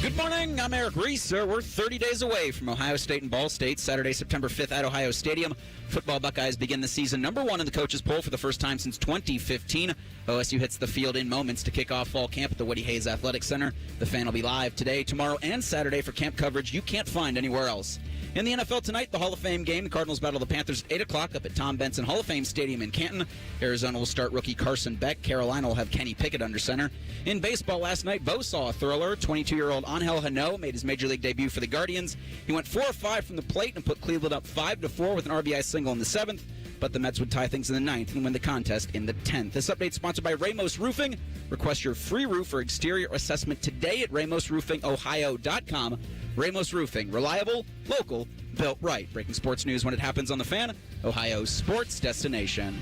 Good morning, I'm Eric Reese. We're 30 days away from Ohio State and Ball State. Saturday, September 5th at Ohio Stadium. Football Buckeyes begin the season #1 in the coaches poll for the first time since 2015. OSU hits the field in moments to kick off fall camp at the Woody Hayes Athletic Center. The Fan will be live today, tomorrow, and Saturday for camp coverage you can't find anywhere else. In the NFL tonight, the Hall of Fame game. The Cardinals battle the Panthers at 8 o'clock up at Tom Benson Hall of Fame Stadium in Canton. Arizona will start rookie Carson Beck. Carolina will have Kenny Pickett under center. In baseball last night, Bo saw a thriller. 22-year-old Angel Hano made his major league debut for the Guardians. He went 4 of 5 from the plate and put Cleveland up 5-4 with an RBI single in the 7th. But the Mets would tie things in the 9th and win the contest in the 10th. This update is sponsored by Ramos Roofing. Request your free roof or exterior assessment today at RamosRoofingOhio.com. Ramos Roofing. Reliable, local, built right. Breaking sports news when it happens on The Fan, Ohio's sports destination.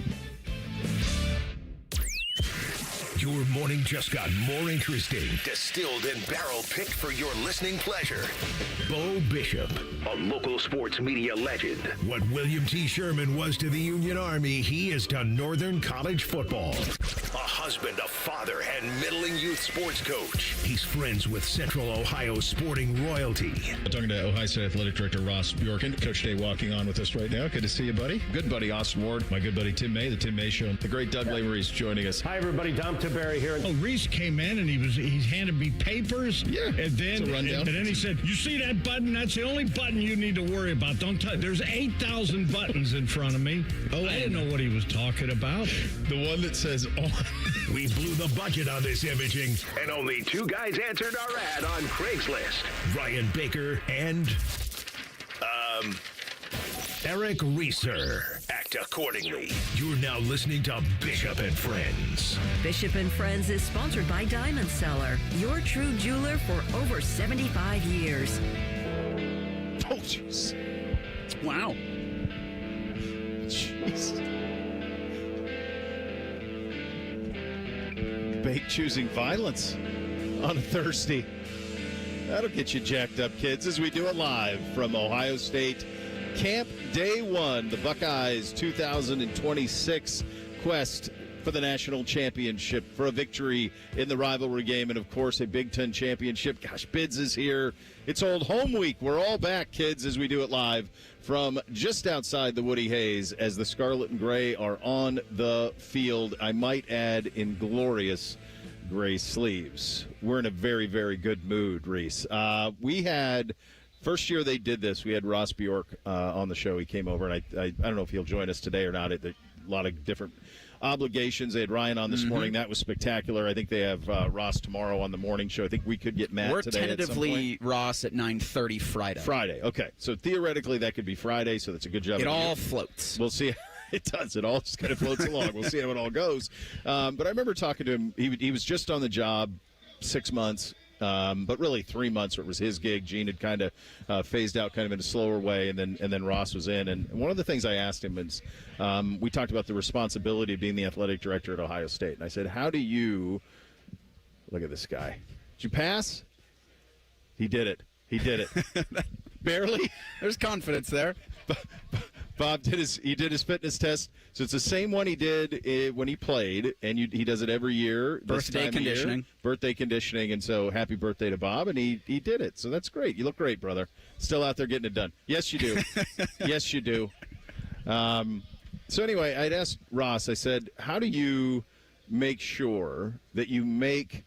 Your morning just got more interesting. Distilled and barrel-picked for your listening pleasure. Bo Bishop, a local sports media legend. What William T. Sherman was to the Union Army, he is to Northern College football. A husband, a father, and middling youth sports coach. He's friends with Central Ohio sporting royalty. I'm talking to Ohio State Athletic Director Ross Bjorken. Coach Day walking on with us right now. Good to see you, buddy. Good buddy, Austin Ward. My good buddy, Tim May, the Tim May Show. The great Doug Lavery's joining us. Hi, everybody. Dom Barry here. Oh, Reese came in and he handed me papers. Yeah, and then and then he said, "You see that button? That's the only button you need to worry about. Don't touch. There's 8,000 buttons in front of me." Oh, I didn't know what he was talking about. The one that says on. We blew the budget on this imaging, and only 2 guys answered our ad on Craigslist. Ryan Baker and Eric Reeser. Act accordingly. You're now listening to Bishop and Friends. Bishop and Friends is sponsored by Diamond Seller, your true jeweler for over 75 years. Oh, jeez. Wow. Jeez. Bake choosing violence on a Thursday. That'll get you jacked up, kids, as we do it live from Ohio State Camp Day 1, the Buckeyes 2026 quest for the national championship, for a victory in the rivalry game, and, of course, a Big Ten championship. Gosh, Bids is here. It's old home week. We're all back, kids, as we do it live from just outside the Woody Hayes as the Scarlet and Gray are on the field. I might add, in glorious gray sleeves. We're in a very, very good mood, Reese. We had... First year they did this, we had Ross Bjork on the show. He came over, and I don't know if he'll join us today or not. A lot of different obligations. They had Ryan on this morning. That was spectacular. I think they have Ross tomorrow on the morning show. I think we could get Matt We're today tentatively Ross at 9:30 Friday. Friday, okay. So theoretically that could be Friday, so that's a good job. It all floats. We'll see. It does. It all just kind of floats along. We'll see how it all goes. But I remember talking to him. He was just on the job 6 months. But really 3 months where it was his gig. Gene had kind of phased out kind of in a slower way, and then Ross was in. And one of the things I asked him is, we talked about the responsibility of being the athletic director at Ohio State. And I said, how do you – look at this guy. Did you pass? He did it. He did it. Barely. There's confidence there. Bob did his fitness test, so it's the same one he did when he played, and he does it every year. Birthday conditioning. Birthday conditioning, and so happy birthday to Bob, and he did it. So that's great. You look great, brother. Still out there getting it done. Yes, you do. Yes, you do. So anyway, I'd asked Ross, I said, how do you make sure that you make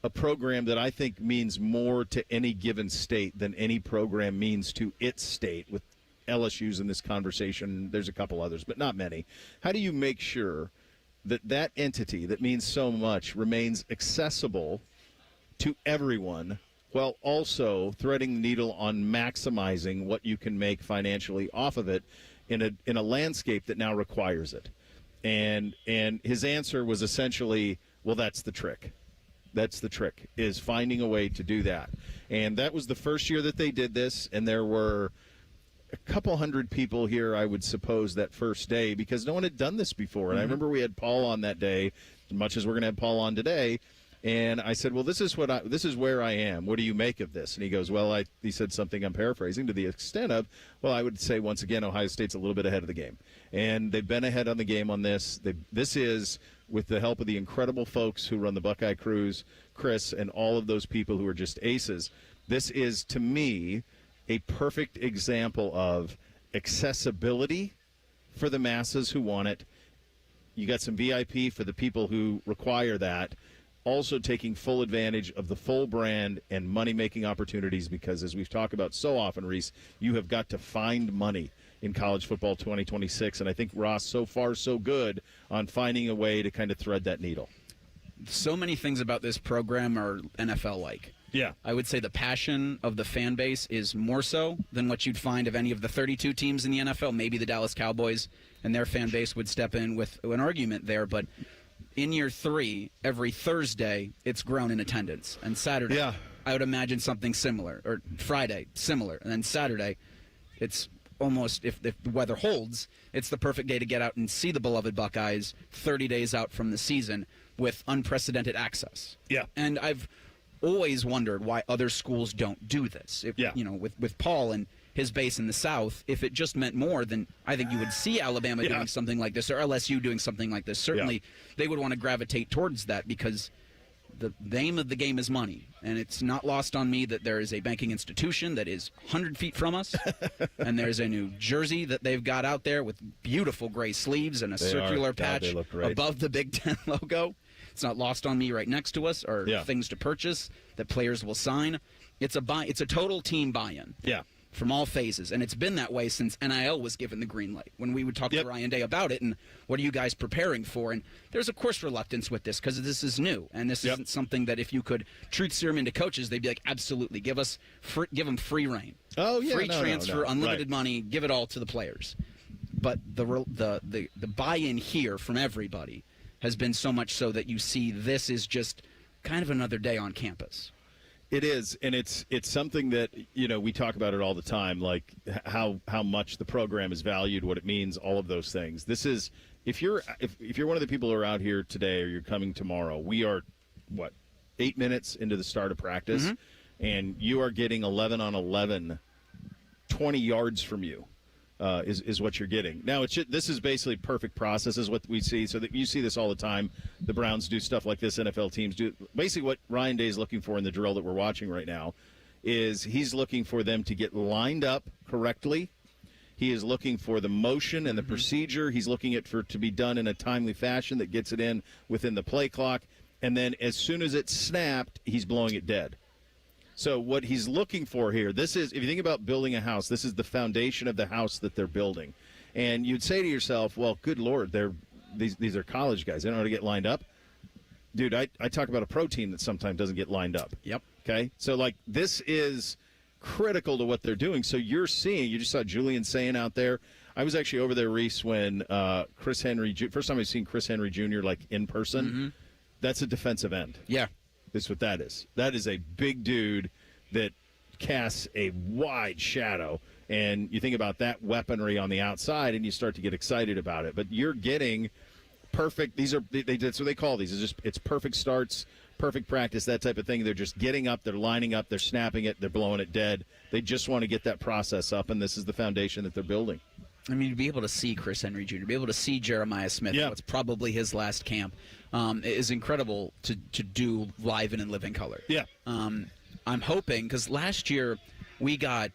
a program that I think means more to any given state than any program means to its state, with LSU's in this conversation? There's a couple others, but not many. How do you make sure that entity that means so much remains accessible to everyone, while also threading the needle on maximizing what you can make financially off of it in a landscape that now requires it? And his answer was essentially, well, that's the trick. That's the trick, is finding a way to do that. And that was the first year that they did this, and there were a couple hundred people here, I would suppose, that first day, because no one had done this before. And I remember we had Paul on that day, as much as we're going to have Paul on today. And I said, well, this is where I am. What do you make of this? And he goes, well, he said something, I'm paraphrasing, to the extent of, well, I would say, once again, Ohio State's a little bit ahead of the game. And they've been ahead on the game on this. This is, with the help of the incredible folks who run the Buckeye Cruise, Chris and all of those people who are just aces. This is, to me, a perfect example of accessibility for the masses who want it. You got some VIP for the people who require that. Also taking full advantage of the full brand and money-making opportunities because, as we've talked about so often, Reese, you have got to find money in college football 2026. And I think Ross, so far, so good on finding a way to kind of thread that needle. So many things about this program are NFL-like. Yeah. I would say the passion of the fan base is more so than what you'd find of any of the 32 teams in the NFL. Maybe the Dallas Cowboys and their fan base would step in with an argument there, but in year 3, every Thursday, it's grown in attendance. And Saturday, I would imagine something similar. Or Friday, similar. And then Saturday, it's almost, if the weather holds, it's the perfect day to get out and see the beloved Buckeyes 30 days out from the season with unprecedented access. Yeah. And I've always wondered why other schools don't do this. You know, with Paul and his base in the South, if it just meant more, then I think you would see Alabama doing something like this or LSU doing something like this. Certainly, they would want to gravitate towards that because the name of the game is money. And it's not lost on me that there is a banking institution that is 100 feet from us, and there's a new jersey that they've got out there with beautiful gray sleeves and a circular patch above the Big Ten logo. It's not lost on me right next to us are things to purchase that players will sign. It's a total team buy-in. Yeah. From all phases, and it's been that way since NIL was given the green light. When we would talk to Ryan Day about it, and what are you guys preparing for? And there's, of course, reluctance with this because this is new, and this isn't something that if you could truth serum into coaches, they'd be like, absolutely, give them free reign. Oh, yeah. Free transfer, unlimited money, give it all to the players. But the buy-in here from everybody has been so much so that you see this is just kind of another day on campus. It is, and it's something that, you know, we talk about it all the time, like how much the program is valued, what it means, all of those things. This is, if you're one of the people who are out here today or you're coming tomorrow, we are 8 minutes into the start of practice, and you are getting 11 on 11, 20 yards from you. Is what you're getting. Now, this is basically perfect process is what we see, so that you see this all the time. The Browns do stuff like this, NFL teams do. Basically what Ryan Day is looking for in the drill that we're watching right now is he's looking for them to get lined up correctly. He is looking for the motion and the procedure. He's looking to be done in a timely fashion that gets it in within the play clock. And then as soon as it's snapped, he's blowing it dead. So what he's looking for here, this is, if you think about building a house, this is the foundation of the house that they're building. And you'd say to yourself, well, good Lord, these are college guys. They don't know how to get lined up. Dude, I talk about a pro team that sometimes doesn't get lined up. Yep. Okay? So, this is critical to what they're doing. So you just saw Julian Sayin out there. I was actually over there, Reese, when Chris Henry, first time I've seen Chris Henry Jr. in person. That's a defensive end. Yeah. That's what that is. That is a big dude that casts a wide shadow. And you think about that weaponry on the outside, and you start to get excited about it. But you're getting perfect. That's what they call these. It's perfect starts, perfect practice, that type of thing. They're just getting up, they're lining up, they're snapping it, they're blowing it dead. They just want to get that process up, and this is the foundation that they're building. I mean, to be able to see Chris Henry Jr., to be able to see Jeremiah Smith, what's probably his last camp, is incredible to do live and in living color. Yeah. I'm hoping, because last year we got,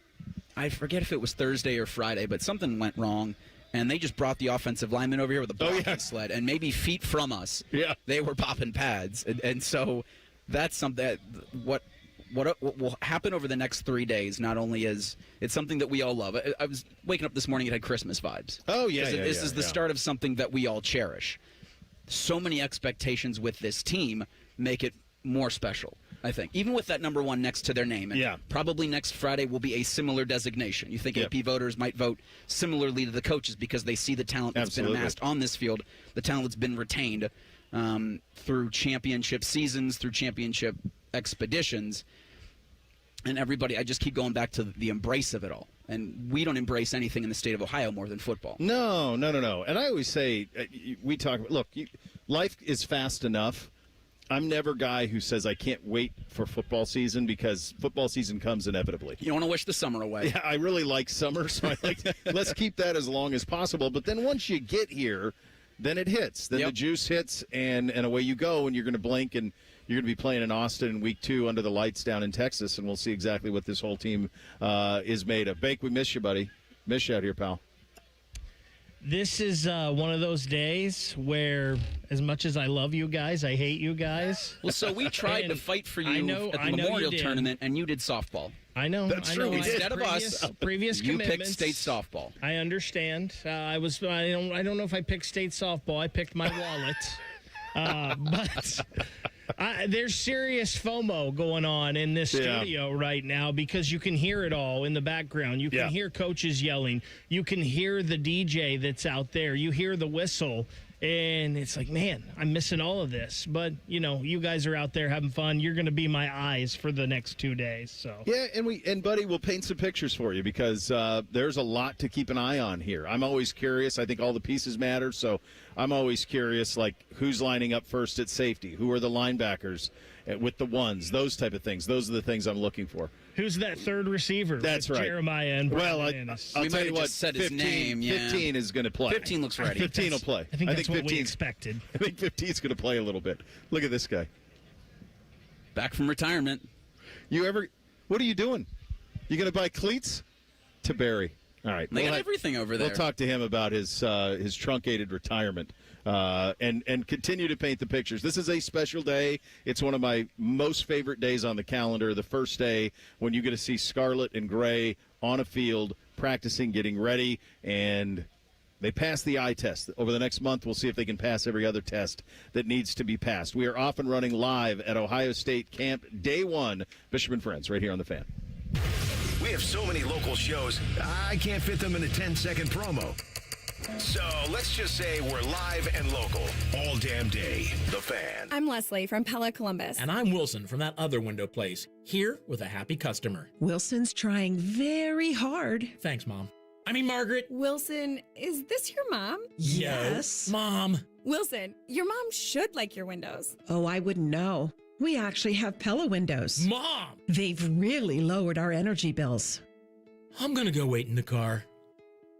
I forget if it was Thursday or Friday, but something went wrong, and they just brought the offensive lineman over here with a blocking sled, and maybe feet from us, they were popping pads. And so that's something that what will happen over the next 3 days not only is it's something that we all love. I was waking up this morning, it had Christmas vibes. Oh, yeah. This is the start of something that we all cherish. So many expectations with this team make it more special, I think. Even with that number 1 next to their name. And probably next Friday will be a similar designation. You think AP voters might vote similarly to the coaches because they see the talent that's been amassed on this field, the talent that's been retained through championship seasons, through championship expeditions. And everybody, I just keep going back to the embrace of it all. And we don't embrace anything in the state of Ohio more than football. No. And I always say, we talk about, look, life is fast enough. I'm never a guy who says I can't wait for football season because football season comes inevitably. You don't want to wish the summer away. Yeah, I really like summer, so let's keep that as long as possible. But then once you get here, then it hits. Then the juice hits, and away you go, and you're going to blink, and you're going to be playing in Austin in week 2 under the lights down in Texas, and we'll see exactly what this whole team is made of. Bake, we miss you, buddy. Miss you out here, pal. This is one of those days where, as much as I love you guys, I hate you guys. Well, so we tried to fight for you at the Memorial Tournament, and you did softball. I know. That's true. Instead of us, previous you commitments, picked state softball. I understand. I don't know if I picked state softball. I picked my wallet. But there's serious FOMO going on in this studio right now because you can hear it all in the background. You can hear coaches yelling. You can hear the DJ that's out there. You hear the whistle. And it's like, man, I'm missing all of this. But, you guys are out there having fun. You're going to be my eyes for the next 2 days. So yeah, and buddy, we'll paint some pictures for you because there's a lot to keep an eye on here. I'm always curious. I think all the pieces matter. So I'm always curious, like who's lining up first at safety? Who are the linebackers with the ones? Those type of things. Those are the things I'm looking for. Who's that third receiver? That's right. Jeremiah and I'll we tell you what, just said his name. 15 is going to play. 15 looks ready. 15 will play. I think that's what we expected. I think 15 is going to play a little bit. Look at this guy. Back from retirement. What are you doing? You going to buy cleats? To Barry. All right. They got everything over there. We'll talk to him about his truncated retirement and continue to paint the pictures. This is a special day. It's one of my most favorite days on the calendar, the first day when you get to see Scarlet and Gray on a field practicing, getting ready, and they pass the eye test. Over the next month, we'll see if they can pass every other test that needs to be passed. We are off and running live at Ohio State Camp Day 1. Bishop and Friends, right here on The Fan. We have so many local shows, I can't fit them in a 10-second promo. So let's just say we're live and local all damn day. The Fan. I'm Leslie from Pella Columbus. And I'm Wilson from that other window place, here with a happy customer. Wilson's trying very hard. Thanks, Mom. I mean, Margaret. Wilson, is this your mom? Yes. Mom. Wilson, your mom should like your windows. Oh, I wouldn't know. We actually have Pella windows. Mom! They've really lowered our energy bills. I'm going to go wait in the car.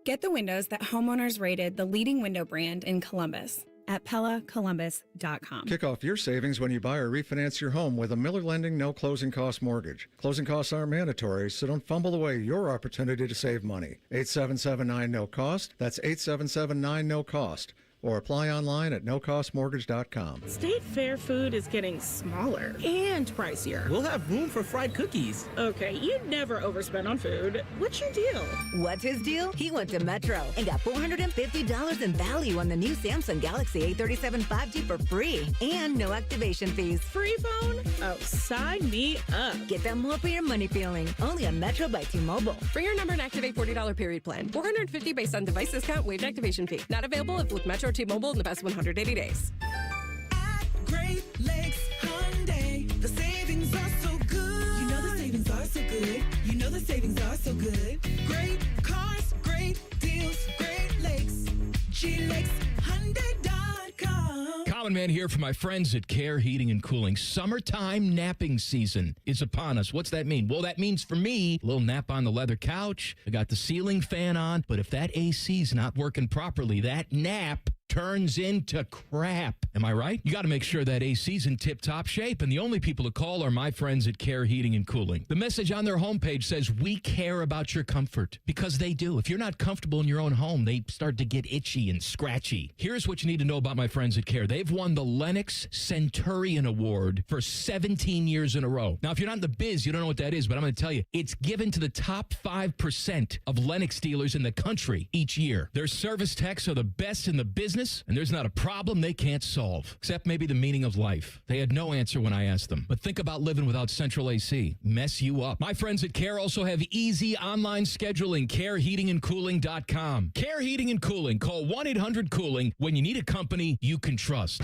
Get the windows that homeowners rated the leading window brand in Columbus at PellaColumbus.com. Kick off your savings when you buy or refinance your home with a Miller Lending no closing cost mortgage. Closing costs aren't mandatory, so don't fumble away your opportunity to save money. 8779 no cost. That's 8779 no cost. Or apply online at nocostmortgage.com. State Fair food is getting smaller and pricier. We'll have room for fried cookies. Okay, you'd never overspend on food. What's your deal? What's his deal? He went to Metro and got $450 in value on the new Samsung Galaxy A37 5G for free and no activation fees. Free phone? Oh, sign me up. Get that more for your money feeling. Only on Metro by T-Mobile. Bring your number and activate $40 period plan. $450 based on device discount, waived activation fee. Not available if with Metro T-Mobile in the past 180 days. At Great Lakes Hyundai, the savings are so good. You know the savings are so good. You know the savings are so good. Great cars, great deals, Great Lakes. GLakesHyundai.com. Common Man here for my friends at Care Heating and Cooling. Summertime napping season is upon us. What's that mean? Well, that means for me, a little nap on the leather couch. I got the ceiling fan on, but if that AC's not working properly, that nap turns into crap. Am I right? You got to make sure that AC's in tip-top shape, and the only people to call are my friends at Care Heating and Cooling. The message on their homepage says, we care about your comfort, because they do. If you're not comfortable in your own home, they start to get itchy and scratchy. Here's what you need to know about my friends at Care. They've won the Lennox Centurion Award for 17 years in a row. Now, if you're not in the biz, you don't know what that is, but I'm going to tell you, it's given to the top 5% of Lennox dealers in the country each year. Their service techs are the best in the business, and there's not a problem they can't solve, except maybe the meaning of life. They had no answer when I asked them. But think about living without central AC. Mess you up. My friends at Care also have easy online scheduling. CareHeatingandCooling.com. Care Heating and Cooling. Call 1-800-COOLING when you need a company you can trust.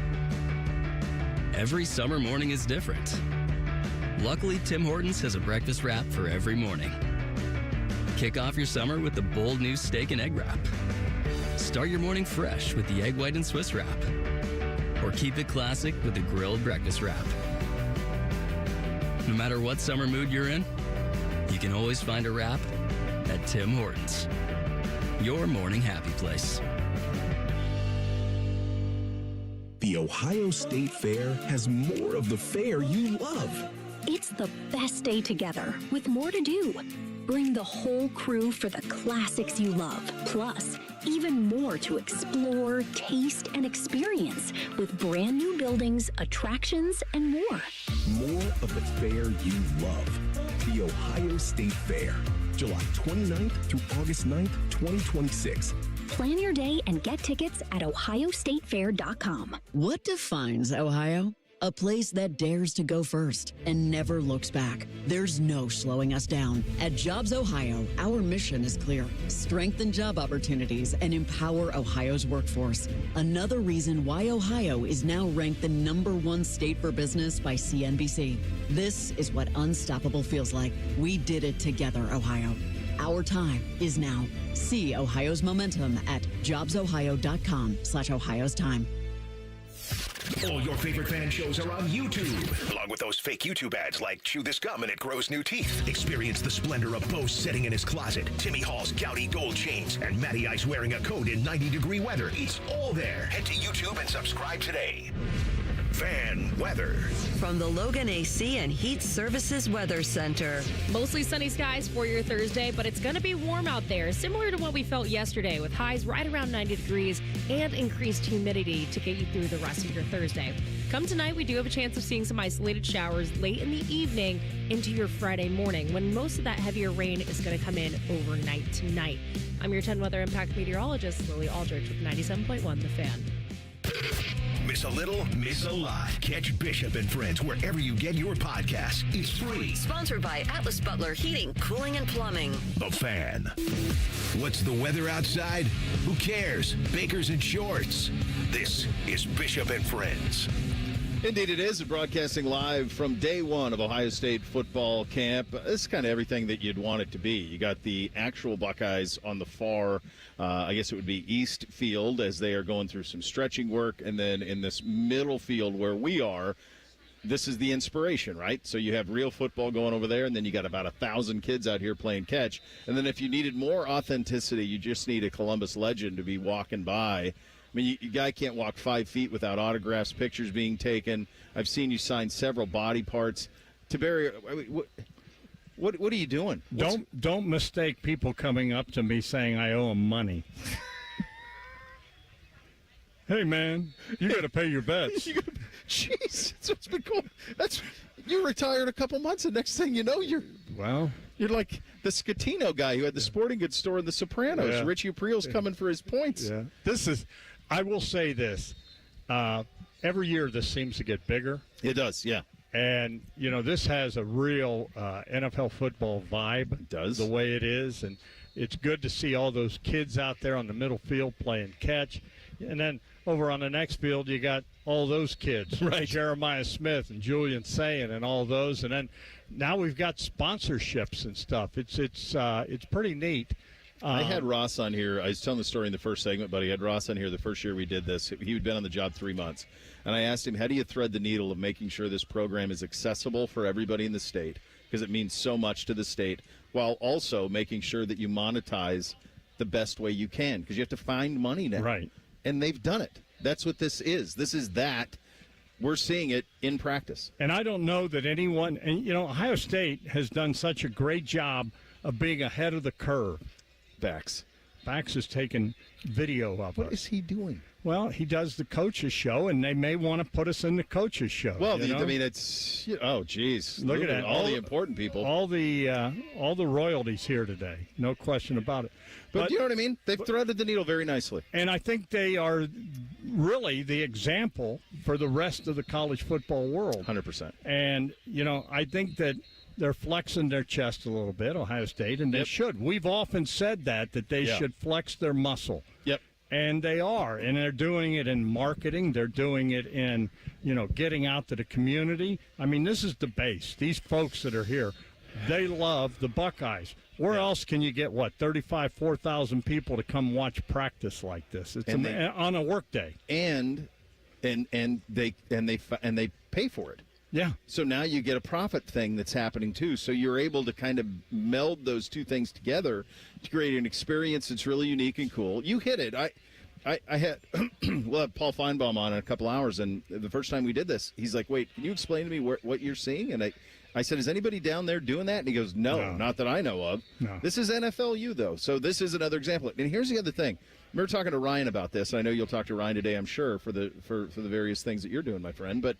Every summer morning is different. Luckily, Tim Hortons has a breakfast wrap for every morning. Kick off your summer with the bold new steak and egg wrap. Start your morning fresh with the egg white and Swiss wrap. Or keep it classic with the grilled breakfast wrap. No matter what summer mood you're in, you can always find a wrap at Tim Hortons. Your morning happy place. The Ohio State Fair has more of the fair you love. It's the best day together with more to do. Bring the whole crew for the classics you love. Plus, even more to explore, taste, and experience with brand new buildings, attractions, and more. More of the fair you love. The Ohio State Fair, July 29th through August 9th, 2026. Plan your day and get tickets at ohiostatefair.com. What defines Ohio? A place that dares to go first and never looks back. There's no slowing us down. At Jobs Ohio, our mission is clear. Strengthen job opportunities and empower Ohio's workforce. Another reason why Ohio is now ranked the #1 state for business by CNBC. This is what unstoppable feels like. We did it together, Ohio. Our time is now. See Ohio's momentum at jobsohio.com/Ohio's time. All your favorite fan shows are on YouTube, along with those fake YouTube ads like Chew This Gum and It Grows New Teeth. Experience the splendor of Bo sitting in his closet, Timmy Hall's gouty gold chains, and Matty Ice wearing a coat in 90-degree weather. It's all there. Head to YouTube and subscribe today. Fan weather. From the Logan AC and Heat Services Weather Center. Mostly sunny skies for your Thursday, but it's going to be warm out there, similar to what we felt yesterday, with highs right around 90 degrees and increased humidity to get you through the rest of your Thursday. Come tonight, we do have a chance of seeing some isolated showers late in the evening into your Friday morning, when most of that heavier rain is going to come in overnight tonight. I'm your 10 Weather Impact meteorologist, Lily Aldrich, with 97.1 The Fan. Miss a little, miss a lot. Catch Bishop and Friends wherever you get your podcasts. It's free. Sponsored by Atlas Butler Heating, Cooling, and Plumbing. The Fan. What's the weather outside? Who cares? Bakers and shorts. This is Bishop and Friends. Indeed it is. Broadcasting live from day one of Ohio State football camp. This is kind of everything that you'd want it to be. You got the actual Buckeyes on the far, I guess it would be east field, as they are going through some stretching work. And then in this middle field where we are, this is the inspiration, right? So you have real football going over there, and then you got about 1,000 kids out here playing catch. And then if you needed more authenticity, you just need a Columbus legend to be walking by. I mean, you guy can't walk 5 feet without autographs, pictures being taken. I've seen you sign several body parts. Tiberi, what are you doing? Don't mistake people coming up to me saying I owe them money. Hey, man, you got to pay your bets. Jeez, that's what's been going. You retired a couple months, and next thing you know, you're like the Scatino guy who had the sporting goods store in The Sopranos. Yeah. Richie Aprile's coming for his points. Yeah, I will say this. Every year this seems to get bigger. It does, yeah. And, this has a real NFL football vibe. It does. The way it is. And it's good to see all those kids out there on the middle field playing catch. And then over on the next field, you got all those kids. Right. Jeremiah Smith and Julian Sayin and all those. And then now we've got sponsorships and stuff. It's pretty neat. I had Ross on here. I was telling the story in the first segment, but I had Ross on here the first year we did this. He had been on the job 3 months. And I asked him, how do you thread the needle of making sure this program is accessible for everybody in the state? Because it means so much to the state, while also making sure that you monetize the best way you can, because you have to find money now. Right. And they've done it. That's what this is. This is that. We're seeing it in practice. And I don't know that anyone, and Ohio State has done such a great job of being ahead of the curve. Bax has taken video of us. What is he doing? Well, he does the coaches show, and they may want to put us in the coaches show. Well, I mean, it's oh, geez, look at that! All the important people, all the royalties here today, no question about it. But you know what I mean? They've threaded the needle very nicely, and I think they are really the example for the rest of the college football world. 100%. And I think that they're flexing their chest a little bit, Ohio State, and they should. We've often said that they should flex their muscle. Yep. And they are, and they're doing it in marketing. They're doing it in, getting out to the community. I mean, this is the base. These folks that are here, they love the Buckeyes. Where else can you get 4,000 people to come watch practice like this? It's on a work day, and they pay for it. Yeah. So now you get a profit thing that's happening too. So you're able to kind of meld those two things together to create an experience that's really unique and cool. You hit it. I had we'll have Paul Finebaum on in a couple hours, and the first time we did this, he's like, "Wait, can you explain to me what you're seeing?" And I said, "Is anybody down there doing that?" And he goes, "No, not that I know of." No. This is NFLU though, so this is another example. And here's the other thing: we were talking to Ryan about this. I know you'll talk to Ryan today, I'm sure, for the various things that you're doing, my friend. But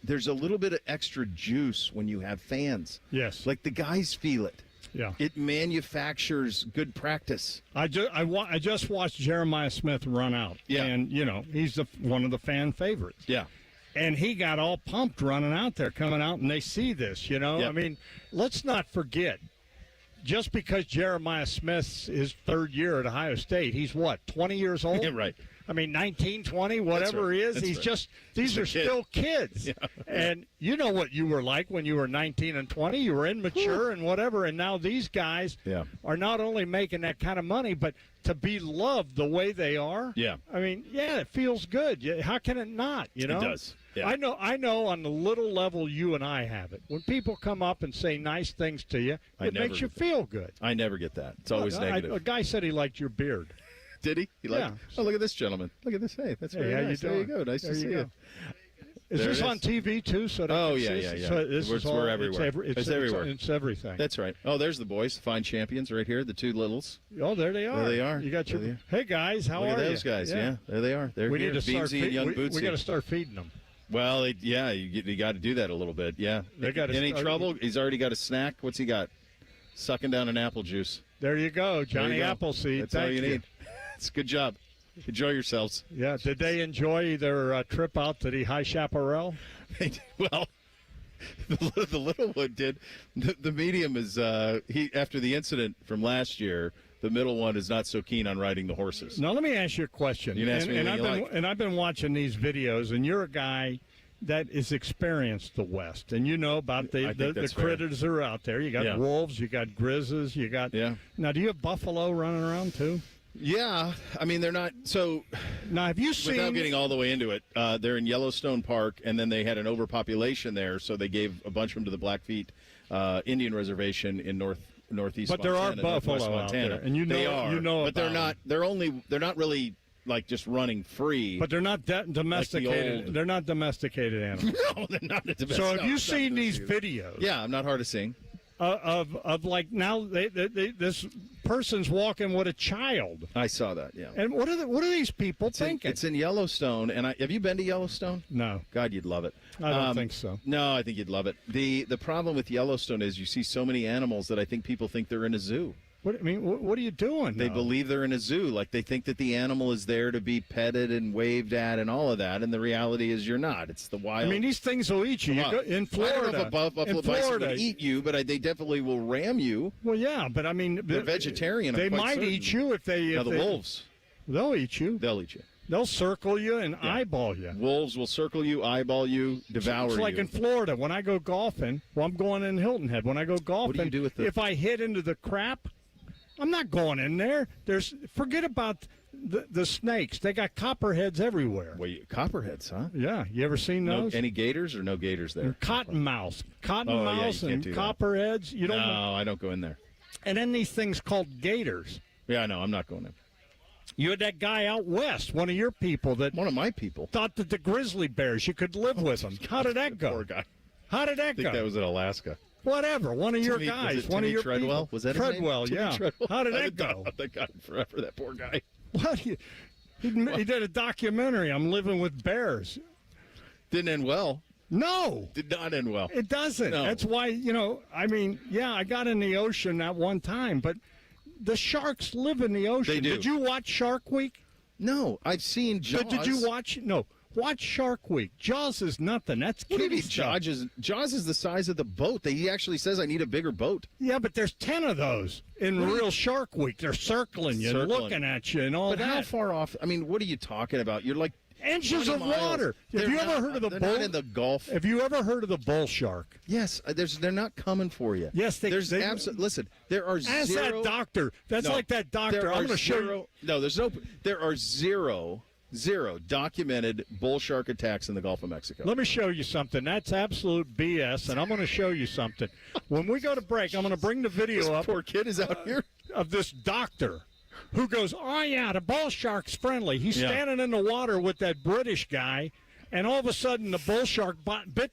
there's a little bit of extra juice when you have fans. Yes, like the guys feel it. Yeah, it manufactures good practice. I just watched Jeremiah Smith run out. Yeah, and he's one of the fan favorites. Yeah. And he got all pumped running out there, coming out, and they see this, Yep. I mean, let's not forget, just because Jeremiah Smith's his third year at Ohio State, he's what, 20 years old? Yeah, right. I mean, 19, 20, whatever he is, these are still kids. Yeah. And you know what you were like when you were 19 and 20. You were immature and whatever, and now these guys are not only making that kind of money, but to be loved the way they are. Yeah. I mean, it feels good. How can it not, It does. Yeah. I know on the little level you and I have it. When people come up and say nice things to you, it makes you feel good. I never get that. It's always negative. A guy said he liked your beard. Did he? Yeah. Oh, look at this gentleman. Look at this. Hey, that's very how nice. you There you doing? go. Nice There to see you you. go. Is this on TV too? So yeah. So this is all, we're everywhere. It's everywhere. It's everything. That's right. Oh, there's the boys, fine champions right here, the two littles. Oh, there they are. There they are. You got your. Hey guys, how Look are at you? those guys. Yeah, there they are. They're we here. need to start Beansy and young Bootsy. We got to start feeding them. Well, you got to do that a little bit. Yeah. They got any trouble? He's already got a snack. What's he got? Sucking down an apple juice. There you go, Johnny Appleseed. That's all you need. It's a good job. Enjoy yourselves. Yeah. Did they enjoy their trip out to the High Chaparral? Well, the little one did. The medium is he after the incident from last year. The middle one is not so keen on riding the horses. Now let me ask you a question. You can ask me anything you like. And I've been watching these videos, and you're a guy that is experienced the West, and you know about the critters that are out there. You got wolves, you got grizzlies, you got. Yeah. Now, do you have buffalo running around too? Yeah, I mean they're not so. Now, have you seen? Without getting all the way into it, they're in Yellowstone Park, and then they had an overpopulation there, so they gave a bunch of them to the Blackfeet Indian Reservation in northeast. But there Montana, are buffalo Montana. out there, and they are. But they're about not. They're not really like just running free. But they're not domesticated. Like they're not domesticated animals. No, they're not domesticated. So have you seen these videos? Yeah, I'm not hard to sing. Of like now this person's walking with a child. I saw that. Yeah. And what are these people thinking? It's in Yellowstone, and have you been to Yellowstone? No. God, you'd love it. I don't think so. No, I think you'd love it. The problem with Yellowstone is you see so many animals that I think people think they're in a zoo. What are you doing? They believe they're in a zoo. Like they think that the animal is there to be petted and waved at and all of that. And the reality is you're not. It's the wild. I mean, these things will eat you. You go, in Florida. I don't know if a buffalo bison would eat you, but they definitely will ram you. Well, yeah, but I mean, they're vegetarian. They might eat you if they. Now, the wolves. They'll eat you. They'll eat you. They'll circle you and eyeball you. Wolves will circle you, eyeball you, devour you. It's like in Florida when I go golfing. Well, I'm going in Hilton Head. When I go golfing, what do you do with the... if I hit into the crap, I'm not going in there. Forget about the snakes. They got copperheads everywhere. Wait, copperheads, huh? Yeah. You ever seen those? Any gators or no gators there? And cottonmouths and copperheads. You don't. No, I don't go in there. And then these things called gators. Yeah, I know. I'm not going in. You had that guy out west, one of your people one of my people thought that the grizzly bears you could live with them. How did that go? Poor guy. How did that go? I think that was in Alaska. Whatever, one of your guys, one of your Treadwell. people. Was that Treadwell? his name? Yeah. Treadwell. How did that go? That guy forever. That poor guy. What? He did a documentary. I'm living with bears. Didn't end well. No, did not end well. It doesn't. No. That's why I got in the ocean that one time, but the sharks live in the ocean. They do. Did you watch Shark Week? No, I've seen Jaws. Did you watch? No. Watch Shark Week. Jaws is nothing. That's kiddie stuff. Jaws is the size of the boat. He actually says, I need a bigger boat. Yeah, but there's 10 of those in real Shark Week. They're circling you, looking at you, and all that. But how far off? I mean, what are you talking about? You're like inches of water. Have you ever heard of the bull? Not in the Gulf. Have you ever heard of the bull shark? Yes, they're not coming for you. Yes, listen, there are ask zero. That doctor. That's like that doctor. I'm going to show you. No, there are zero documented bull shark attacks in the Gulf of Mexico. Let me show you something. That's absolute BS, and I'm going to show you something. When we go to break, I'm going to bring the video up. Poor kid is out here of this doctor who goes, oh, yeah, the bull shark's friendly. He's standing in the water with that British guy, and all of a sudden the bull shark bit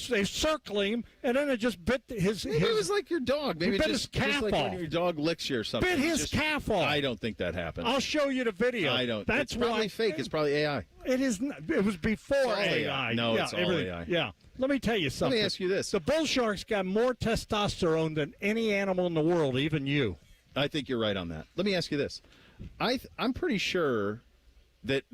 they circle him, and then it just bit his Maybe it was like your dog. Maybe bit just his calf like off. when your dog licks you or something. Bit his calf off. I don't think that happened. I'll show you the video. I don't. That's it's probably why, fake. It's probably AI. It is. It was before AI. No, it's all AI. Yeah. Let me tell you something. Let me ask you this. The bull shark's got more testosterone than any animal in the world, even you. I think you're right on that. Let me ask you this. I'm pretty sure that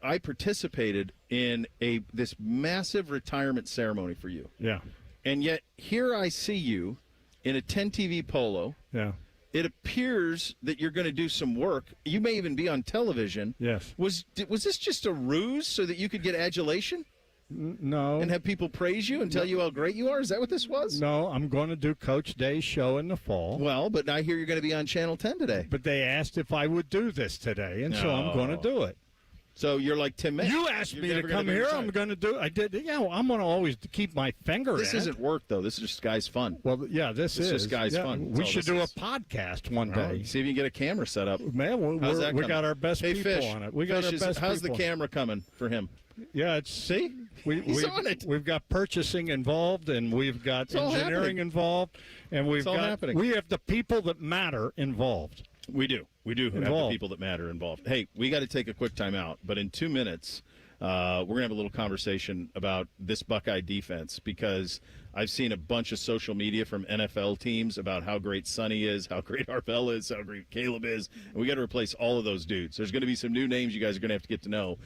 I participated in this massive retirement ceremony for you. Yeah. And yet here I see you in a 10 TV polo. Yeah. It appears that you're going to do some work. You may even be on television. Yes. Was this just a ruse so that you could get adulation? No. And have people praise you and tell you how great you are? Is that what this was? No, I'm going to do Coach Day's show in the fall. Well, but I hear you're going to be on Channel 10 today. But they asked if I would do this today, and so I'm going to do it. So you're like Tim May. You asked me to come here. I'm going to do. I did. Yeah, well, I'm going to always keep my finger. This isn't work though. This is just guys' fun. Well, yeah, this is just guys' fun. We should do a podcast one day. See if you can get a camera set up. Man, we got our best people Fish, on it. We got Fish our best. How's people. the camera coming for him? Yeah, see, he's on it. We've got purchasing involved, and we've got engineering involved, and we have the people that matter involved. We do have the people that matter involved. Hey, we got to take a quick time out, but in 2 minutes, we're going to have a little conversation about this Buckeye defense because I've seen a bunch of social media from NFL teams about how great Sonny is, how great Arvell is, how great Caleb is, and we got to replace all of those dudes. There's going to be some new names you guys are going to have to get to know.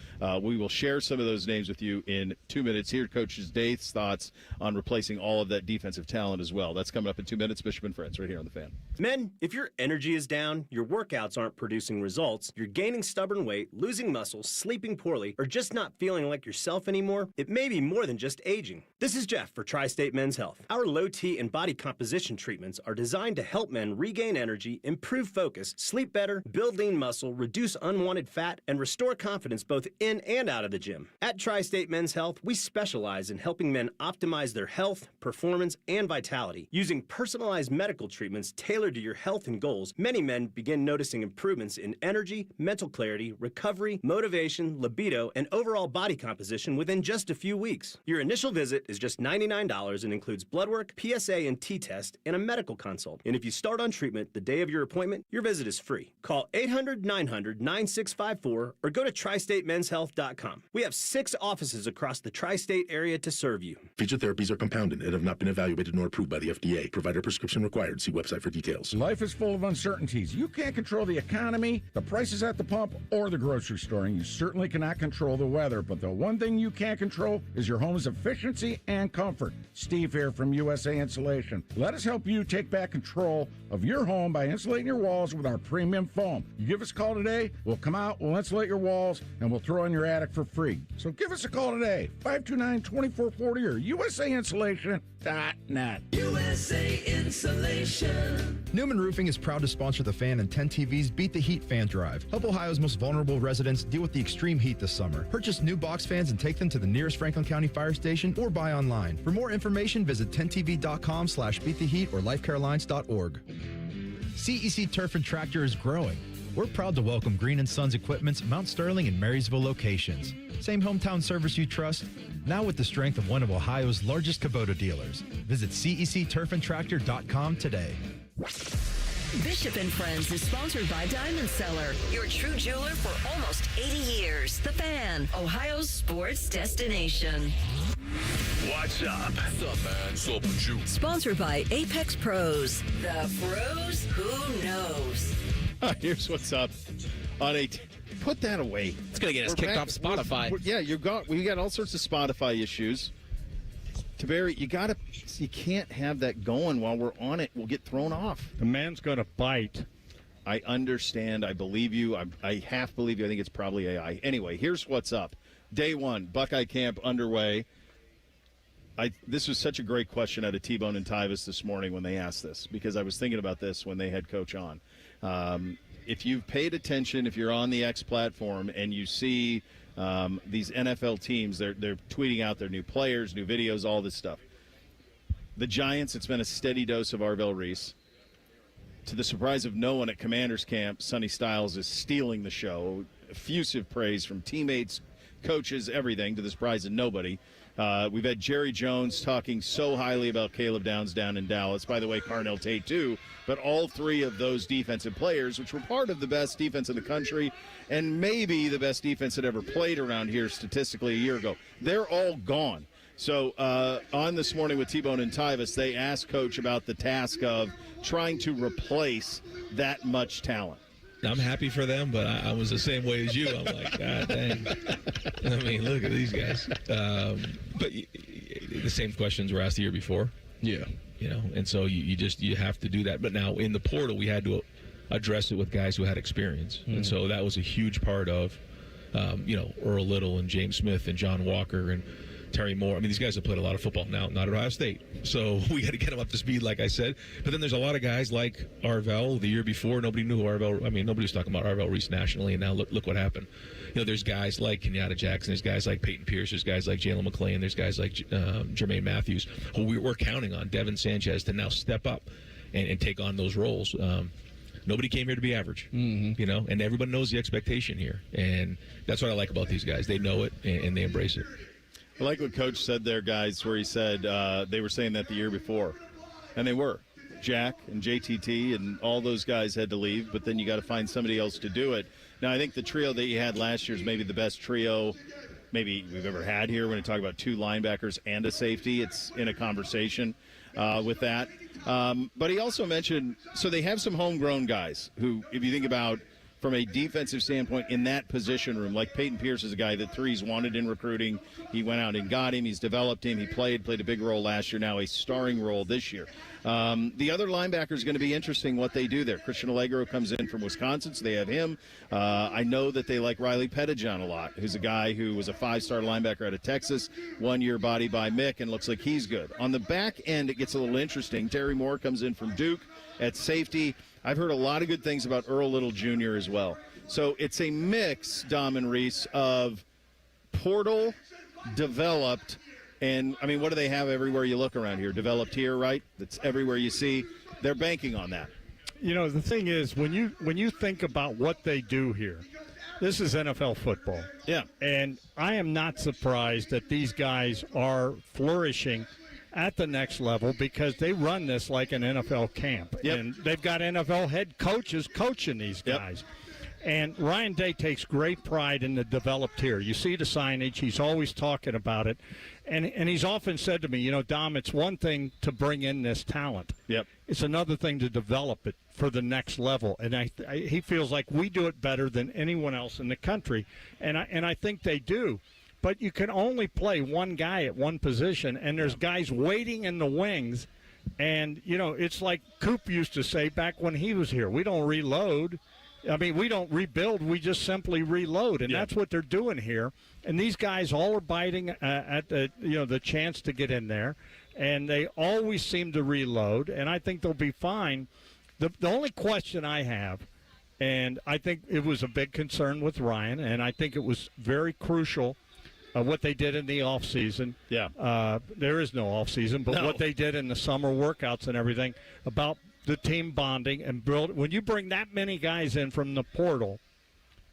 We will share some of those names with you in 2 minutes. Here, Coach Dave's thoughts on replacing all of that defensive talent as well. That's coming up in 2 minutes. Bishop and Friends right here on The Fan. Men, if your energy is down, your workouts aren't producing results, you're gaining stubborn weight, losing muscle, sleeping poorly, or just not feeling like yourself anymore, it may be more than just aging. This is Jeff for Tri-State Men's Health. Our low T and body composition treatments are designed to help men regain energy, improve focus, sleep better, build lean muscle, reduce unwanted fat, and restore confidence both in and out of the gym. At Tri-State Men's Health, we specialize in helping men optimize their health, performance, and vitality. Using personalized medical treatments tailored to your health and goals, many men begin noticing improvements in energy, mental clarity, recovery, motivation, libido, and overall body composition within just a few weeks. Your initial visit is just $99 and includes blood work, PSA and T-test, and a medical consult. And if you start on treatment the day of your appointment, your visit is free. Call 800-900-9654 or go to tristatemenshealth.com. We have 6 offices across the tri-state area to serve you. Featured therapies are compounded and have not been evaluated nor approved by the FDA. Provider prescription required. See website for details. Life is full of uncertainties. You can't control the economy, the prices at the pump, or the grocery store, and you certainly cannot control the weather. But the one thing you can control is your home's efficiency and comfort. Steve here from USA Insulation. Let us help you take back control of your home by insulating your walls with our premium foam. You give us a call today, we'll come out, we'll insulate your walls, and we'll throw in your attic for free. So give us a call today, 529-2440 or usainsulation.net. USA Insulation. Newman Roofing is proud to sponsor The Fan and 10 TV's Beat the Heat fan drive. Help Ohio's most vulnerable residents deal with the extreme heat this summer. Purchase new box fans and take them to the nearest Franklin County fire station or buy online. For more information, visit 10tv.com/beattheheat or lifecarelines.org. CEC Turf and Tractor is growing. We're proud to welcome Green & Sons Equipment's Mount Sterling and Marysville locations. Same hometown service you trust, now with the strength of one of Ohio's largest Kubota dealers. Visit CECTurfandTractor.com today. Bishop and Friends is sponsored by Diamond Seller, your true jeweler for almost 80 years. The Fan, Ohio's sports destination. What's up? What's up, man? What's up with you? Sponsored by Apex Pros. The pros who knows. Here's what's up on put that away. It's going to get us kicked off Spotify. We got all sorts of Spotify issues. Tiberi, you can't have that going while we're on it. We'll get thrown off. The man's going to bite. I understand. I believe you. I half believe you. I think it's probably AI. Anyway, here's what's up. Day 1, Buckeye Camp underway. This was such a great question out of T-Bone and Tyvis this morning when they asked this, because I was thinking about this when they had Coach on. If you've paid attention, if you're on the X platform and you see these NFL teams, they're tweeting out their new players, new videos, all this stuff. The Giants, it's been a steady dose of Arvell Reese. to the surprise of no one at Commanders Camp, Sonny Styles is stealing the show. Effusive praise from teammates, coaches, everything, to the surprise of nobody. We've had Jerry Jones talking so highly about Caleb Downs down in Dallas. By the way, Carnell Tate, too. But all three of those defensive players, which were part of the best defense in the country and maybe the best defense that ever played around here statistically a year ago, they're all gone. So on This Morning with T-Bone and Tyvis, they asked Coach about the task of trying to replace that much talent. I'm happy for them, but I was the same way as you. I'm like, God dang. I mean, look at these guys. But the same questions were asked the year before. Yeah. You know, and so you have to do that. But now in the portal, we had to address it with guys who had experience. Mm-hmm. And so that was a huge part of, Earl Little and James Smith and John Walker and Terry Moore. I mean, these guys have played a lot of football now, not at Ohio State. So we got to get them up to speed, like I said. But then there's a lot of guys like Arvell. The year before, nobody knew who Arvell. I mean, nobody was talking about Arvell Reese nationally, and now look what happened. You know, there's guys like Kenyatta Jackson. There's guys like Peyton Pierce. There's guys like Jalen McClain. There's guys like Jermaine Matthews, who we're counting on, Devin Sanchez, to now step up and take on those roles. Nobody came here to be average, you know, and everybody knows the expectation here. And that's what I like about these guys. They know it, and they embrace it. I like what Coach said there, guys, where he said they were saying that the year before. And they were. Jack and JTT and all those guys had to leave, but then you got to find somebody else to do it. Now, I think the trio that you had last year is maybe the best trio maybe we've ever had here. We're going to talk about two linebackers and a safety. It's in a conversation with that. But he also mentioned, so they have some homegrown guys who, if you think about from a defensive standpoint in that position room, like Peyton Pierce is a guy that Threes wanted in recruiting. He went out and got him. He's developed him. He played a big role last year, now a starring role this year. The other linebacker is going to be interesting what they do there. Christian Allegro comes in from Wisconsin, so they have him. I know that they like Riley Pettijohn a lot, who's a guy who was a 5-star linebacker out of Texas, 1 year body by Mick, and looks like he's good. On the back end, it gets a little interesting. Terry Moore comes in from Duke at safety. I've heard a lot of good things about Earl Little Jr. as well. So it's a mix, Dom and Reese, of portal, developed, and, I mean, what do they have everywhere you look around here? Developed here, right? That's everywhere you see. They're banking on that. You know, the thing is, when you think about what they do here, this is NFL football. Yeah. And I am not surprised that these guys are flourishing at the next level because they run this like an NFL camp. Yep. And they've got NFL head coaches coaching these guys. Yep. And Ryan Day takes great pride in the developed here. You see the signage. He's always talking about it. And he's often said to me, you know, Dom, it's one thing to bring in this talent. Yep. It's another thing to develop it for the next level. And he feels like we do it better than anyone else in the country. And I think they do. But you can only play one guy at one position, and there's guys waiting in the wings. And, you know, it's like Coop used to say back when he was here, we don't reload. I mean, we don't rebuild. We just simply reload, and that's what they're doing here. And these guys all are biting at the chance to get in there, and they always seem to reload, and I think they'll be fine. The only question I have, and I think it was a big concern with Ryan, and I think it was very crucial what they did in the offseason. Yeah. There is no offseason, but what they did in the summer workouts and everything about the team bonding and build. When you bring that many guys in from the portal,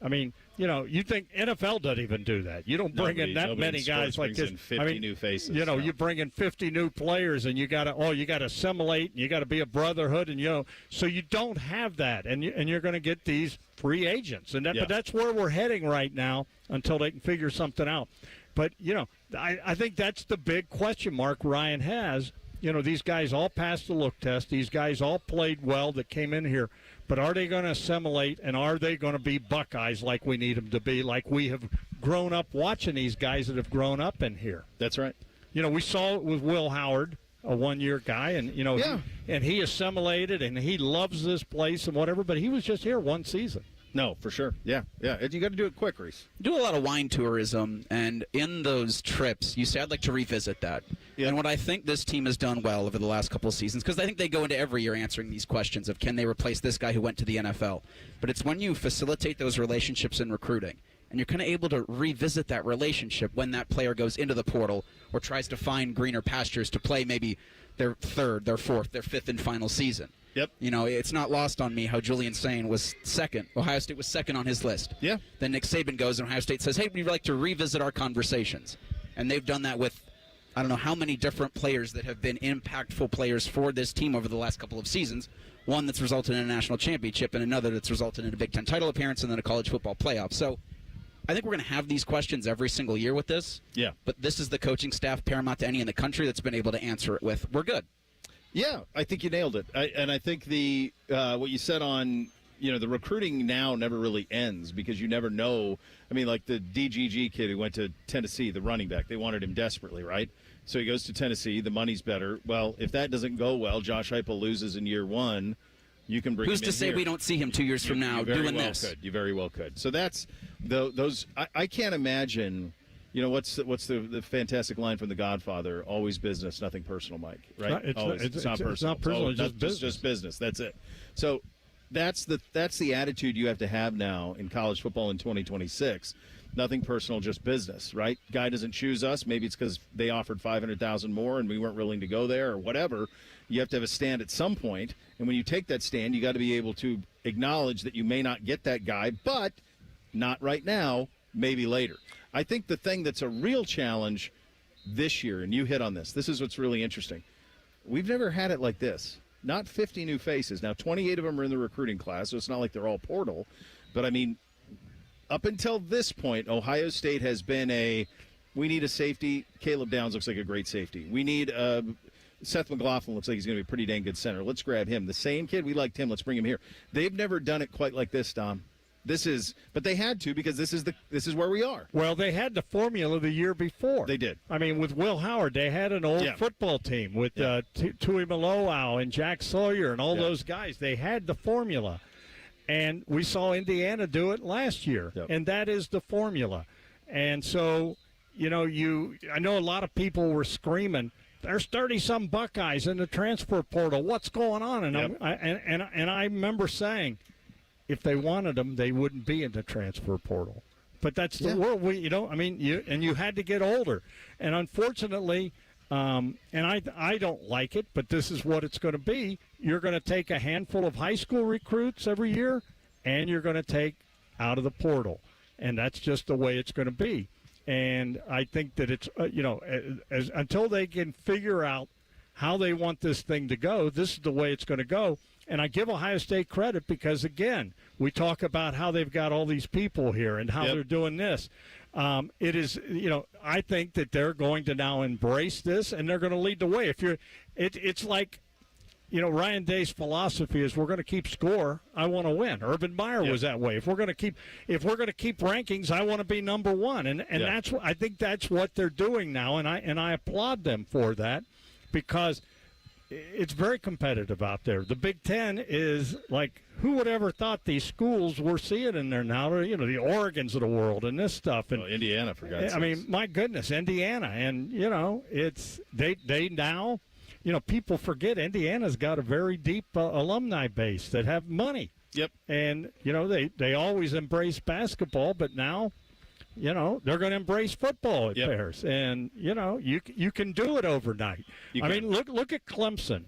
I mean, you know, you think NFL doesn't even do that. You don't bring in that many guys like this. 50 new faces. You know, you bring in 50 new players, and you got to assimilate, and you got to be a brotherhood, and so you don't have that, and you're going to get these free agents, but that's where we're heading right now until they can figure something out. But you know, I think that's the big question mark Ryan has. You know, these guys all passed the look test. These guys all played well that came in here. But are they going to assimilate, and are they going to be Buckeyes like we need them to be, like we have grown up watching these guys that have grown up in here? That's right. You know, we saw it with Will Howard, a one-year guy, and, you know, he assimilated, and he loves this place and whatever, but he was just here one season. No, for sure. Yeah. You got to do it quick, Reese. Do a lot of wine tourism, and in those trips, you say, I'd like to revisit that. Yeah. And what I think this team has done well over the last couple of seasons, because I think they go into every year answering these questions of can they replace this guy who went to the NFL. But it's when you facilitate those relationships in recruiting, and you're kind of able to revisit that relationship when that player goes into the portal or tries to find greener pastures to play maybe their third, their fourth, their fifth and final season. Yep. You know, it's not lost on me how Julian Sain was second. Ohio State was second on his list. Yeah. Then Nick Saban goes, and Ohio State says, hey, we'd like to revisit our conversations. And they've done that with, I don't know how many different players that have been impactful players for this team over the last couple of seasons. One that's resulted in a national championship and another that's resulted in a Big Ten title appearance and then a college football playoff. So I think we're going to have these questions every single year with this. Yeah. But this is the coaching staff, paramount to any in the country, that's been able to answer it with, we're good. Yeah, I think you nailed it. And I think the what you said on, the recruiting now never really ends because you never know. I mean, like the DGG kid who went to Tennessee, the running back, they wanted him desperately, right? So he goes to Tennessee, the money's better. Well, if that doesn't go well, Josh Heupel loses in year one, you can bring Who's him to in say here. we don't see him 2 years from now doing this? You very well could. So that's those. I can't imagine. What's the fantastic line from The Godfather? Always business, nothing personal, Mike. Right? It's not personal. It's not personal. It's just business. That's it. So that's the attitude you have to have now in college football in 2026. Nothing personal, just business. Right? Guy doesn't choose us. Maybe it's because they offered $500,000 more and we weren't willing to go there or whatever. You have to have a stand at some point, and when you take that stand, you got to be able to acknowledge that you may not get that guy, but not right now. Maybe later. I think the thing that's a real challenge this year, and you hit on this, this is what's really interesting. We've never had it like this. Not 50 new faces. Now, 28 of them are in the recruiting class, so it's not like they're all portal. But, I mean, up until this point, Ohio State has been we need a safety. Caleb Downs looks like a great safety. We need Seth McLaughlin looks like he's going to be a pretty dang good center. Let's grab him. The same kid, we liked him. Let's bring him here. They've never done it quite like this, Dom. But they had to because this is where we are. Well, they had the formula the year before. They did. I mean, with Will Howard, they had an old football team with Tui Maloau and Jack Sawyer and all those guys. They had the formula. And we saw Indiana do it last year. And that is the formula. And so, I know a lot of people were screaming, there's 30-some Buckeyes in the transfer portal. What's going on? And I remember saying, if they wanted them, they wouldn't be in the transfer portal. But that's the world. You had to get older. And unfortunately, and I don't like it, but this is what it's going to be. You're going to take a handful of high school recruits every year, and you're going to take out of the portal. And that's just the way it's going to be. And I think that it's, until they can figure out how they want this thing to go, this is the way it's going to go. And I give Ohio State credit because, again, we talk about how they've got all these people here and how they're doing this. It is, I think that they're going to now embrace this and they're going to lead the way. It's like, Ryan Day's philosophy is we're going to keep score. I want to win. Urban Meyer was that way. If we're going to keep rankings, I want to be number one. And that's what I think that's what they're doing now. And I applaud them for that because it's very competitive out there. The Big Ten is like, who would ever thought these schools were seeing in there now? The Oregons of the world and this stuff. And Indiana, for God's sakes. I mean, my goodness, Indiana. And, it's they now, people forget Indiana's got a very deep alumni base that have money. Yep. And, they always embrace basketball, but now, they're going to embrace football at Bears. And, you can do it overnight. Look at Clemson.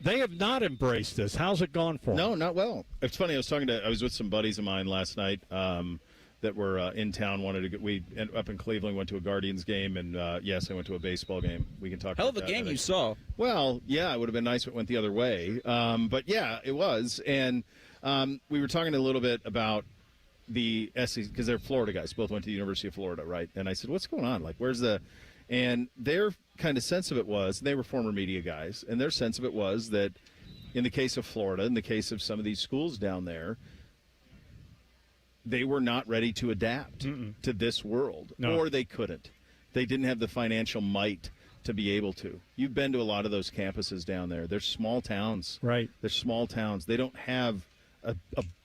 They have not embraced this. How's it gone for them? No, not well. It's funny. I was with some buddies of mine last night that were in town. We up in Cleveland, went to a Guardians game, and yes, I went to a baseball game. We can talk. Hell about of a that. game you saw. Well, yeah, it would have been nice if it went the other way. But yeah, it was. And we were talking a little bit about the SEC because they're Florida guys. Both went to the University of Florida, right? And I said, "What's going on? Like, where's the?" And their kind of sense of it was, they were former media guys, and their sense of it was that in the case of Florida, in the case of some of these schools down there, they were not ready to adapt to this world, or they couldn't. They didn't have the financial might to be able to. You've been to a lot of those campuses down there. They're small towns. Right. They're small towns. They don't have a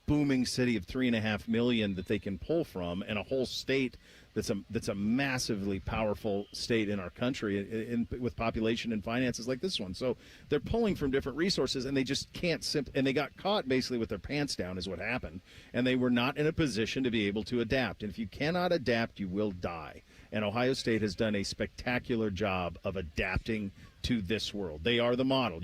booming city of 3.5 million that they can pull from, and a whole state that's a massively powerful state in our country with population and finances like this one. So they're pulling from different resources, and they just can't and they got caught basically with their pants down is what happened, and they were not in a position to be able to adapt. And if you cannot adapt, you will die. And Ohio State has done a spectacular job of adapting to this world. They are the model.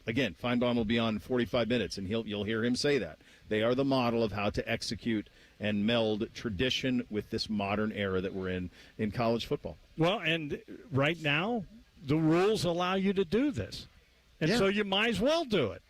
Again, Finebaum will be on 45 minutes, and you'll hear him say that. They are the model of how to execute and meld tradition with this modern era that we're in college football. Well, and right now, the rules allow you to do this. And so you might as well do it.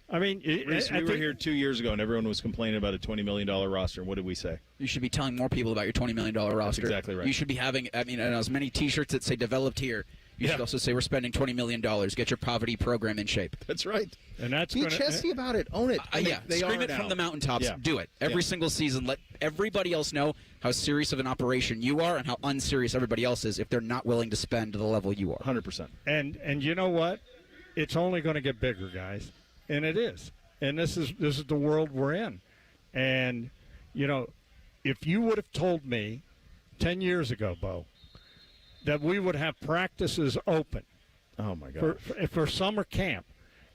I mean, Reese, we were here 2 years ago, and everyone was complaining about a $20 million roster. And what did we say? You should be telling more people about your $20 million roster. That's exactly right. You should be having, as many T-shirts that say developed here. You should also say we're spending $20 million. Get your poverty program in shape. That's right. And that's be chesty about it. Own it. They scream it from the mountaintops. Yeah. Do it every single season. Let everybody else know how serious of an operation you are and how unserious everybody else is if they're not willing to spend to the level you are. 100%. And you know what? It's only going to get bigger, guys, and it is. And this is the world we're in. And if you would have told me 10 years ago, Bo, that we would have practices open. Oh, my God. For summer camp.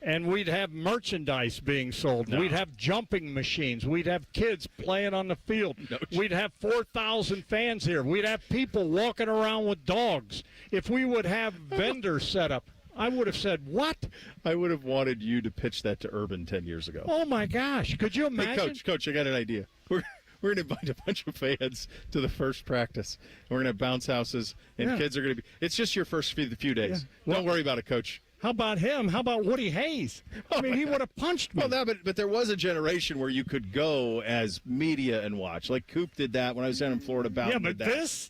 And we'd have merchandise being sold. No. We'd have jumping machines. We'd have kids playing on the field. We'd have 4,000 fans here. We'd have people walking around with dogs. If we would have vendors set up, I would have said, what? I would have wanted you to pitch that to Urban 10 years ago. Oh, my gosh. Could you imagine? Hey, Coach, I got an idea. We're going to invite a bunch of fans to the first practice. We're going to have bounce houses, and kids are going to be – it's just your first few days. Yeah. Well, don't worry about it, Coach. How about him? How about Woody Hayes? I mean, he would have punched me. Well, no, but there was a generation where you could go as media and watch. Like Coop did that when I was down in Florida. Yeah, but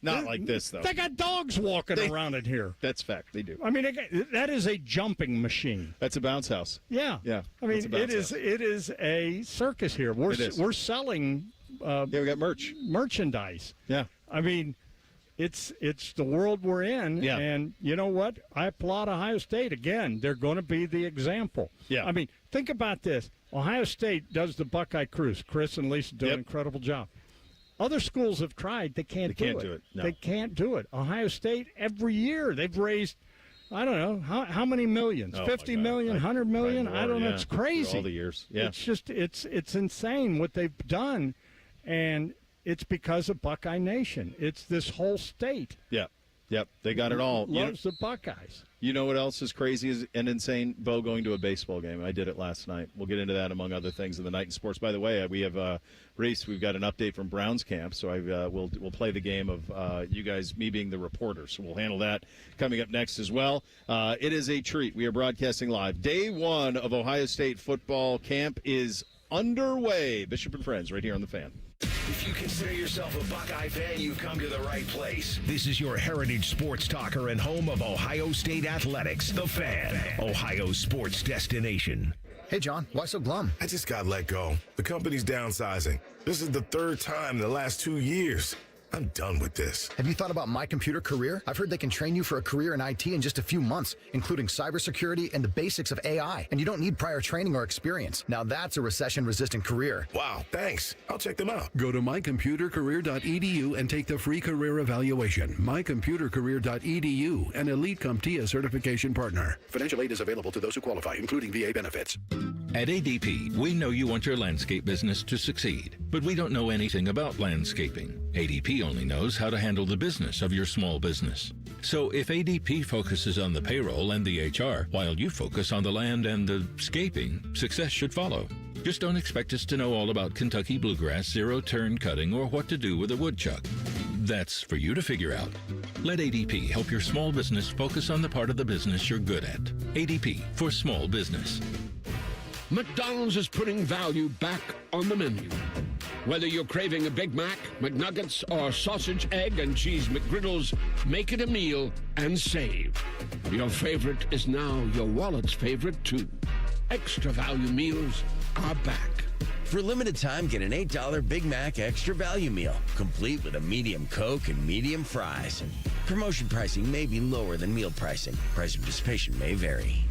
not like this, though. They got dogs walking around in here. That's fact. They do. I mean, that is a jumping machine. That's a bounce house. Yeah. Yeah. I mean, it is a circus here. We're selling we got merchandise. Yeah. I mean, it's the world we're in. Yeah. And you know what? I applaud Ohio State. Again, they're going to be the example. Yeah. I mean, think about this. Ohio State does the Buckeye Cruise. Chris and Lisa do an incredible job. Other schools have tried. They can't do it. No. They can't do it. Ohio State, every year, they've raised, I don't know, how many millions? Oh, 50 million, 100 million? I don't know. It's crazy. All the years. Yeah. It's just, it's insane what they've done. And it's because of Buckeye Nation. It's this whole state. Yeah. Yep. They got it all. Loves the Buckeyes. You know what else is crazy and insane? Bo going to a baseball game. I did it last night. We'll get into that among other things in the night in sports. By the way, we have Reese. We've got an update from Browns camp, so we'll play the game of you guys, me being the reporter. So we'll handle that coming up next as well. It is a treat. We are broadcasting live. Day one of Ohio State football camp is underway. Bishop and Friends right here on The Fan. If you consider yourself a Buckeye fan, you've come to the right place. This is your heritage sports talker and home of Ohio State athletics, The Fan, Ohio's sports destination. Hey, John, why so glum? I just got let go. The company's downsizing. This is the third time in the last 2 years. I'm done with this. Have you thought about My Computer Career? I've heard they can train you for a career in IT in just a few months, including cybersecurity and the basics of AI. And you don't need prior training or experience. Now that's a recession-resistant career. Wow, thanks. I'll check them out. Go to mycomputercareer.edu and take the free career evaluation. Mycomputercareer.edu, an Elite CompTIA certification partner. Financial aid is available to those who qualify, including VA benefits. At ADP, we know you want your landscape business to succeed, but we don't know anything about landscaping. ADP only knows how to handle the business of your small business. So if ADP focuses on the payroll and the HR, while you focus on the land and the scaping, success should follow. Just don't expect us to know all about Kentucky bluegrass, zero-turn cutting, or what to do with a woodchuck. That's for you to figure out. Let ADP help your small business focus on the part of the business you're good at. ADP for small business. McDonald's is putting value back on the menu. Whether you're craving a Big Mac, McNuggets, or sausage, egg, and cheese McGriddles, make it a meal and save. Your favorite is now your wallet's favorite, too. Extra value meals are back. For a limited time, get an $8 Big Mac Extra Value Meal, complete with a medium Coke and medium fries. Promotion pricing may be lower than meal pricing. Price of participation may vary.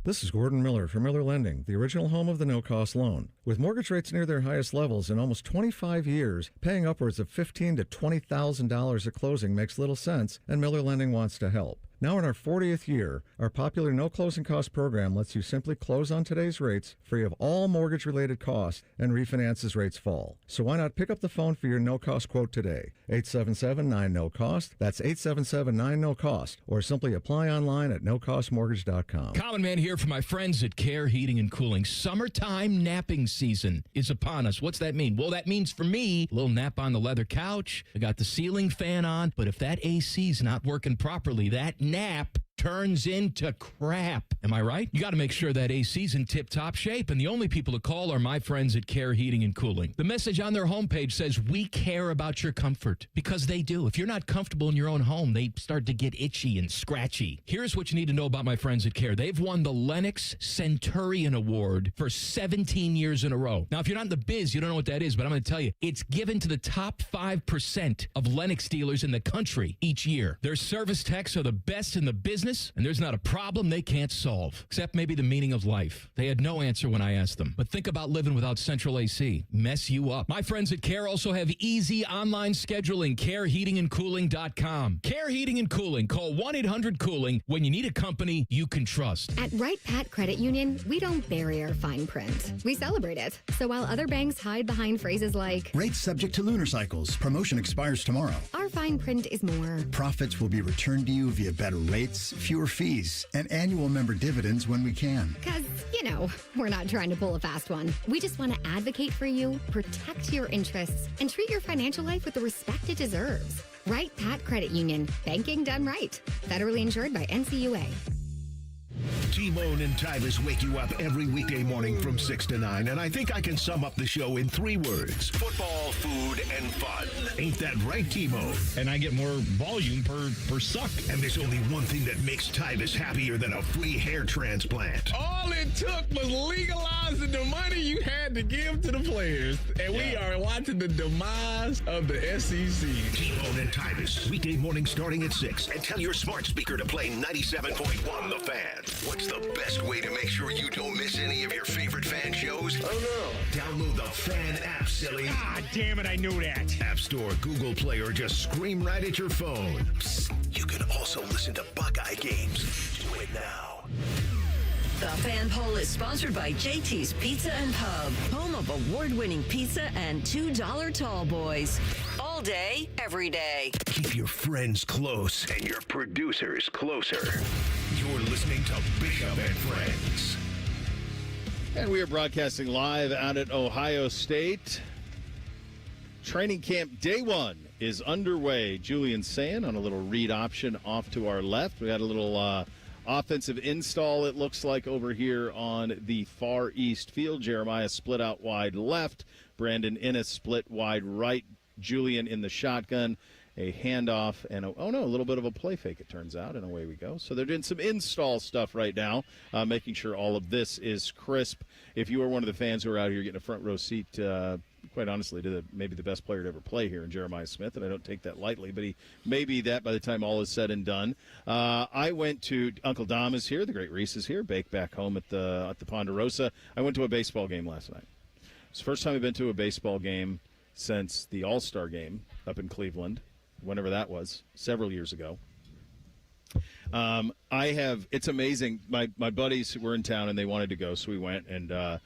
This is Gordon Miller from Miller Lending, the original home of the no-cost loan. With mortgage rates near their highest levels in almost 25 years, paying upwards of $15,000 to $20,000 at closing makes little sense, and Miller Lending wants to help. Now in our 40th year, our popular no closing cost program lets you simply close on today's rates, free of all mortgage-related costs, and refinance as rates fall. So why not pick up the phone for your no-cost quote today? 877-9-NO-COST. That's 877-9-NO-COST. Or simply apply online at nocostmortgage.com. Common Man here for my friends at Care Heating and Cooling. Summertime napping season is upon us. What's that mean? Well, that means for me, a little nap on the leather couch. I got the ceiling fan on. But if that AC's not working properly, that nap turns into crap. Am I right? You got to make sure that AC's in tip-top shape, and the only people to call are my friends at Care Heating and Cooling. The message on their homepage says, we care about your comfort, because they do. If you're not comfortable in your own home, they start to get itchy and scratchy. Here's what you need to know about my friends at Care. They've won the Lennox Centurion Award for 17 years in a row. Now, if you're not in the biz, you don't know what that is, but I'm going to tell you, it's given to the top 5% of Lennox dealers in the country each year. Their service techs are the best in the business, and there's not a problem they can't solve, except maybe the meaning of life. They had no answer when I asked them. But think about living without central AC. Mess you up. My friends at Care also have easy online scheduling. CareHeatingandCooling.com. Care Heating and Cooling. Call 1-800-COOLING when you need a company you can trust. At Wright Pat Credit Union, we don't bury our fine print. We celebrate it. So while other banks hide behind phrases like, rates subject to lunar cycles. Promotion expires tomorrow. our fine print is more. Profits will be returned to you via better rates, fewer fees, and annual member dividends when we can. Because, we're not trying to pull a fast one. We just want to advocate for you, protect your interests, and treat your financial life with the respect it deserves. Wright Pat Credit Union. Banking done right. Federally insured by NCUA. T-Bone and Tybus wake you up every weekday morning from 6 to 9, and I think I can sum up the show in 3 words. Football, food, and fun. Ain't that right, T-Bone? And I get more volume per suck. And there's only one thing that makes Tybus happier than a free hair transplant. All it took was legalizing the money you had to give to the players. And we are watching the demise of the SEC. T-Bone and Tybus, weekday morning starting at 6. And tell your smart speaker to play 97.1 The Fan. What's the best way to make sure you don't miss any of your favorite fan shows? Oh, no. Download the Fan app, silly. Ah, damn it, I knew that. App Store, Google Play, or just scream right at your phone. Psst, you can also listen to Buckeye games. Do it now. The Fan Poll is sponsored by JT's Pizza and Pub, home of award-winning pizza and $2 tall boys. All day, every day. Keep your friends close and your producers closer. You're listening to Bishop and Friends. And we are broadcasting live out at Ohio State. Training camp day 1 is underway. Julian Sayin on a little read option off to our left. We got a little offensive install, it looks like, over here on the far east field. Jeremiah split out wide left. Brandon Innes split wide right. Julian in the shotgun. A handoff and a little bit of a play fake, it turns out, and away we go. So they're doing some install stuff right now, making sure all of this is crisp. If you are one of the fans who are out here getting a front row seat, quite honestly, to maybe the best player to ever play here in Jeremiah Smith, and I don't take that lightly, but he may be that by the time all is said and done. I went to Uncle Dom is here, the great Reese is here, baked back home at the Ponderosa. I went to a baseball game last night. It's the first time I've been to a baseball game since the All-Star game up in Cleveland. Whenever that was, several years ago. It's amazing. My buddies were in town and they wanted to go, so we went. And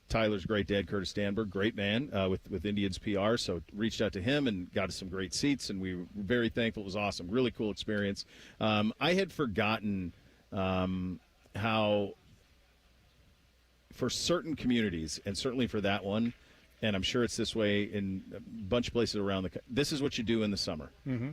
Tyler's great dad, Curtis Danberg, great man with Indians PR, so reached out to him and got us some great seats, and we were very thankful. It was awesome. Really cool experience. I had forgotten how, for certain communities, and certainly for that one, and I'm sure it's this way in a bunch of places around the country, this is what you do in the summer. Mm-hmm.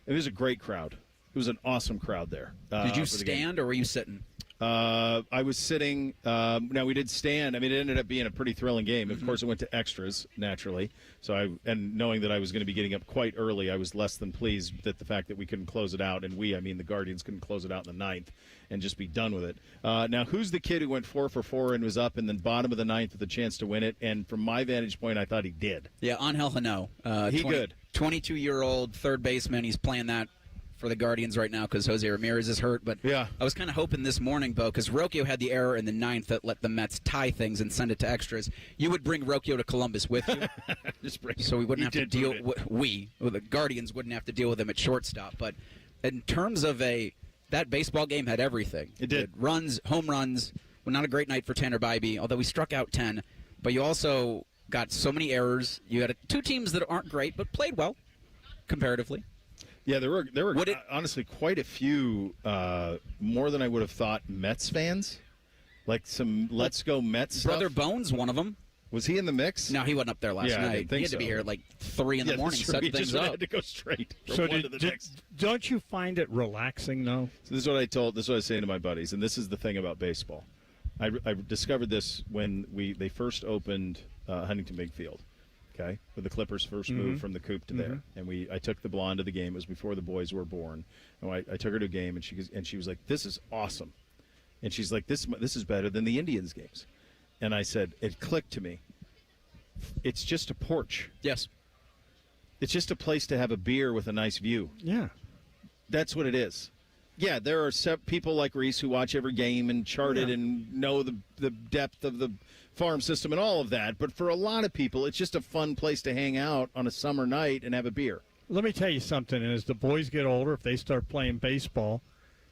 It was a great crowd. It was an awesome crowd there. Did you stand or were you sitting? I was sitting. Now, we did stand. I mean, it ended up being a pretty thrilling game. Of course, it went to extras, naturally. So, knowing that I was going to be getting up quite early, I was less than pleased that the fact that we couldn't close it out. And I mean the Guardians couldn't close it out in the 9th and just be done with it. Now, who's the kid who went 4 for 4 and was up in the bottom of the 9th with a chance to win it? And from my vantage point, I thought he did. Yeah, Angel Hano. Good. 22-year-old third baseman. He's playing that for the Guardians right now because Jose Ramirez is hurt. But yeah, I was kind of hoping this morning, Bo, because Rocchio had the error in the 9th that let the Mets tie things and send it to extras. You would bring Rocchio to Columbus with you, so we wouldn't have to deal. The Guardians wouldn't have to deal with him at shortstop. But in terms of that baseball game had everything. It did. Runs, home runs. Well, not a great night for Tanner Bybee, although we struck out 10. But you also got so many errors. You had two teams that aren't great, but played well comparatively. Yeah, there were honestly quite a few, more than I would have thought, Mets fans. Like some Let's Go Mets stuff. Brother Bones, one of them. Was he in the mix? No, he wasn't up there last Yeah, I night. didn't think He had to be so. here at like 3 in the morning, that's right. setting He things just up. had to go straight from So one to the next. don't you find it relaxing, though? So this is what I was saying to my buddies, and this is the thing about baseball. I discovered this when they first opened Huntington Big Field, okay, when the Clippers first moved from the coop to there, and I took the blonde to the game. It was before the boys were born, and I took her to a game, and she was like, "This is awesome," and she's like, "This is better than the Indians games," and I said, it clicked to me. It's just a porch. Yes. It's just a place to have a beer with a nice view. Yeah. That's what it is. Yeah, there are people like Reese who watch every game and chart it and know the depth of the farm system and all of that. But for a lot of people, it's just a fun place to hang out on a summer night and have a beer. Let me tell you something. And as the boys get older, if they start playing baseball,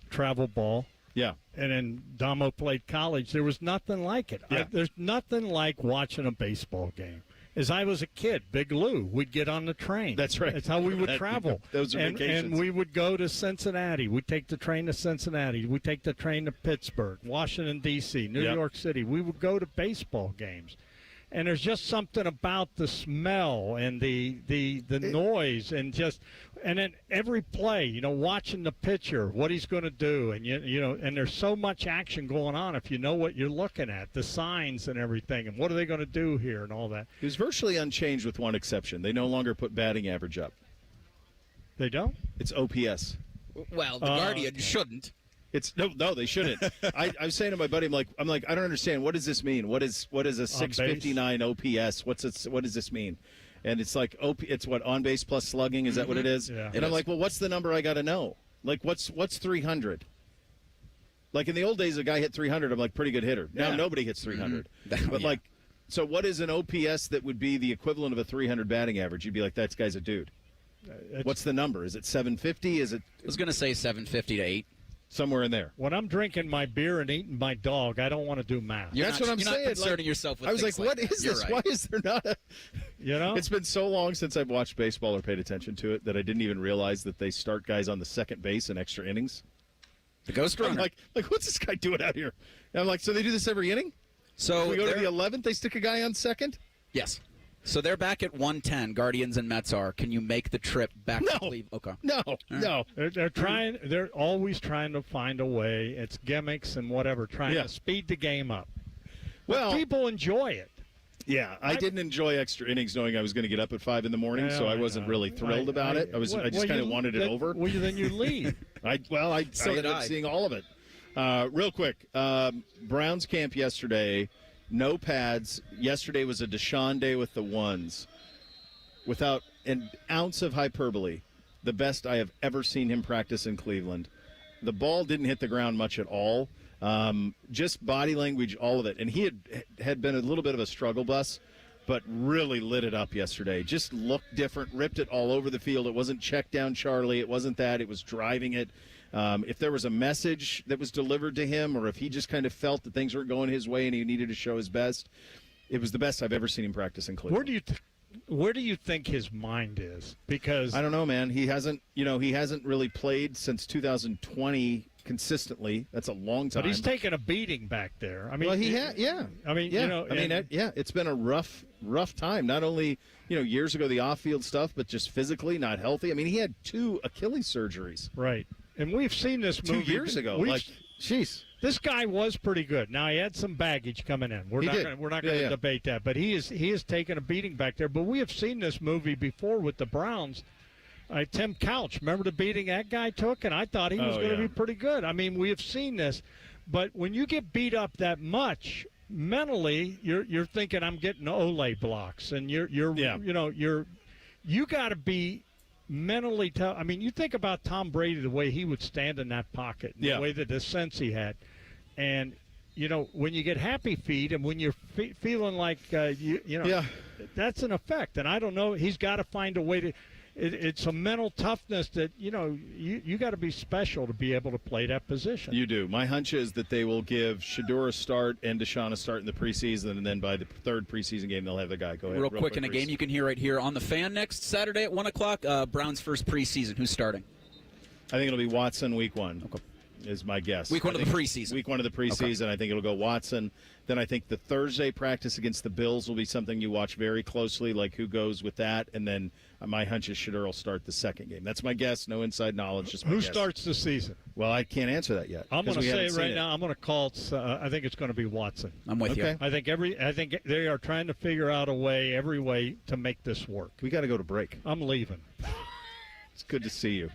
travel ball, yeah, and then Damo played college, there was nothing like it. Yeah. There's nothing like watching a baseball game. As I was a kid, Big Lou, we'd get on the train. That's right. That's how we would travel. Those are vacations. And we would go to Cincinnati. We'd take the train to Cincinnati. We'd take the train to Pittsburgh, Washington, D.C., New York City. We would go to baseball games. And there's just something about the smell and the noise and then every play, watching the pitcher, what he's going to do, and and there's so much action going on if you know what you're looking at, the signs and everything, and what are they going to do here and all that. It was virtually unchanged with one exception. They no longer put batting average up. They don't? It's OPS. Well, the Guardian shouldn't. It's no, they shouldn't. I was saying to my buddy, I'm like, I don't understand. What does this mean? What is a 659 OPS? What does this mean? And it's like it's what, on base plus slugging? Is that what it is? Yeah. And I'm like, well, what's the number I got to know? Like, what's 300? Like in the old days, a guy hit 300. I'm like, pretty good hitter. Now nobody hits 300. But like, so what is an OPS that would be the equivalent of a 300 batting average? You'd be like, that guy's a dude. What's the number? Is it 750? Is it? I was going to say 750 to 8. Somewhere in there. When I'm drinking my beer and eating my dog, I don't want to do math. That's what I'm saying. You're not concerning yourself with I was like, things what that. is You're this? right. Why is there not a... It's been so long since I've watched baseball or paid attention to it that I didn't even realize that they start guys on the second base in extra innings. The ghost runner. I'm like, what's this guy doing out here? And I'm like, so they do this every inning? So if we go to the 11th, they stick a guy on second? Yes. So they're back at 110. Guardians and Mets are. Can you make the trip back to Cleveland? Okay. No. They're trying. They're always trying to find a way. It's gimmicks and whatever, trying to speed the game up. Well, people enjoy it. Yeah, I didn't enjoy extra innings knowing I was going to get up at 5 in the morning, so I wasn't really thrilled about it. I just kind of wanted it over. Well, then you leave. I ended up seeing all of it. Real quick, Browns camp yesterday. No pads. Yesterday was a Deshaun day with the ones. Without an ounce of hyperbole, the best I have ever seen him practice in Cleveland. The ball didn't hit the ground much at all. Just body language, all of it. And he had been a little bit of a struggle bus, but really lit it up yesterday. Just looked different, ripped it all over the field. It wasn't check down Charlie. It wasn't that. It was driving it. If there was a message that was delivered to him, or if he just kind of felt that things weren't going his way and he needed to show his best, it was the best I've ever seen him practice in Cleveland. Where do you think his mind is? Because I don't know, man. He hasn't really played since 2020 consistently. That's a long time. But he's taken a beating back there. I mean, well, it's been a rough time. Not only years ago the off-field stuff, but just physically not healthy. I mean, he had 2 Achilles surgeries. Right. And we've seen this movie 2 years ago. Jeez. This guy was pretty good. Now he had some baggage coming in. We're not going to debate that. But he is taking a beating back there. But we have seen this movie before with the Browns. Tim Couch, remember the beating that guy took? And I thought he was going to be pretty good. I mean, we have seen this. But when you get beat up that much, mentally, you're thinking I'm getting Olay blocks, and you got to be mentally tough. I mean, you think about Tom Brady, the way he would stand in that pocket, the way the sense he had, and when you get happy feet, and when you're feeling like that's an effect. And I don't know. He's got to find a way to. it's a mental toughness that, you got to be special to be able to play that position. You do. My hunch is that they will give Shedeur a start and Deshaun a start in the preseason, and then by the third preseason game, they'll have the guy go ahead. Real quick in a game you can hear right here on the Fan next Saturday at 1 o'clock, Browns' first preseason. Who's starting? I think it'll be Watson week 1. Okay. Is my guess. Week 1 of the preseason. Week 1 of the preseason. Okay. I think it'll go Watson. Then I think the Thursday practice against the Bills will be something you watch very closely, like who goes with that. And then my hunch is Shedeur will start the second game. That's my guess. No inside knowledge. Just my Who guess. starts the season? Well, I can't answer that yet. I'm going to say right now, I'm going to call it, I think it's going to be Watson. I'm with you. I think they are trying to figure out every way to make this work. We got to go to break. I'm leaving. It's good to see you.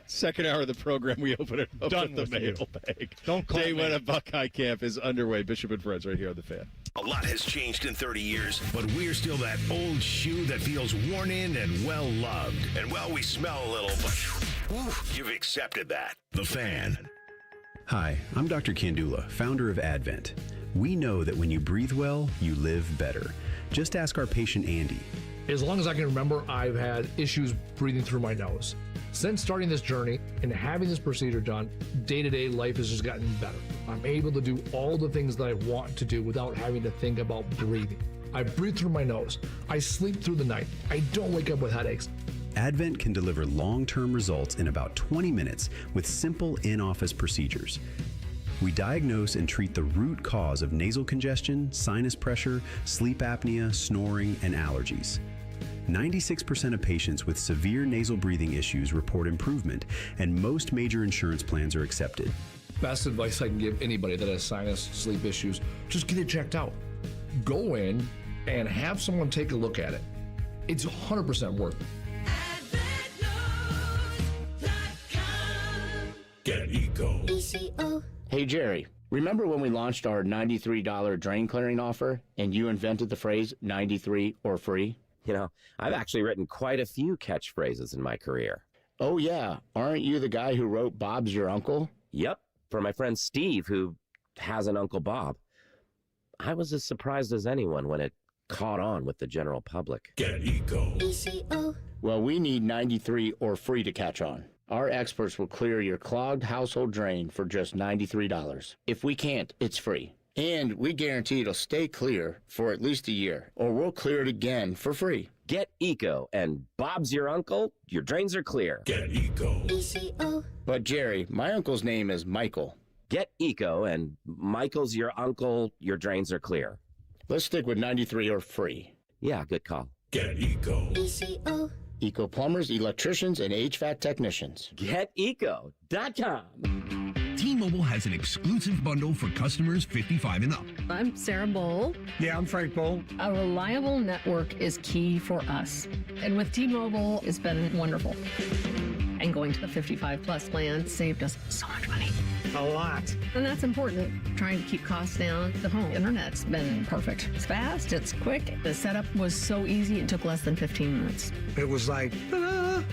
Second hour of the program, we open it up with the mailbag. Don't call Day me. one of Buckeye Camp is underway. Bishop and Friends right here on the Fan. A lot has changed in 30 years, but we're still that old shoe that feels worn in and well loved. And well, we smell a little, but you've accepted that. The Fan. Hi, I'm Dr. Kandula, founder of Advent. We know that when you breathe well, you live better. Just ask our patient Andy. As long as I can remember, I've had issues breathing through my nose. Since starting this journey and having this procedure done, day-to-day life has just gotten better. I'm able to do all the things that I want to do without having to think about breathing. I breathe through my nose. I sleep through the night. I don't wake up with headaches. Advent can deliver long-term results in about 20 minutes with simple in-office procedures. We diagnose and treat the root cause of nasal congestion, sinus pressure, sleep apnea, snoring, and allergies. 96% of patients with severe nasal breathing issues report improvement, and most major insurance plans are accepted. Best advice I can give anybody that has sinus, sleep issues, just get it checked out. Go in and have someone take a look at it. It's 100% worth it. Get Eco. Hey, Jerry, remember when we launched our $93 drain clearing offer and you invented the phrase 93 or free? I've actually written quite a few catchphrases in my career. Oh, yeah. Aren't you the guy who wrote Bob's Your Uncle? Yep, for my friend Steve, who has an Uncle Bob. I was as surprised as anyone when it caught on with the general public. Get Eco. Well, we need 93 or free to catch on. Our experts will clear your clogged household drain for just $93. If we can't, it's free. And we guarantee it'll stay clear for at least a year, or we'll clear it again for free. Get Eco, and Bob's your uncle, your drains are clear. Get Eco. But Jerry, my uncle's name is Michael. Get Eco, and Michael's your uncle, your drains are clear. Let's stick with 93 or free. Yeah, good call. Get Eco. Eco plumbers, electricians, and HVAC technicians. GetEco.com. T-Mobile has an exclusive bundle for customers 55 and up. I'm Sarah Bowl. Yeah, I'm Frank Bowl. A reliable network is key for us. And with T-Mobile, it's been wonderful. And going to the 55 plus plan saved us so much money. A lot. And that's important. Trying to keep costs down. The home internet's been perfect. It's fast, it's quick. The setup was so easy, it took less than 15 minutes. It was like, ta-da!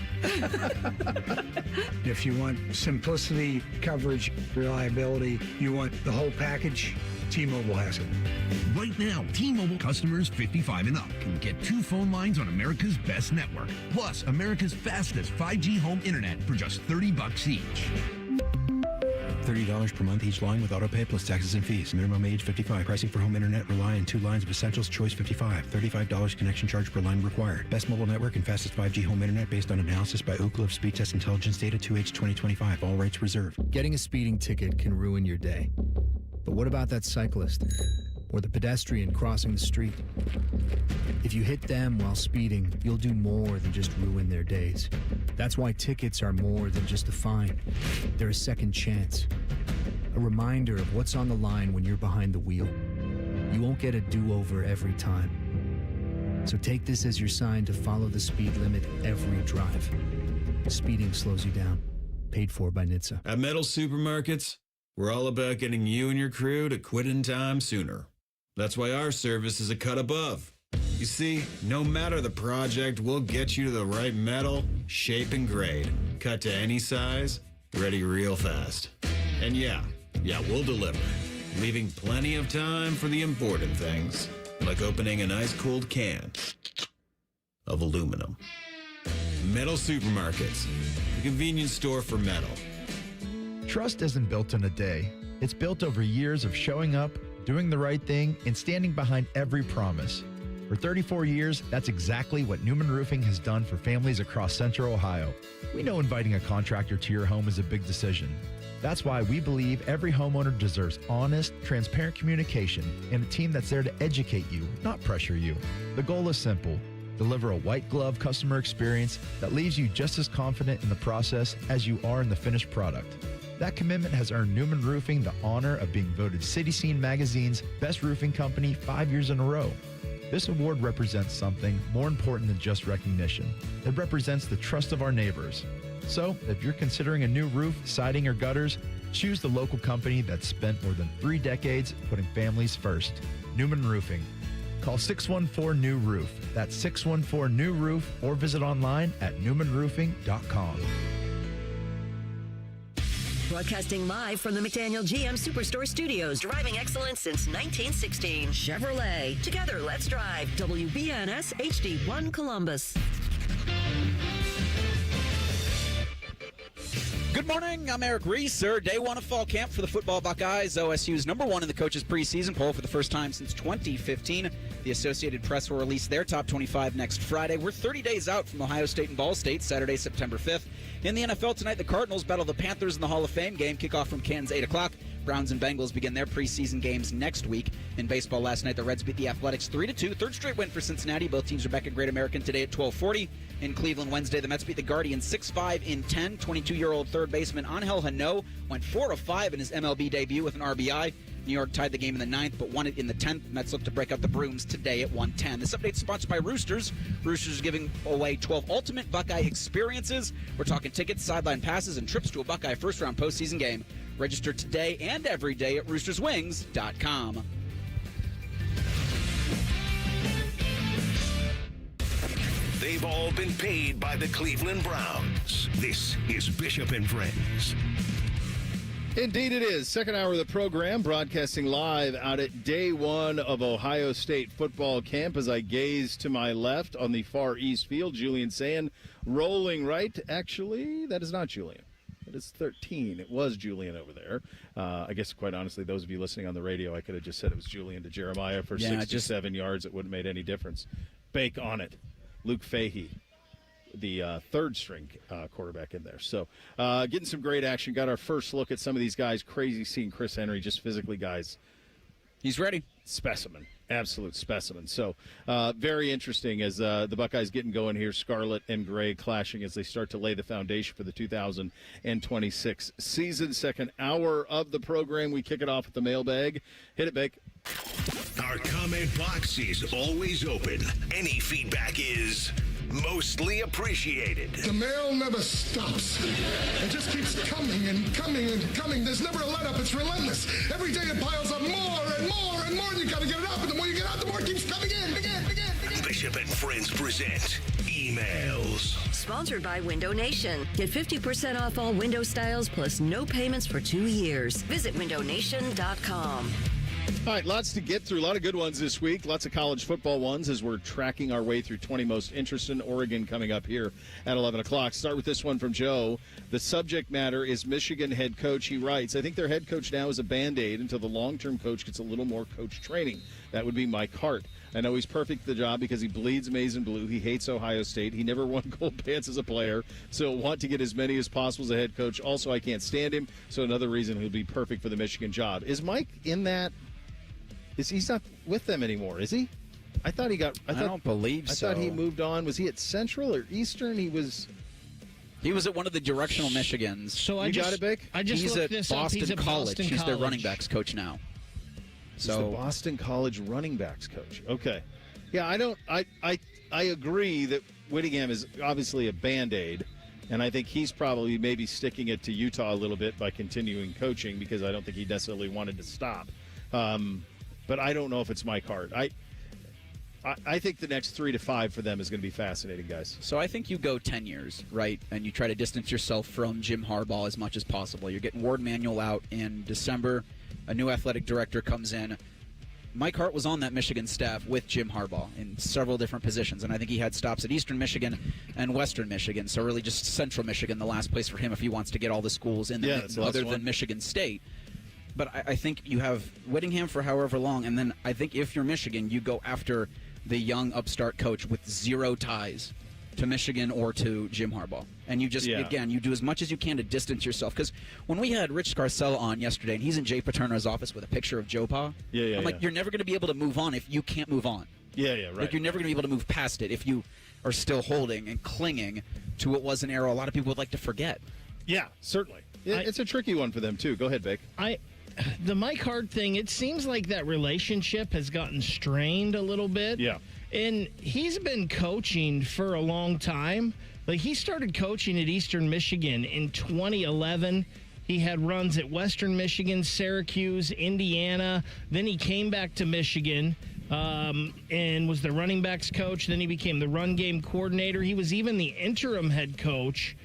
If you want simplicity, coverage, reliability, you want the whole package, T-Mobile has it. Right now, T-Mobile customers 55 and up can get 2 phone lines on America's best network, plus America's fastest 5G home internet for just $30 each. $30 per month each line with autopay plus taxes and fees. Minimum age 55. Pricing for home internet rely on 2 lines of Essentials Choice 55. $35 connection charge per line required. Best mobile network and fastest 5G home internet based on analysis by Ookla of Speed Test Intelligence Data 2H 2025. All rights reserved. Getting a speeding ticket can ruin your day. But what about that cyclist? Or the pedestrian crossing the street? If you hit them while speeding, you'll do more than just ruin their days. That's why tickets are more than just a fine. They're a second chance. A reminder of what's on the line when you're behind the wheel. You won't get a do-over every time. So take this as your sign to follow the speed limit every drive. Speeding slows you down. Paid for by NHTSA. At Metal Supermarkets, we're all about getting you and your crew to quit in time sooner. That's why our service is a cut above. You see, no matter the project, we'll get you to the right metal, shape, and grade. Cut to any size, ready real fast. And yeah, we'll deliver, leaving plenty of time for the important things, like opening an ice-cold can of aluminum. Metal Supermarkets, the convenience store for metal. Trust isn't built in a day. It's built over years of showing up, doing the right thing, and standing behind every promise. For 34 years, that's exactly what Newman Roofing has done for families across Central Ohio. We know inviting a contractor to your home is a big decision. That's why we believe every homeowner deserves honest, transparent communication and a team that's there to educate you, not pressure you. The goal is simple: deliver a white glove customer experience that leaves you just as confident in the process as you are in the finished product. That commitment has earned Newman Roofing the honor of being voted City Scene Magazine's Best Roofing Company 5 years in a row. This award represents something more important than just recognition. It represents the trust of our neighbors. So, if you're considering a new roof, siding, or gutters, choose the local company that's spent more than 3 decades putting families first. Newman Roofing. Call 614-NEW-ROOF. That's 614-NEW-ROOF, or visit online at newmanroofing.com. Broadcasting live from the McDaniel GM Superstore Studios. Driving excellence since 1916. Chevrolet. Together, let's drive. WBNS HD1 Columbus. Good morning, I'm Eric Reeser. Day one of fall camp for the football Buckeyes. OSU's number one in the coaches' preseason poll for the first time since 2015. The Associated Press will release their top 25 next Friday. We're 30 days out from Ohio State and Ball State, Saturday, September 5th. In the NFL tonight, the Cardinals battle the Panthers in the Hall of Fame game. Kickoff from Canton's 8 o'clock. Browns and Bengals begin their preseason games next week. In baseball last night, the Reds beat the Athletics 3-2. Third straight win for Cincinnati. Both teams are back at Great American today at 12:40. In Cleveland Wednesday, the Mets beat the Guardians 6-5 in 10. 22-year-old third baseman Angel Hano went 4 of 5 in his MLB debut with an RBI. New York tied the game in the 9th, but won it in the 10th. Mets look to break out the brooms today at 1:10. This update is sponsored by Roosters. Roosters is giving away 12 ultimate Buckeye experiences. We're talking tickets, sideline passes, and trips to a Buckeye first-round postseason game. Register today and every day at roosterswings.com. They've all been paid by the Cleveland Browns. This is Bishop and Friends. Indeed it is. Second hour of the program, broadcasting live out at day one of Ohio State football camp. As I gaze to my left on the far east field, Julian Sand rolling right. Actually, that is not Julian. It is 13. It was Julian over there. I guess, quite honestly, those of you listening on the radio, I could have just said it was Julian to Jeremiah for 67 yards. It wouldn't have made any difference. Bake on it. Luke Fahey, the third-string quarterback in there. So getting some great action. Got our first look at some of these guys. Crazy seeing Chris Henry, just physically, guys. He's ready. Specimen. Absolute specimen. So very interesting as the Buckeyes getting going here. Scarlet and gray clashing as they start to lay the foundation for the 2026 season. Second hour of the program. We kick it off with the mailbag. Hit it, Bake. Our comment box is always open. Any feedback is mostly appreciated. The mail never stops. It just keeps coming and coming and coming. There's never a let-up. It's relentless. Every day it piles up more and more and more, and you got to get it up. And the more you get out, the more it keeps coming in. Again. Bishop and Friends present emails. Sponsored by Window Nation. Get 50% off all window styles plus no payments for 2 years. Visit windownation.com. All right, lots to get through. A lot of good ones this week. Lots of college football ones as we're tracking our way through 20 most interesting. Oregon coming up here at 11 o'clock. Start with this one from Joe. The subject matter is Michigan head coach. He writes, I think their head coach now is a Band-Aid until the long-term coach gets a little more coach training. That would be Mike Hart. I know he's perfect for the job because he bleeds maize and blue. He hates Ohio State. He never won gold pants as a player, so he'll want to get as many as possible as a head coach. Also, I can't stand him, so another reason he'll be perfect for the Michigan job. Is Mike in that? He's not with them anymore, is he? I don't believe so. I thought he moved on. Was he at Central or Eastern? He was at one of the directional Michigans. So got it, Bick? He's at Boston College. He's their running backs coach now. He's the Boston College running backs coach. Okay. Yeah, I agree that Whittingham is obviously a Band-Aid, and I think he's probably maybe sticking it to Utah a little bit by continuing coaching because I don't think he necessarily wanted to stop. But I don't know if it's Mike Hart. I think the next 3 to 5 for them is going to be fascinating, guys. So I think you go 10 years, right? And you try to distance yourself from Jim Harbaugh as much as possible. You're getting Ward Manuel out in December. A new athletic director comes in. Mike Hart was on that Michigan staff with Jim Harbaugh in several different positions, and I think he had stops at Eastern Michigan and Western Michigan, so really just Central Michigan, the last place for him if he wants to get all the schools in the other than Michigan State. But I think you have Whittingham for however long, and then I think if you're Michigan, you go after the young upstart coach with zero ties to Michigan or to Jim Harbaugh. And you just, again, you do as much as you can to distance yourself. Because when we had Rich Scarcella on yesterday, and he's in Jay Paterno's office with a picture of Joe Pa, I'm like, you're never going to be able to move on if you can't move on. Right. Like, you're never going to be able to move past it if you are still holding and clinging to what was an era a lot of people would like to forget. Yeah, certainly. It's a tricky one for them, too. Go ahead, Vic. The Mike Hart thing, it seems like that relationship has gotten strained a little bit. Yeah. And he's been coaching for a long time. Like, he started coaching at Eastern Michigan in 2011. He had runs at Western Michigan, Syracuse, Indiana. Then he came back to Michigan and was the running backs coach. Then he became the run game coordinator. He was even the interim head coach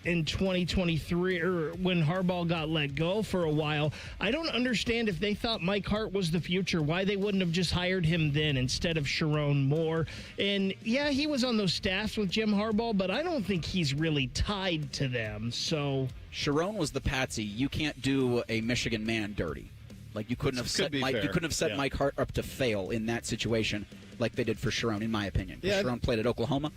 in 2023, or when Harbaugh got let go for a while. I don't understand, if they thought Mike Hart was the future, why they wouldn't have just hired him then instead of Sharon Moore. And yeah, he was on those staffs with Jim Harbaugh, but I don't think he's really tied to them. So Sharon was the patsy. You can't do a Michigan man dirty. Like, you couldn't have set Mike Hart up to fail in that situation like they did for Sharon, in my opinion. Sharon played at Oklahoma.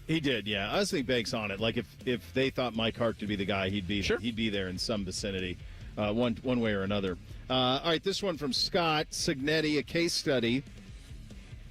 He did, yeah. I think Banks on it. Like, if they thought Mike Hart could be the guy, he'd be there in some vicinity, one way or another. All right, this one from Scott Signetti, a case study.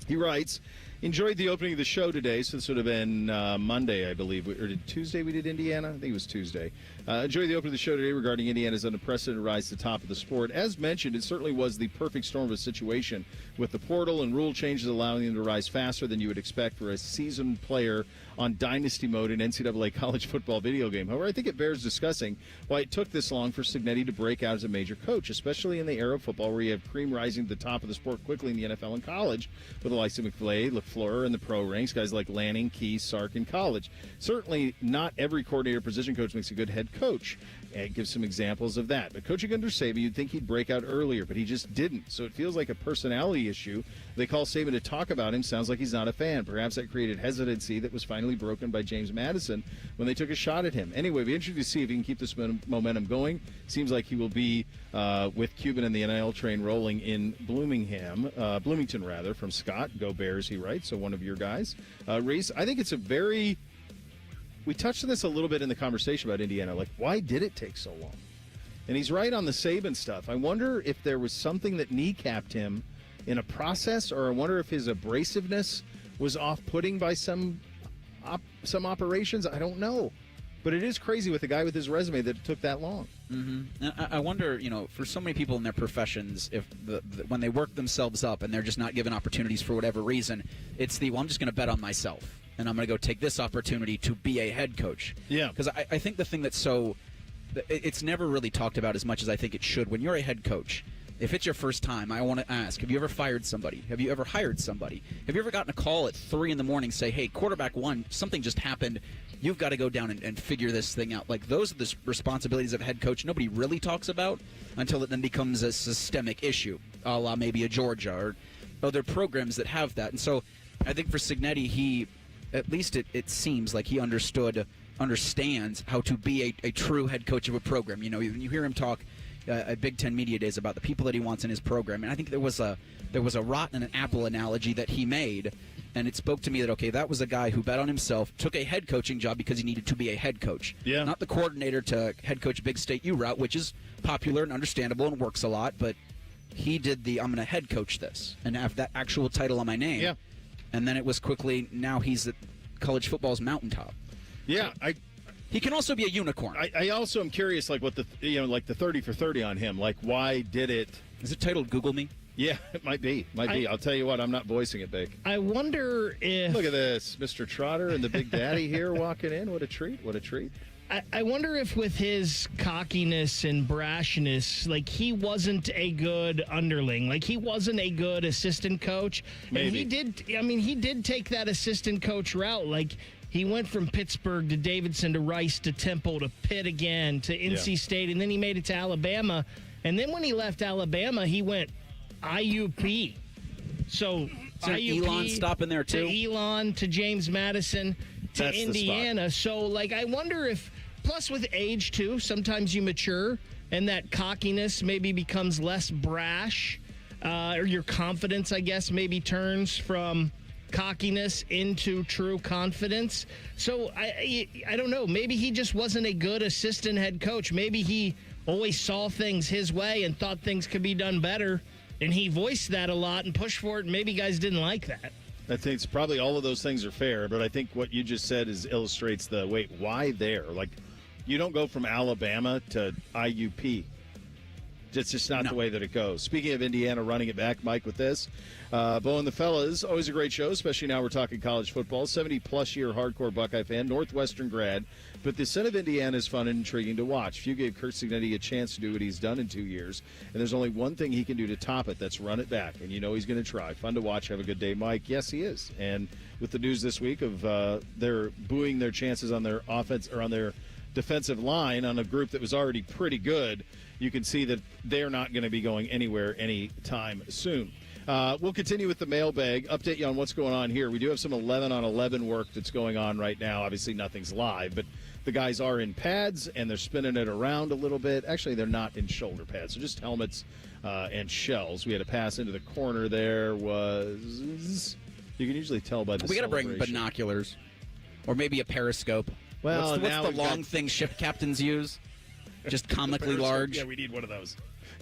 He writes, enjoyed the opening of the show today, so this would have been Monday, I believe. Or did Tuesday we did Indiana? I think it was Tuesday. Enjoyed the opening of the show today regarding Indiana's unprecedented rise to the top of the sport. As mentioned, it certainly was the perfect storm of a situation with the portal and rule changes allowing them to rise faster than you would expect for a seasoned player on Dynasty mode in NCAA college football video game. However, I think it bears discussing why it took this long for Signetti to break out as a major coach, especially in the era of football where you have cream rising to the top of the sport quickly in the NFL and college, with the likes of McVay, LaFleur, and the pro ranks, guys like Lanning, Key, Sark in college. Certainly not every coordinator position coach makes a good head coach. And gives some examples of that. But coaching under Saban, you'd think he'd break out earlier, but he just didn't. So it feels like a personality issue. They call Saban to talk about him. Sounds like he's not a fan. Perhaps that created hesitancy that was finally broken by James Madison when they took a shot at him. Anyway, be interested to see if he can keep this momentum going. Seems like he will be with Cuban and the NIL train rolling in Bloomington, from Scott. Go Bears, he writes. So one of your guys. Reese, I think it's a very... We touched on this a little bit in the conversation about Indiana. Like, why did it take so long? And he's right on the Saban stuff. I wonder if there was something that kneecapped him in a process, or I wonder if his abrasiveness was off-putting by some operations. I don't know. But it is crazy with a guy with his resume that it took that long. Mm-hmm. I wonder, for so many people in their professions, if when they work themselves up and they're just not given opportunities for whatever reason, it's I'm just going to bet on myself. And I'm going to go take this opportunity to be a head coach. Yeah. Because I think the thing that's it's never really talked about as much as I think it should. When you're a head coach, if it's your first time, I want to ask, have you ever fired somebody? Have you ever hired somebody? Have you ever gotten a call at 3 a.m, say, hey, quarterback one, something just happened. You've got to go down and figure this thing out. Like, those are the responsibilities of a head coach nobody really talks about until it then becomes a systemic issue, a la maybe a Georgia or other programs that have that. And so I think for Signetti, at least it seems like he understands how to be a true head coach of a program. When you hear him talk at Big Ten Media Days about the people that he wants in his program, and I think there was a rotten and an apple analogy that he made, and it spoke to me that, okay, that was a guy who bet on himself, took a head coaching job because he needed to be a head coach. Yeah. Not the coordinator to head coach Big State U route, which is popular and understandable and works a lot, but he did I'm going to head coach this and have that actual title on my name. Yeah. And then it was quickly, now he's at college football's mountaintop. Yeah, he can also be a unicorn. I also am curious, like what the 30 for 30 on him. Like, why did it? Is it titled Google Me? Yeah, it might be. I'll tell you what, I'm not voicing it, Big. I wonder if... Look at this, Mr. Trotter and the Big Daddy here walking in. What a treat! What a treat! I wonder if with his cockiness and brashness, like, he wasn't a good underling. Like, he wasn't a good assistant coach. Maybe. And he did take that assistant coach route. Like, he went from Pittsburgh to Davidson to Rice to Temple to Pitt again to NC State, and then he made it to Alabama. And then when he left Alabama, he went IUP. So IUP, Elon stopping there too? To Elon, to James Madison, to That's Indiana. So, like, I wonder if, plus with age too, sometimes you mature and that cockiness maybe becomes less brash, or your confidence, I guess, maybe turns from cockiness into true confidence. So I don't know. Maybe he just wasn't a good assistant head coach. Maybe he always saw things his way and thought things could be done better, and he voiced that a lot and pushed for it, and maybe guys didn't like that. I think it's probably all of those things are fair, but I think what you just said illustrates the why there? Like, you don't go from Alabama to IUP. It's just not the way that it goes. Speaking of Indiana running it back, Mike, with this, Bo and the Fellas, always a great show, especially now we're talking college football. 70-plus year hardcore Buckeye fan, Northwestern grad. But the son of Indiana is fun and intriguing to watch. If you gave Kurt Cignetti a chance to do what he's done in 2 years, and there's only one thing he can do to top it, that's run it back. And you know he's going to try. Fun to watch. Have a good day, Mike. Yes, he is. And with the news this week of they're booing their chances on their offense or on their defensive line on a group that was already pretty good, you can see that they're not going to be going anywhere anytime soon. We'll continue with the mailbag, update you on what's going on here. We do have some 11-on-11 work that's going on right now. Obviously, nothing's live, but the guys are in pads, and they're spinning it around a little bit. Actually, they're not in shoulder pads. They're just helmets and shells. We had a pass into the corner there. You can usually tell by the We got to bring binoculars or maybe a periscope. Well, what's the long thing ship captains use? Just comically large. Yeah, we need one of those.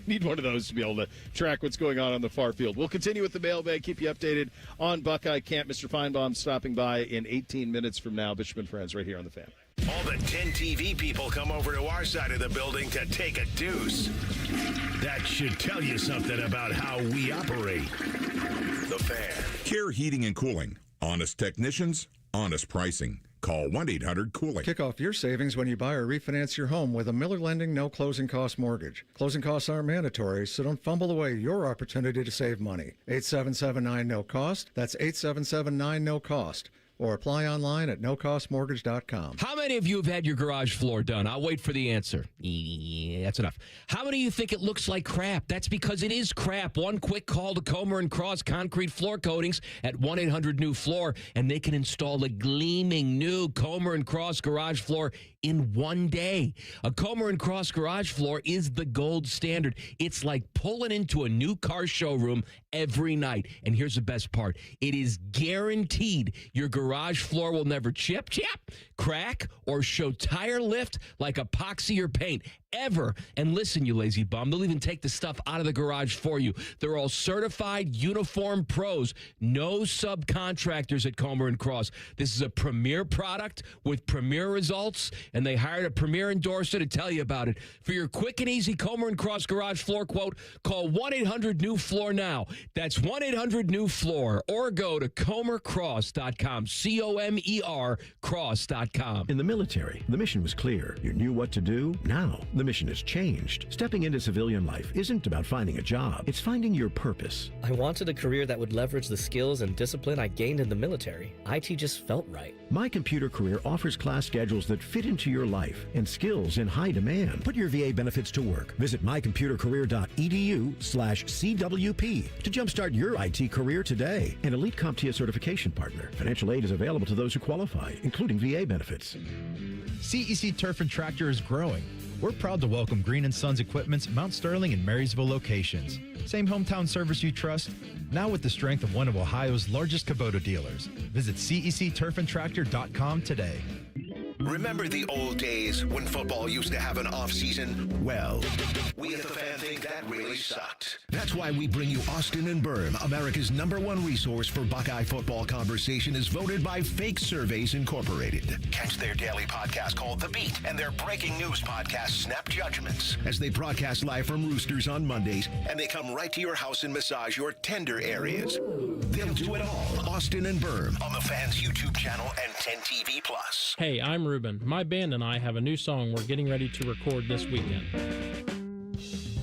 Need one of those to be able to track what's going on the far field. We'll continue with the mailbag, keep you updated on Buckeye Camp. Mr. Finebaum stopping by in 18 minutes from now. Bishop and Friends right here on The Fan. All the 10 TV people come over to our side of the building to take a deuce. That should tell you something about how we operate. The Fan. Care Heating and Cooling. Honest technicians, honest pricing. Call 1-800-COOLING. Kick off your savings when you buy or refinance your home with a Miller Lending no closing cost mortgage. Closing costs aren't mandatory, so don't fumble away your opportunity to save money. 8779-NO-COST. That's 8779-NO-COST. Or apply online at nocostmortgage.com. How many of you have had your garage floor done? I'll wait for the answer. Yeah, that's enough. How many of you think it looks like crap? That's because it is crap. One quick call to Comer & Cross Concrete Floor Coatings at 1-800-NEW-FLOOR, and they can install a gleaming new Comer & Cross garage floor in 1 day. A Comer & Cross garage floor is the gold standard. It's like pulling into a new car showroom every night. And here's the best part. It is guaranteed your garage floor will never chip, crack, or show tire lift like epoxy or paint. Ever. And listen, you lazy bum, they'll even take the stuff out of the garage for you. They're all certified uniform pros. No subcontractors at Comer & Cross. This is a premier product with premier results, and they hired a premier endorser to tell you about it. For your quick and easy Comer & Cross garage floor quote, call 1-800-NEW-FLOOR now. That's 1-800-NEW-FLOOR, or go to comercross.com, C-O-M-E-R cross.com. In the military, the mission was clear. You knew what to do. Now, the mission has changed. Stepping into civilian life isn't about finding a job. It's finding your purpose. I wanted a career that would leverage the skills and discipline I gained in the military. IT just felt right. My Computer Career offers class schedules that fit into your life and skills in high demand. Put your VA benefits to work. Visit mycomputercareer.edu/CWP to jumpstart your IT career today. An elite CompTIA certification partner. Financial aid is available to those who qualify, including VA benefits. CEC Turf and Tractor is growing. We're proud to welcome Green & Sons Equipment's Mount Sterling and Marysville locations. Same hometown service you trust, now with the strength of one of Ohio's largest Kubota dealers. Visit CECTurfandTractor.com today. Remember the old days when football used to have an off-season? Well, we at The Fan think that really sucked. That's why we bring you Austin and Berm, America's #1 resource for Buckeye football conversation, is voted by Fake Surveys Incorporated. Catch their daily podcast called The Beat and their breaking news podcast, Snap Judgments, as they broadcast live from Roosters on Mondays, and they come right to your house and massage your tender areas. They'll do it all. Austin and Berm on The Fan's YouTube channel and 10TV+. Hey, I'm Ruben. My band and I have a new song we're getting ready to record this weekend.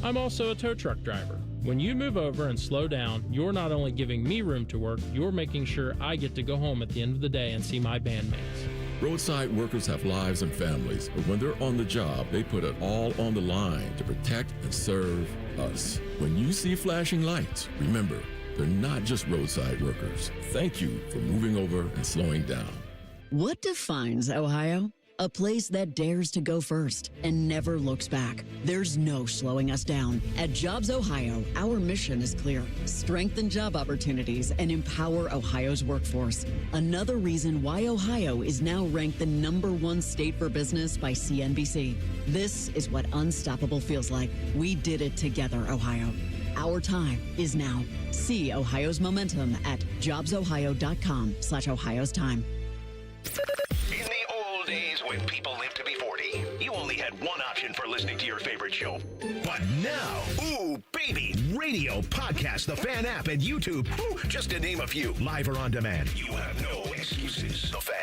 I'm also a tow truck driver. When you move over and slow down, you're not only giving me room to work, you're making sure I get to go home at the end of the day and see my bandmates. Roadside workers have lives and families, but when they're on the job, they put it all on the line to protect and serve us. When you see flashing lights, remember, they're not just roadside workers. Thank you for moving over and slowing down. What defines Ohio? A place that dares to go first and never looks back. There's no slowing us down. At Jobs Ohio, our mission is clear. Strengthen job opportunities and empower Ohio's workforce. Another reason why Ohio is now ranked the #1 state for business by CNBC. This is what unstoppable feels like. We did it together, Ohio. Our time is now. See Ohio's momentum at jobsohio.com/Ohio's time. In the old days when people lived to be 40, you only had one option for listening to your favorite show. But now, ooh, baby, radio, podcast, the Fan app, and YouTube, ooh, just to name a few, live or on demand. You have no excuses. The Fan.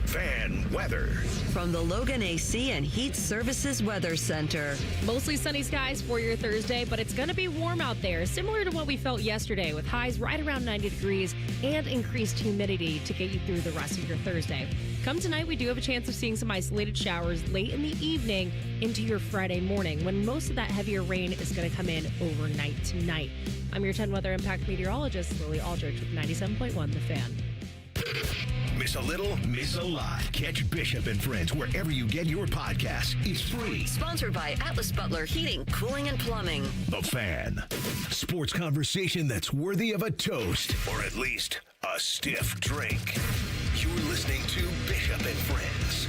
Fan weather. From the Logan AC and Heat Services Weather Center. Mostly sunny skies for your Thursday, but it's going to be warm out there, similar to what we felt yesterday with highs right around 90 degrees and increased humidity to get you through the rest of your Thursday. Come tonight, we do have a chance of seeing some isolated showers late in the evening into your Friday morning, when most of that heavier rain is going to come in overnight tonight. I'm your 10 Weather Impact meteorologist, Lily Aldrich with 97.1 The Fan. Miss a little, miss a lot. Catch Bishop and Friends wherever you get your podcasts. It's free. Sponsored by Atlas Butler Heating, Cooling, and Plumbing. The Fan. Sports conversation that's worthy of a toast, or at least a stiff drink. You're listening to Bishop and Friends.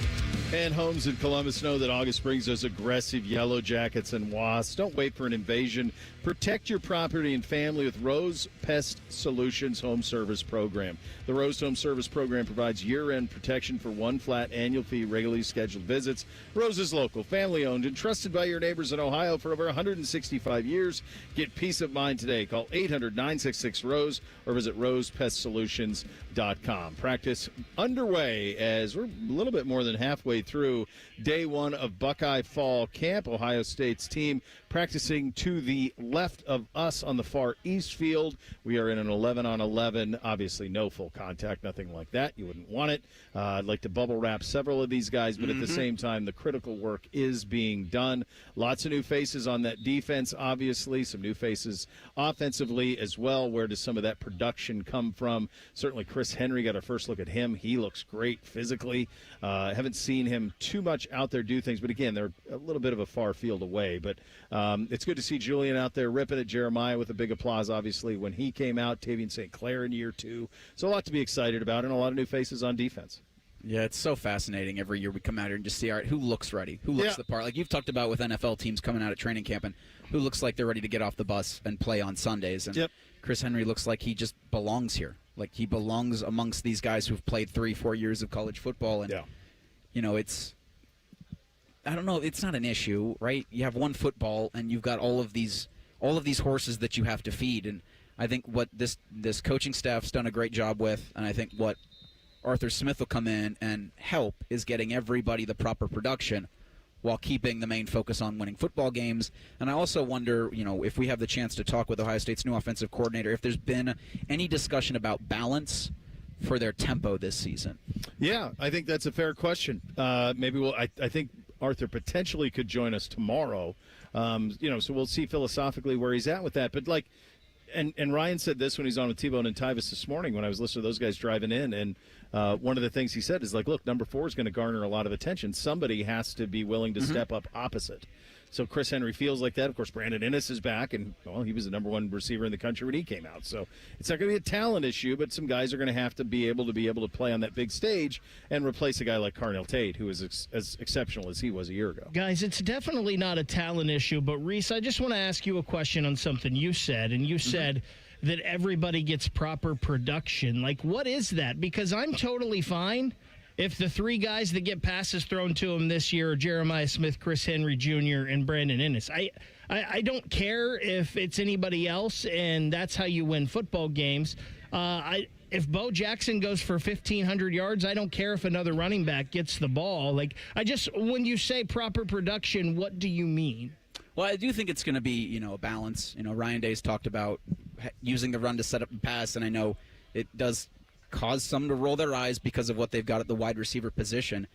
And homes in Columbus know that August brings those aggressive yellow jackets and wasps. Don't wait for an invasion. Protect your property and family with Rose Pest Solutions Home Service Program. The Rose Home Service Program provides year-end protection for one flat annual fee, regularly scheduled visits. Rose is local, family-owned, and trusted by your neighbors in Ohio for over 165 years. Get peace of mind today. Call 800-966-ROSE or visit rosepestsolutions.com. Practice underway as we're a little bit more than halfway through day one of Buckeye Fall Camp. Ohio State's team practicing to the left of us on the far east field. We are in an 11-on-11. Obviously, no full contact, nothing like that. You wouldn't want it. I'd like to bubble wrap several of these guys, but at the same time, the critical work is being done. Lots of new faces on that defense, obviously. Some new faces offensively as well. Where does some of that production come from? Certainly, Chris Henry, got our first look at him. He looks great physically. Haven't seen him too much out there do things, but again, they're a little bit of a far field away. But it's good to see Julian out there ripping at Jeremiah with a big applause, obviously, when he came out. Tavian St. Clair in year 2. So a lot to be excited about and a lot of new faces on defense. Yeah, it's so fascinating. Every year we come out here and just see, all right, who looks ready? Who looks the part? Like you've talked about with NFL teams coming out at training camp and who looks like they're ready to get off the bus and play on Sundays. And Chris Henry looks like he just belongs here. Like he belongs amongst these guys who've played 3-4 years of college football. And, you know, it's – I don't know. It's not an issue, right? You have one football, and you've got all of these horses that you have to feed. And I think what this coaching staff's done a great job with, and I think what Arthur Smith will come in and help is getting everybody the proper production while keeping the main focus on winning football games. And I also wonder, you know, if we have the chance to talk with Ohio State's new offensive coordinator, if there's been any discussion about balance for their tempo this season. Yeah, I think that's a fair question. Maybe I think Arthur potentially could join us tomorrow. You know, so we'll see philosophically where he's at with that. But like, and Ryan said this when he's on with T-Bone and Tyvis this morning when I was listening to those guys driving in. And one of the things he said is like, look, number 4 is going to garner a lot of attention. Somebody has to be willing to step up opposite. So Chris Henry feels like that. Of course, Brandon Innes is back, and well, he was the #1 receiver in the country when he came out. So it's not going to be a talent issue, but some guys are going to have to be able to play on that big stage and replace a guy like Carnell Tate, who is as exceptional as he was a year ago. Guys, it's definitely not a talent issue, but Reese, I just want to ask you a question on something you said, and you said that everybody gets proper production. Like, what is that? Because I'm totally fine if the 3 guys that get passes thrown to him this year are Jeremiah Smith, Chris Henry Jr., and Brandon Innes. I don't care if it's anybody else, and that's how you win football games. If Bo Jackson goes for 1,500 yards, I don't care if another running back gets the ball. Like, when you say proper production, what do you mean? Well, I do think it's going to be, you know, a balance. You know, Ryan Day's talked about using the run to set up a pass, and I know it does cause some to roll their eyes because of what they've got at the wide receiver position.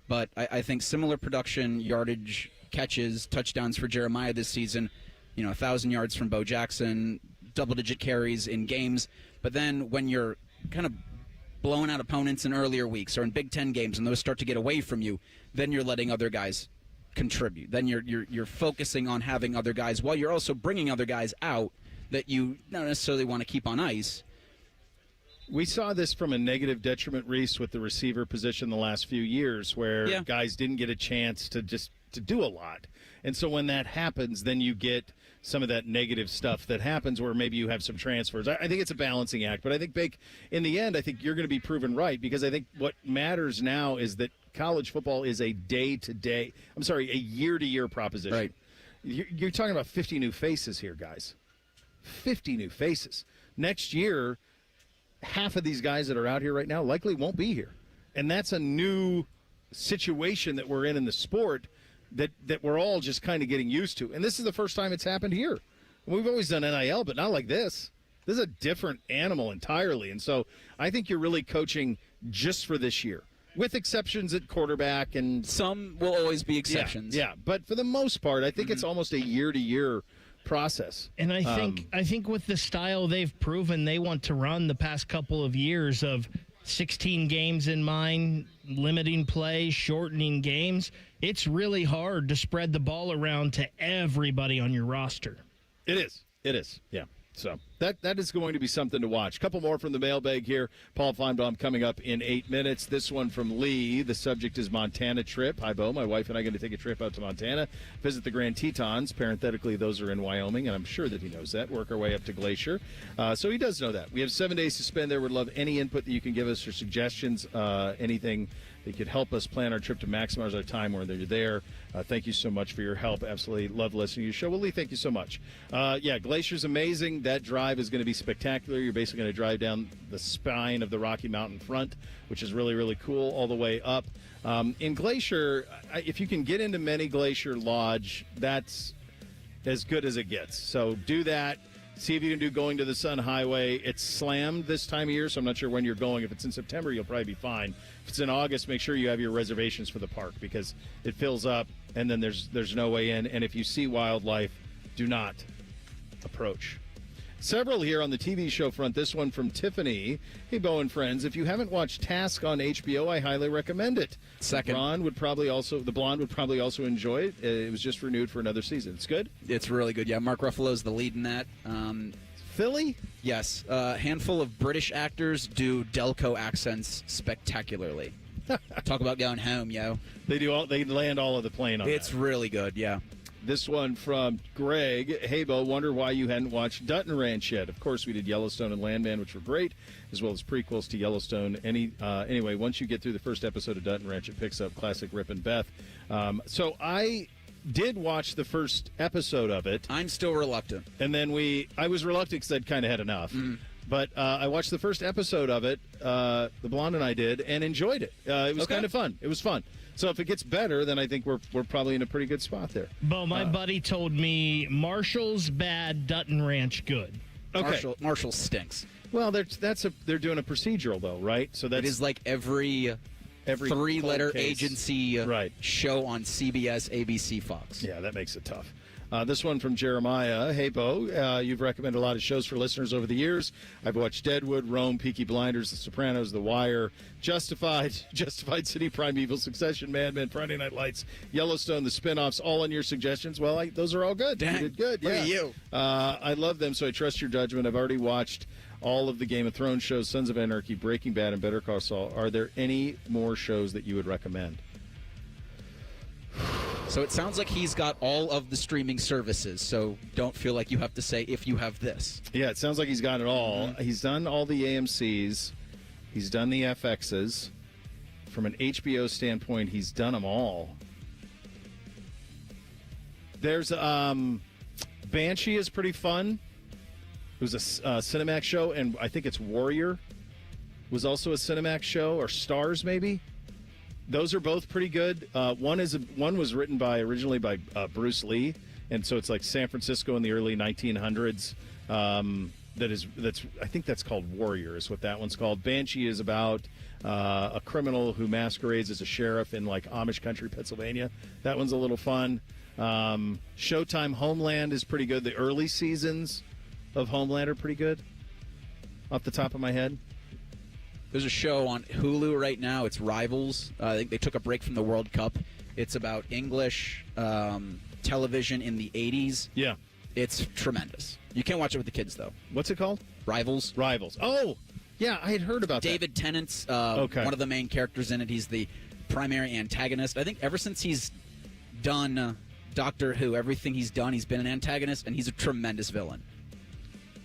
But I think similar production, yardage, catches, touchdowns for Jeremiah this season, 1,000 yards from Bo Jackson, double-digit carries in games. But then when you're kind of blowing out opponents in earlier weeks or in Big Ten games and those start to get away from you, then you're letting other guys contribute. Then you're focusing on having other guys while you're also bringing other guys out that you don't necessarily want to keep on ice. We saw this from a negative detriment, Reese, with the receiver position the last few years where guys didn't get a chance to do a lot. And so when that happens, then you get some of that negative stuff that happens where maybe you have some transfers. I think it's a balancing act. But I think, Bake, in the end, I think you're going to be proven right because I think what matters now is that college football is a year-to-year proposition. Right. You're talking about 50 new faces here, guys. 50 new faces. Next year, half of these guys that are out here right now likely won't be here. And that's a new situation that we're in the sport that we're all just kind of getting used to. And this is the first time it's happened here. We've always done NIL, but not like this. This is a different animal entirely. And so I think you're really coaching just for this year, with exceptions at quarterback. And some will always be exceptions. Yeah, but for the most part, I think it's almost a year-to-year process. And I think with the style they've proven they want to run the past couple of years of 16 games in mind, limiting play, shortening games, it's really hard to spread the ball around to everybody on your roster. It is. Yeah. So that is going to be something to watch. A couple more from the mailbag here. Paul Finebaum coming up in 8 minutes. This one from Lee. The subject is Montana trip. Hi, Bo. My wife and I are going to take a trip out to Montana, visit the Grand Tetons. Parenthetically, those are in Wyoming, and I'm sure that he knows that. Work our way up to Glacier. So he does know that. We have 7 days to spend there. Would love any input that you can give us or suggestions, anything that could help us plan our trip to maximize our time when you're there. Thank you so much for your help. Absolutely love listening to your show. Well, Lee, thank you so much. Glacier's amazing. That drive is going to be spectacular. You're basically going to drive down the spine of the Rocky Mountain front, which is really, really cool, all the way up. In Glacier, if you can get into Many Glacier Lodge, that's as good as it gets. So do that. See if you can do Going to the Sun Highway. It's slammed this time of year, so I'm not sure when you're going. If it's in September, you'll probably be fine. If it's in August, make sure you have your reservations for the park because it fills up, and then there's no way in. And if you see wildlife, do not approach. Several here on the TV show front. This one from Tiffany. Hey, Bo and friends, if you haven't watched Task on HBO, I highly recommend it. Second. The Blonde would probably also enjoy it. It was just renewed for another season. It's good? It's really good. Yeah, Mark Ruffalo's the lead in that. Philly? Yes. A handful of British actors do Delco accents spectacularly. Talk about going home, yo. They land all of the plane on that. It's really good, yeah. This one from Greg. Hey, Bo, wonder why you hadn't watched Dutton Ranch yet. Of course, we did Yellowstone and Landman, which were great, as well as prequels to Yellowstone. Anyway, once you get through the first episode of Dutton Ranch, it picks up classic Rip and Beth. So I did watch the first episode of it. I'm still reluctant. And then I was reluctant because I'd kind of had enough. Mm-hmm. But I watched the first episode of it, the Blonde and I did, and enjoyed it. It was kind of fun. It was fun. So if it gets better, then I think we're probably in a pretty good spot there. Bo, my buddy told me Marshall's bad, Dutton Ranch good. Okay. Marshall stinks. Well, they're doing a procedural though, right? So it is like every three-letter agency show on CBS, ABC, Fox. Yeah, that makes it tough. This one from Jeremiah. Hey, Bo, you've recommended a lot of shows for listeners over the years. I've watched Deadwood, Rome, Peaky Blinders, The Sopranos, The Wire, Justified City, Primeval, Succession, Mad Men, Friday Night Lights, Yellowstone, the spinoffs, all on your suggestions. Well, those are all good. Dang. You did good. Look at you. I love them, so I trust your judgment. I've already watched all of the Game of Thrones shows, Sons of Anarchy, Breaking Bad, and Better Call Saul. Are there any more shows that you would recommend? So it sounds like he's got all of the streaming services, so don't feel like you have to say if you have this. Yeah, it sounds like he's got it all. Mm-hmm. He's done all the AMCs. He's done the FXs. From an HBO standpoint, he's done them all. There's Banshee is pretty fun. It was a Cinemax show, and I think it's Warrior was also a Cinemax show, or Stars maybe. Those are both pretty good. One was written originally by Bruce Lee, and so it's like San Francisco in the early 1900s. that's I think that's called Warrior is what that one's called. Banshee is about a criminal who masquerades as a sheriff in like Amish country, Pennsylvania. That one's a little fun. Showtime Homeland is pretty good. The early seasons of Homeland are pretty good. Off the top of my head. There's a show on Hulu right now. It's Rivals. I think they took a break from the World Cup. It's about English television in the 80s. Yeah. It's tremendous. You can't watch it with the kids, though. What's it called? Rivals. Rivals. Oh, yeah, I had heard about David Tennant's Okay. one of the main characters in it. He's the primary antagonist. I think ever since he's done Doctor Who, everything he's done, he's been an antagonist, and he's a tremendous villain.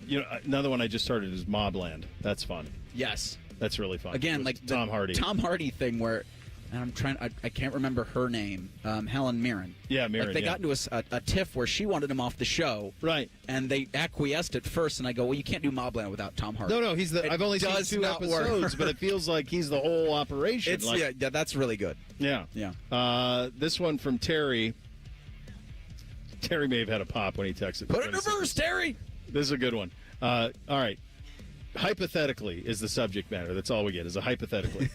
You know, another one I just started is Mobland. That's fun. Yes. That's really fun. Again, With like Tom Hardy. Tom Hardy thing where, and I can't remember her name, Helen Mirren. Yeah, Mirren. Like they yeah. got into a tiff where she wanted him off the show. Right. And they acquiesced at first, and I go, well, you can't do Mobland without Tom Hardy. No, he's the. I've only seen does 2 not episodes, work. but it feels like he's the whole operation. It's, like, yeah, that's really good. Yeah. Yeah. This one from Terry. Terry may have had a pop when he texted. Put it in reverse, Terry. This is a good one. All right. Hypothetically is the subject matter. That's all we get is a hypothetically.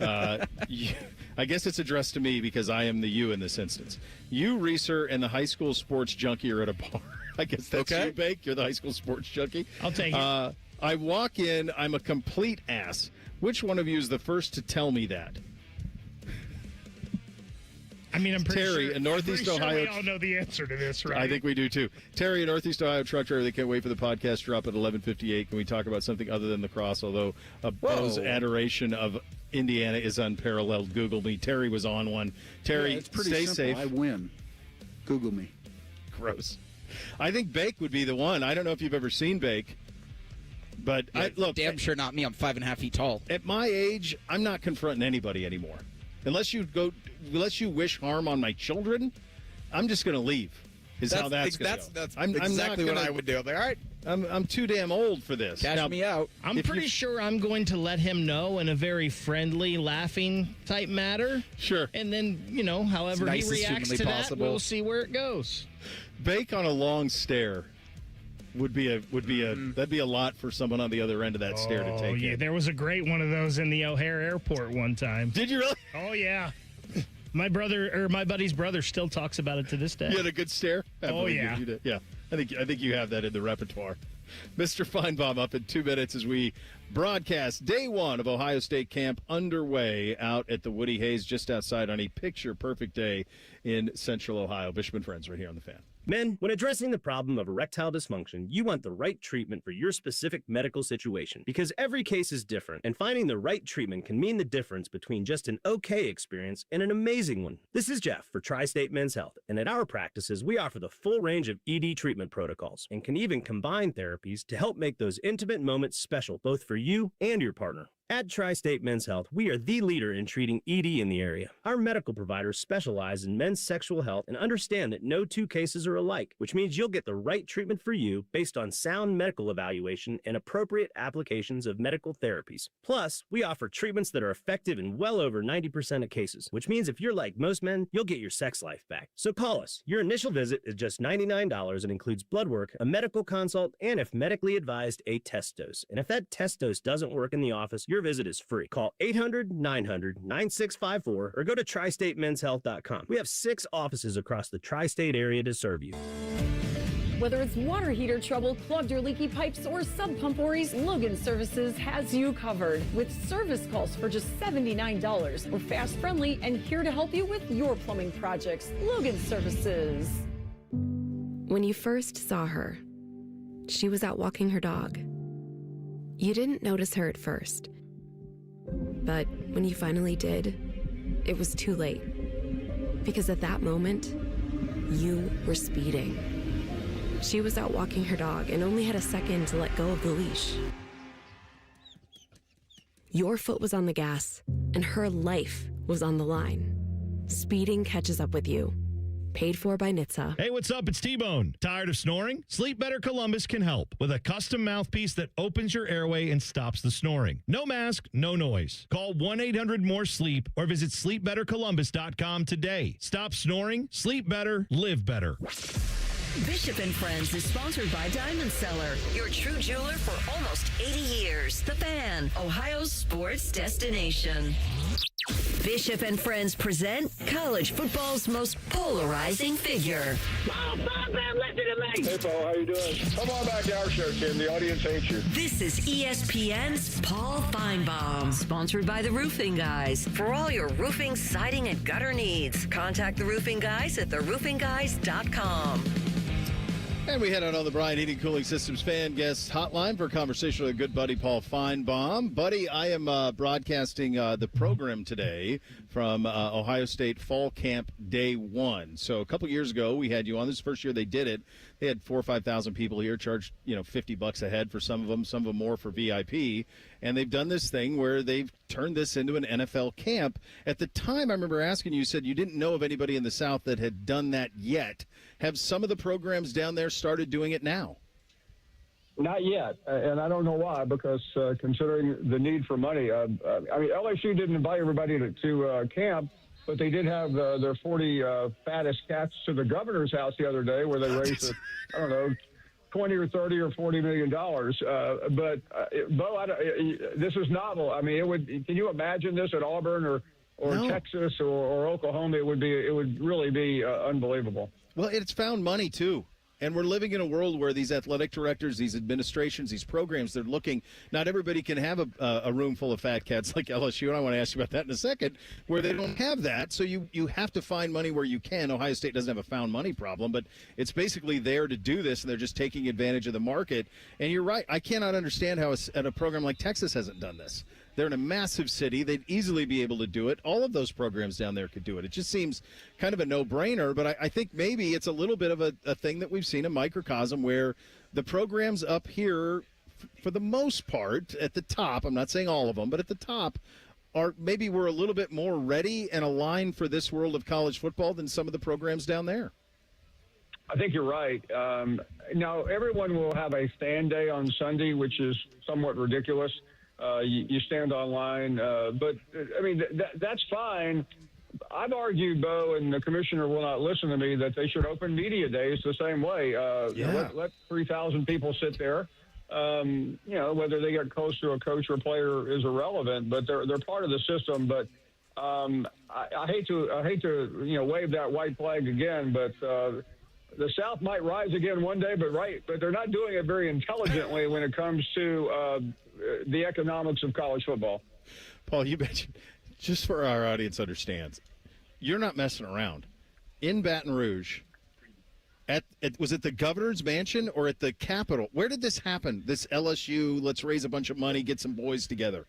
I guess it's addressed to me because I am the you in this instance. You, Reeser, and the high school sports junkie are at a bar. I guess that's Okay. you, Bake. You're the high school sports junkie. I'll take it. I walk in. I'm a complete ass. Which one of you is the first to tell me that? I mean, I'm pretty Terry, sure, in Northeast I'm pretty Ohio. Sure we all know the answer to this, right? I think we do too. Terry, a Northeast Ohio truck driver. They can't wait for the podcast drop at 11:58. Can we talk about something other than the cross? Although Bo's adoration of Indiana is unparalleled. Google me. Terry was on one. Terry, it's pretty stay simple. safe. I win. Google me. Gross. I think Bake would be the one. I don't know if you've ever seen Bake, but look, damn sure not me. I'm 5.5 feet tall. at my age, I'm not confronting anybody anymore. Unless you wish harm on my children, I'm just going to leave. How that's going to go. That's I'm exactly not what gonna- I would do. I'm like, all right, I'm too damn old for this. cash Now, me out. I'm If pretty you- sure I'm going to let him know in a very friendly, laughing type manner. Sure. And then, however As nice he as reacts humanly to possible. that, we'll see where it goes. Bake on a long stare would be that'd be a lot for someone on the other end of that stare to take. yeah. in. There was a great one of those in the O'Hare Airport one time. Did you really? Oh, yeah. My buddy's brother still talks about it to this day. You had a good stare. I Oh, believe yeah. you did. Yeah. I think you have that in the repertoire. Mr. Finebaum up in 2 minutes as we broadcast day 1 of Ohio State camp underway out at the Woody Hayes just outside on a picture-perfect day in Central Ohio. Bishop and Friends right here on the Fan. Men, when addressing the problem of erectile dysfunction, you want the right treatment for your specific medical situation because every case is different, and finding the right treatment can mean the difference between just an okay experience and an amazing one. This is Jeff for Tri-State Men's Health, and at our practices, we offer the full range of ED treatment protocols and can even combine therapies to help make those intimate moments special both for you and your partner. At Tri-State Men's Health, we are the leader in treating ED in the area. Our medical providers specialize in men's sexual health and understand that no 2 cases are alike, which means you'll get the right treatment for you based on sound medical evaluation and appropriate applications of medical therapies. Plus, we offer treatments that are effective in well over 90% of cases, which means if you're like most men, you'll get your sex life back. So call us. Your initial visit is just $99 and includes blood work, a medical consult, and if medically advised, a test dose. And if that test dose doesn't work in the office, your visit is free. Call 800-900-9654 or go to tristatemenshealth.com. We have 6 offices across the tri-state area to serve you. Whether it's water heater trouble, clogged or leaky pipes, or sub pump worries, Logan Services has you covered with service calls for just $79. We're fast, friendly, and here to help you with your plumbing projects. Logan Services. When you first saw her, she was out walking her dog. You didn't notice her at first. But when you finally did, it was too late. Because at that moment, you were speeding. She was out walking her dog and only had a second to let go of the leash. Your foot was on the gas, and her life was on the line. Speeding catches up with you. Paid for by NHTSA. Hey, what's up? It's T-Bone. Tired of snoring? Sleep Better Columbus can help with a custom mouthpiece that opens your airway and stops the snoring. No mask, no noise. Call 1-800-MORE-SLEEP or visit sleepbettercolumbus.com today. Stop snoring, sleep better, live better. Bishop and Friends is sponsored by Diamond Seller, your true jeweler for almost 80 years. The Fan, Ohio's sports destination. Bishop and Friends present college football's most polarizing figure. Hey, Paul, how you doing? Come on back to our show, Tim. The audience hates you. This is ESPN's Paul Finebaum, sponsored by the Roofing Guys. For all your roofing, siding, and gutter needs, contact the Roofing Guys at theroofingguys.com. And we head out on the Bryant Heating Cooling Systems fan guest hotline for a conversation with a good buddy, Paul Finebaum. Buddy, I am broadcasting the program today from Ohio State Fall Camp Day 1. So a couple years ago, we had you on. This is the first year they did it. They had 4,000 or 5,000 people here, charged $50 a head for some of them more for VIP. And they've done this thing where they've turned this into an NFL camp. At the time, I remember asking you, said you didn't know of anybody in the South that had done that yet. Have some of the programs down there started doing it now? Not yet, and I don't know why, because considering the need for money, LSU didn't invite everybody to camp, but they did have their 40 fattest cats to the governor's house the other day, where they raised, I don't know, 20 or 30 or 40 $40 million. Bo, this is novel. I mean, can you imagine this at Auburn or No. Texas or Oklahoma? It would really be unbelievable. Well, it's found money, too. And we're living in a world where these athletic directors, these administrations, these programs, they're looking. Not everybody can have a room full of fat cats like LSU, and I want to ask you about that in a second, where they don't have that. So you have to find money where you can. Ohio State doesn't have a found money problem, but it's basically there to do this, and they're just taking advantage of the market. And you're right. I cannot understand how a program like Texas hasn't done this. They're in a massive city. They'd easily be able to do it. All of those programs down there could do it. It just seems kind of a no-brainer, but I think maybe it's a little bit of a thing that we've seen, a microcosm, where the programs up here, for the most part, at the top, I'm not saying all of them, but at the top, maybe we're a little bit more ready and aligned for this world of college football than some of the programs down there. I think you're right. Now, everyone will have a fan day on Sunday, which is somewhat ridiculous. You stand online, but I mean that's fine. I've argued, Bo, and the commissioner will not listen to me, that they should open media days the same way. Let 3,000 people sit there. Whether they get close to a coach or player is irrelevant, but they're part of the system. But I hate to wave that white flag again, but. The South might rise again one day, but they're not doing it very intelligently when it comes to the economics of college football. Paul, you mentioned, just for our audience understands, you're not messing around. In Baton Rouge, was it the governor's mansion or at the Capitol? Where did this happen? This LSU, let's raise a bunch of money, get some boys together.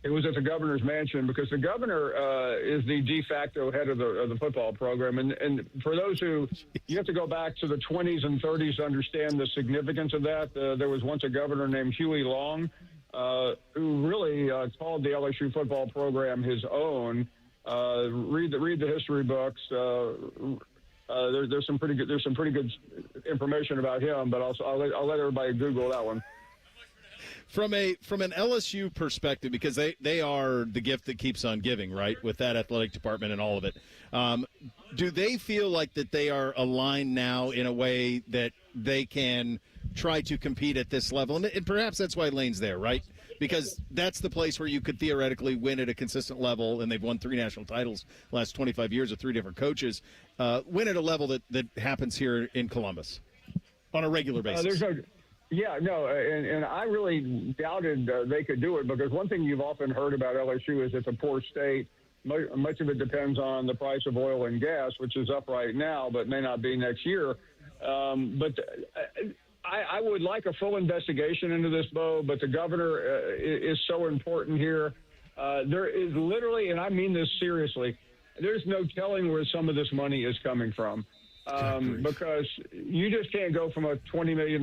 It was at the governor's mansion because the governor is the de facto head of the football program. And for those who, you have to go back to the 20s and 30s to understand the significance of that. There was once a governor named Huey Long who really called the LSU football program his own. Read the history books. There's some pretty good information about him, but I'll let everybody Google that one. From an LSU perspective, because they are the gift that keeps on giving, right, with that athletic department and all of it, do they feel like that they are aligned now in a way that they can try to compete at this level? And perhaps that's why Lane's there, right? Because that's the place where you could theoretically win at a consistent level, and they've won 3 national titles the last 25 years with 3 different coaches, win at a level that happens here in Columbus on a regular basis. And I really doubted they could do it because one thing you've often heard about LSU is it's a poor state. Much of it depends on the price of oil and gas, which is up right now, but may not be next year. But I would like a full investigation into this, Bo, but the governor is so important here. There is literally, and I mean this seriously, there's no telling where some of this money is coming from. Because you just can't go from a $20 million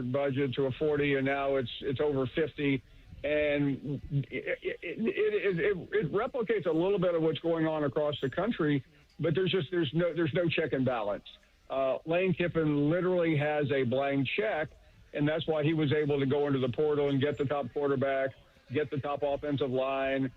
budget to a 40, and now it's over 50, and it replicates a little bit of what's going on across the country, but there's no check and balance. Lane Kiffin literally has a blank check, and that's why he was able to go into the portal and get the top quarterback, get the top offensive line.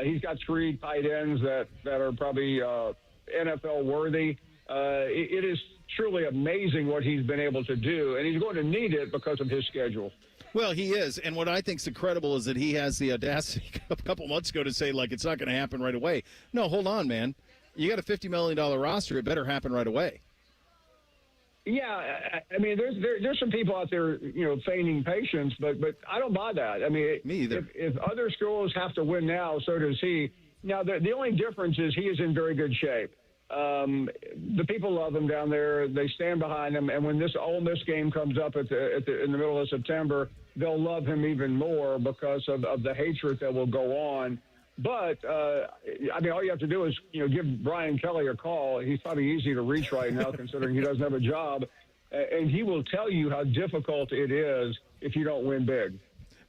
He's got 3 tight ends that are probably NFL worthy. It is truly amazing what he's been able to do, and he's going to need it because of his schedule. Well, he is, and what I think is incredible is that he has the audacity a couple months ago to say, like, it's not going to happen right away. No, hold on, man. You got a $50 million roster. It better happen right away. Yeah, I mean, there's some people out there, feigning patience, but I don't buy that. I mean, me either. If other schools have to win now, so does he. Now, the only difference is he is in very good shape. The people love him down there. They stand behind him, and when this Ole Miss game comes up in the middle of September, they'll love him even more because of the hatred that will go on. But, I mean, all you have to do is, give Brian Kelly a call. He's probably easy to reach right now considering he doesn't have a job. And he will tell you how difficult it is if you don't win big.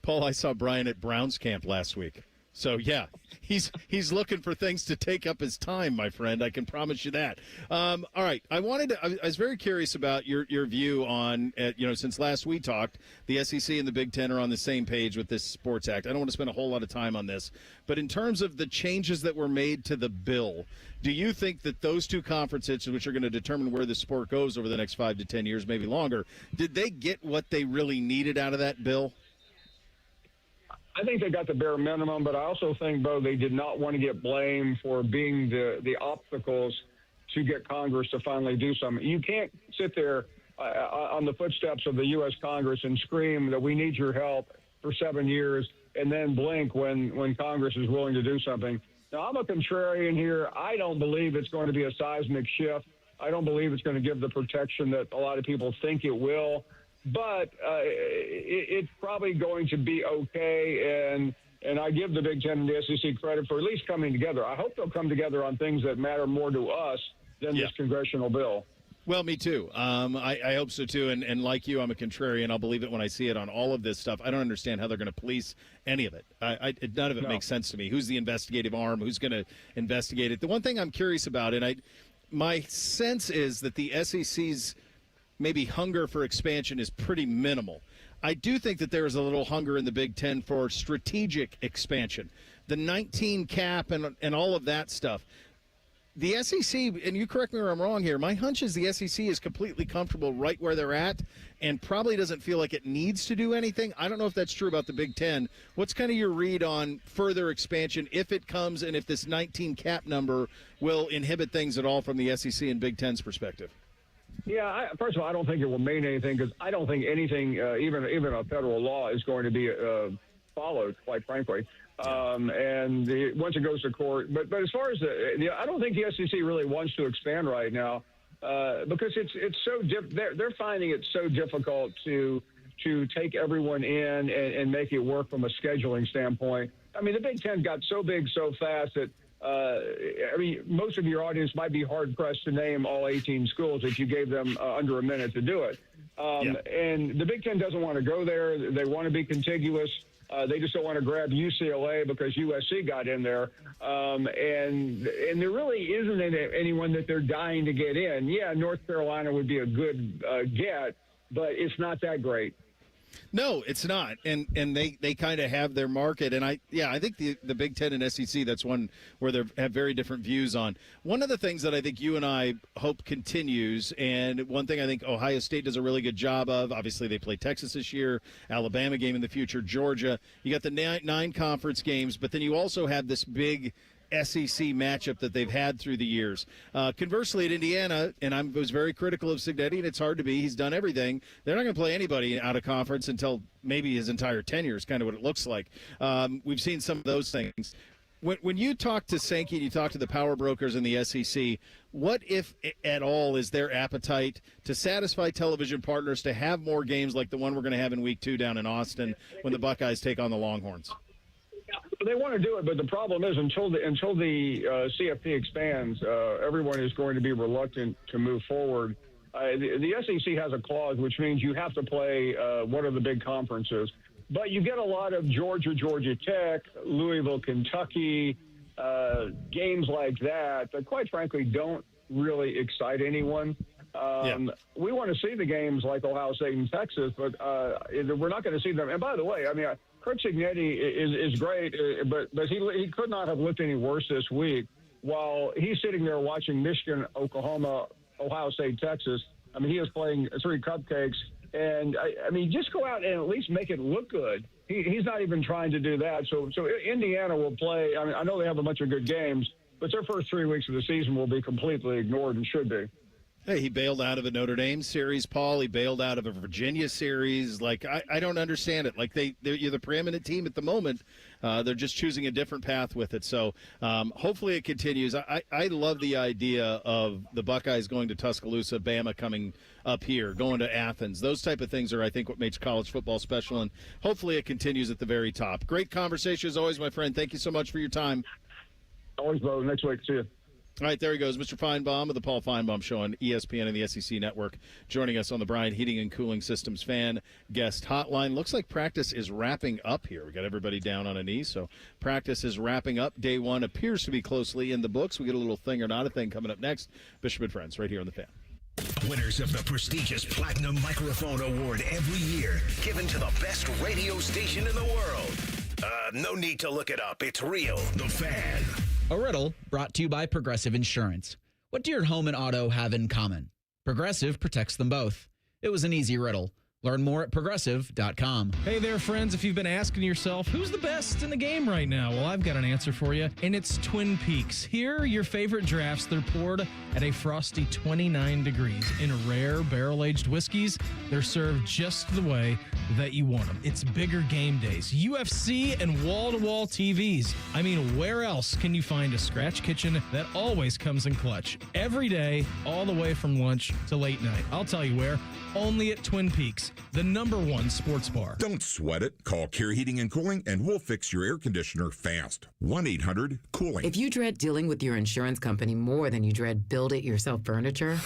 Paul, I saw Brian at Browns camp last week. So, yeah, he's looking for things to take up his time, my friend. I can promise you that. All right. I was very curious about your view on, since last we talked, the SEC and the Big Ten are on the same page with this Sports Act. I don't want to spend a whole lot of time on this. But in terms of the changes that were made to the bill, do you think that those two conferences, which are going to determine where the sport goes over the next 5 to 10 years, maybe longer, did they get what they really needed out of that bill? I think they got the bare minimum, but I also think, Bo, they did not want to get blamed for being the obstacles to get Congress to finally do something. You can't sit there on the footsteps of the U.S. Congress and scream that we need your help for 7 years and then blink when Congress is willing to do something. Now, I'm a contrarian here. I don't believe it's going to be a seismic shift. I don't believe it's going to give the protection that a lot of people think it will. But it's probably going to be okay, and I give the Big Ten and the SEC credit for at least coming together. I hope they'll come together on things that matter more to us than this congressional bill. Well, me too. I hope so, too. And like you, I'm a contrarian. I'll believe it when I see it on all of this stuff. I don't understand how they're going to police any of it. None of it makes sense to me. Who's the investigative arm? Who's going to investigate it? The one thing I'm curious about, and my sense is that the SEC's maybe hunger for expansion is pretty minimal. I do think that there is a little hunger in the Big Ten for strategic expansion. The 19 cap and all of that stuff. The SEC, and you correct me where I'm wrong here, my hunch is the SEC is completely comfortable right where they're at and probably doesn't feel like it needs to do anything. I don't know if that's true about the Big Ten. What's kind of your read on further expansion, if it comes, and if this 19 cap number will inhibit things at all from the SEC and Big Ten's perspective? Yeah, first of all, I don't think it will mean anything because I don't think anything, even a federal law, is going to be followed, quite frankly. Once it goes to court. But as far as I don't think the SEC really wants to expand right now because it's so they're finding it so difficult to take everyone in and make it work from a scheduling standpoint. I mean, the Big Ten got so big so fast that. Most of your audience might be hard-pressed to name all 18 schools if you gave them under a minute to do it. And the Big Ten doesn't want to go there. They want to be contiguous. They just don't want to grab UCLA because USC got in there. And there really isn't anyone that they're dying to get in. Yeah, North Carolina would be a good get, but it's not that great. No, it's not, and they kind of have their market, and I think the Big Ten and SEC, that's one where they have very different views on. One of the things that I think you and I hope continues, and one thing I think Ohio State does a really good job of, obviously they play Texas this year, Alabama game in the future, Georgia. You got the 9 conference games, but then you also have this big SEC matchup that they've had through the years. Conversely, at Indiana, and I was very critical of Cignetti, and it's hard to be. He's done everything. They're not going to play anybody out of conference until maybe his entire tenure is kind of what it looks like. We've seen some of those things. When you talk to Sankey and you talk to the power brokers in the SEC, what, if at all, is their appetite to satisfy television partners to have more games like the one we're going to have in Week 2 down in Austin when the Buckeyes take on the Longhorns? They want to do it, but the problem is until the CFP expands, everyone is going to be reluctant to move forward. The SEC has a clause which means you have to play one of the big conferences, but you get a lot of Georgia Tech, Louisville, Kentucky, games like that quite frankly don't really excite anyone. We want to see the games like Ohio State and Texas, but we're not going to see them. And by the way, I mean, Kurt Cignetti is great, but he could not have looked any worse this week while he's sitting there watching Michigan, Oklahoma Ohio State, Texas. I mean, he was playing 3 cupcakes. And, I mean, just go out and at least make it look good. He's not even trying to do that. So Indiana will play. I mean, I know they have a bunch of good games, but their first 3 weeks of the season will be completely ignored and should be. Hey, he bailed out of a Notre Dame series, Paul. He bailed out of a Virginia series. Like, I don't understand it. Like, you're the preeminent team at the moment. They're just choosing a different path with it. So hopefully it continues. I love the idea of the Buckeyes going to Tuscaloosa, Bama coming up here, going to Athens. Those type of things are, I think, what makes college football special, and hopefully it continues at the very top. Great conversation as always, my friend. Thank you so much for your time. Always, Bo. Next week. See you. All right, there he goes, Mr. Finebaum of the Paul Finebaum Show on ESPN and the SEC Network, joining us on the Bryant Heating and Cooling Systems fan guest hotline. Looks like practice is wrapping up here. We got everybody down on a knee, so practice is wrapping up. Day 1 appears to be closely in the books. We get a little thing or not a thing coming up next. Bishop and Friends, right here on the Fan. Winners of the prestigious Platinum Microphone Award every year, given to the best radio station in the world. No need to look it up. It's real. The Fan. A riddle brought to you by Progressive Insurance. What do your home and auto have in common? Progressive protects them both. It was an easy riddle. Learn more at Progressive.com. Hey there, friends. If you've been asking yourself, who's the best in the game right now? Well, I've got an answer for you, and it's Twin Peaks. Here are your favorite drafts. They're poured at a frosty 29 degrees in rare barrel-aged whiskeys. They're served just the way that you want them. It's bigger game days, UFC, and wall-to-wall TVs. I mean, where else can you find a scratch kitchen that always comes in clutch? Every day, all the way from lunch to late night. I'll tell you where. Only at Twin Peaks, the #1 sports bar. Don't sweat it. Call Care Heating and Cooling, and we'll fix your air conditioner fast. 1-800-COOLING. If you dread dealing with your insurance company more than you dread build-it-yourself furniture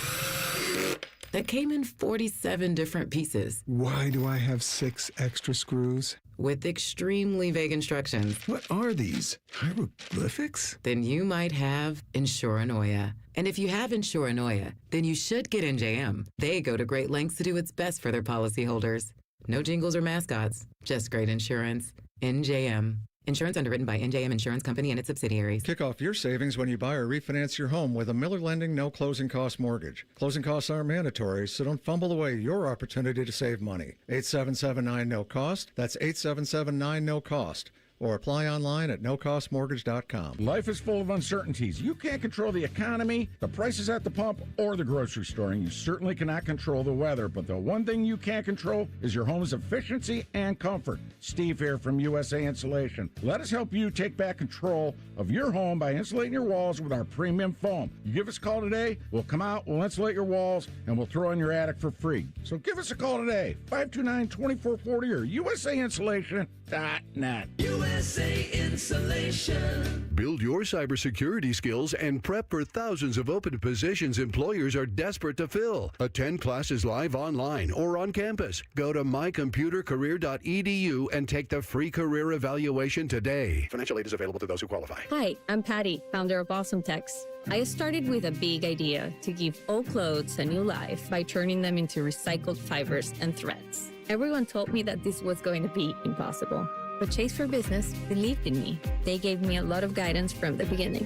that came in 47 different pieces. Why do I have 6 extra screws? With extremely vague instructions. What are these? Hieroglyphics? Then you might have Insuranoia. And if you have Insuranoia, then you should get NJM. They go to great lengths to do what's best for their policyholders. No jingles or mascots, just great insurance. NJM. Insurance underwritten by NJM Insurance Company and its subsidiaries. Kick off your savings when you buy or refinance your home with a Miller Lending no closing cost mortgage. Closing costs aren't mandatory, so don't fumble away your opportunity to save money. 8779 no cost. That's 8779 no cost. Or apply online at nocostmortgage.com. Life is full of uncertainties. You can't control the economy, the prices at the pump, or the grocery store, and you certainly cannot control the weather. But the one thing you can control is your home's efficiency and comfort. Steve here from USA Insulation. Let us help you take back control of your home by insulating your walls with our premium foam. You give us a call today, we'll come out, we'll insulate your walls, and we'll throw in your attic for free. So give us a call today, 529-2440 or USAinsulation.net. USA Insulation. Build your cybersecurity skills and prep for thousands of open positions employers are desperate to fill. Attend classes live online or on campus. Go to mycomputercareer.edu and take the free career evaluation today. Financial aid is available to those who qualify. Hi, I'm Patty, founder of Awesome Tex. I started with a big idea to give old clothes a new life by turning them into recycled fibers and threads. Everyone told me that this was going to be impossible. But Chase for Business believed in me. They gave me a lot of guidance from the beginning.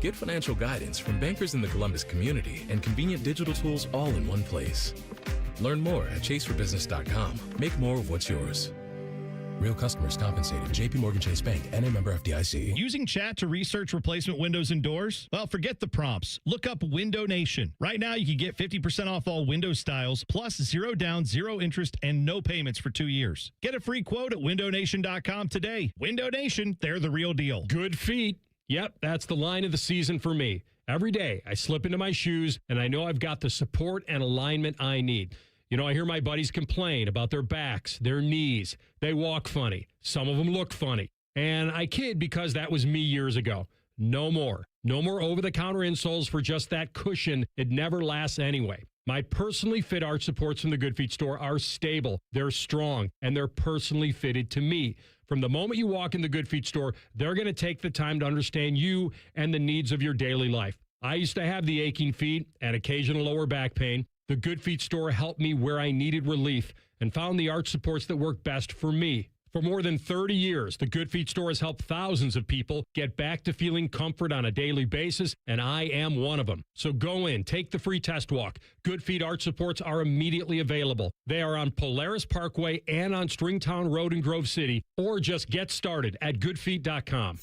Get financial guidance from bankers in the Columbus community and convenient digital tools all in one place. Learn more at chaseforbusiness.com. Make more of what's yours. Real customers compensated. JP Morgan Chase Bank, NA member FDIC. Using chat to research replacement windows and doors? Well, forget the prompts. Look up Window Nation. Right now, you can get 50% off all window styles, plus 0 down, 0 interest, and no payments for 2 years. Get a free quote at windownation.com today. Window Nation, they're the real deal. Good feet. Yep, that's the line of the season for me. Every day, I slip into my shoes, and I know I've got the support and alignment I need. You know, I hear my buddies complain about their backs, their knees. They walk funny. Some of them look funny. And I kid because that was me years ago. No more. No more over-the-counter insoles for just that cushion. It never lasts anyway. My personally fit arch supports from the Good Feet store are stable, they're strong, and they're personally fitted to me. From the moment you walk in the Good Feet store, they're going to take the time to understand you and the needs of your daily life. I used to have the aching feet and occasional lower back pain. The Good Feet store helped me where I needed relief and found the arch supports that work best for me. For more than 30 years, the Good Feet store has helped thousands of people get back to feeling comfort on a daily basis, and I am one of them. So go in, take the free test walk. Good Feet arch supports are immediately available. They are on Polaris Parkway and on Stringtown Road in Grove City, or just get started at goodfeet.com.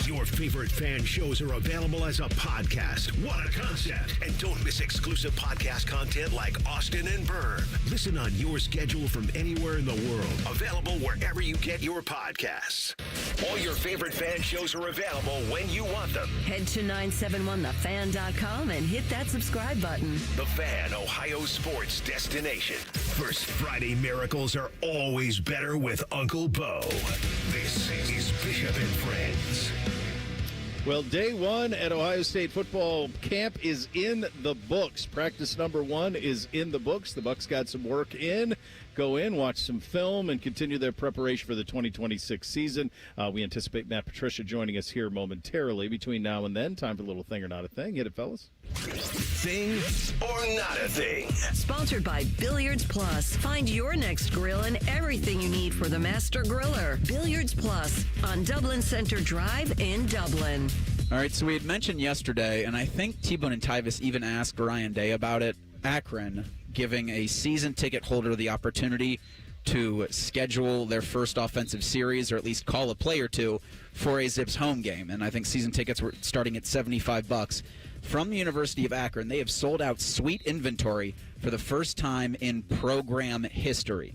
Your favorite fan shows are available as a podcast. What a concept. And don't miss exclusive podcast content like Austin and Byrne. Listen on your schedule from anywhere in the world. Available wherever you get your podcasts. All your favorite fan shows are available when you want them. Head to 971thefan.com and hit that subscribe button. The Fan, Ohio sports destination. First Friday miracles are always better with Uncle Bo. This is Bishop and Friends. Well, day one at Ohio State football camp is in the books. Practice number 1 is in the books. The Bucs got some work in. Go in, watch some film, and continue their preparation for the 2026 season. We anticipate Matt Patricia joining us here momentarily between now and then. Time for a little thing or not a thing. Hit it, fellas. Thing or not a thing. Sponsored by Billiards Plus. Find your next grill and everything you need for the master griller. Billiards Plus on Dublin Center Drive in Dublin. All right, so we had mentioned yesterday, and I think T-Bone and Tyvis even asked Ryan Day about it, Akron giving a season ticket holder the opportunity to schedule their first offensive series, or at least call a play or two, for a Zips home game. And I think season tickets were starting at $75. From the University of Akron, they have sold out suite inventory for the first time in program history.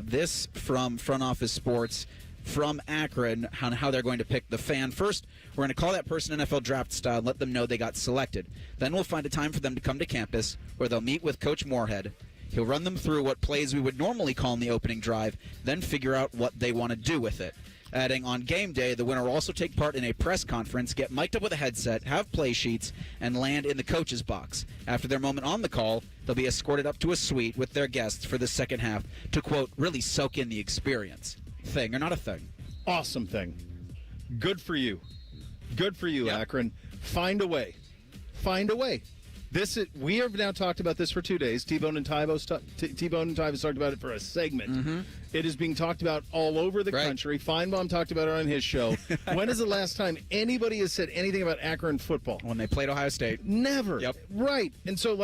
This from Front Office Sports from Akron on how they're going to pick the fan. First, we're going to call that person NFL draft style and let them know they got selected. Then we'll find a time for them to come to campus where they'll meet with Coach Moorhead. He'll run them through what plays we would normally call in the opening drive, then figure out what they want to do with it. Adding on game day, the winner will also take part in a press conference, get mic'd up with a headset, have play sheets, and land in the coach's box. After their moment on the call, they'll be escorted up to a suite with their guests for the second half to, quote, really soak in the experience. Thing or not a thing? Awesome thing. Good for you. Good for you, Akron. Find a way. Find a way. We have now talked about this for 2 days. T-Bone and Tyvis talked about it for a segment. Mm-hmm. It is being talked about all over the country. Finebaum talked about it on his show. When is the last time anybody has said anything about Akron football? When they played Ohio State. Never. Yep. Right. And so,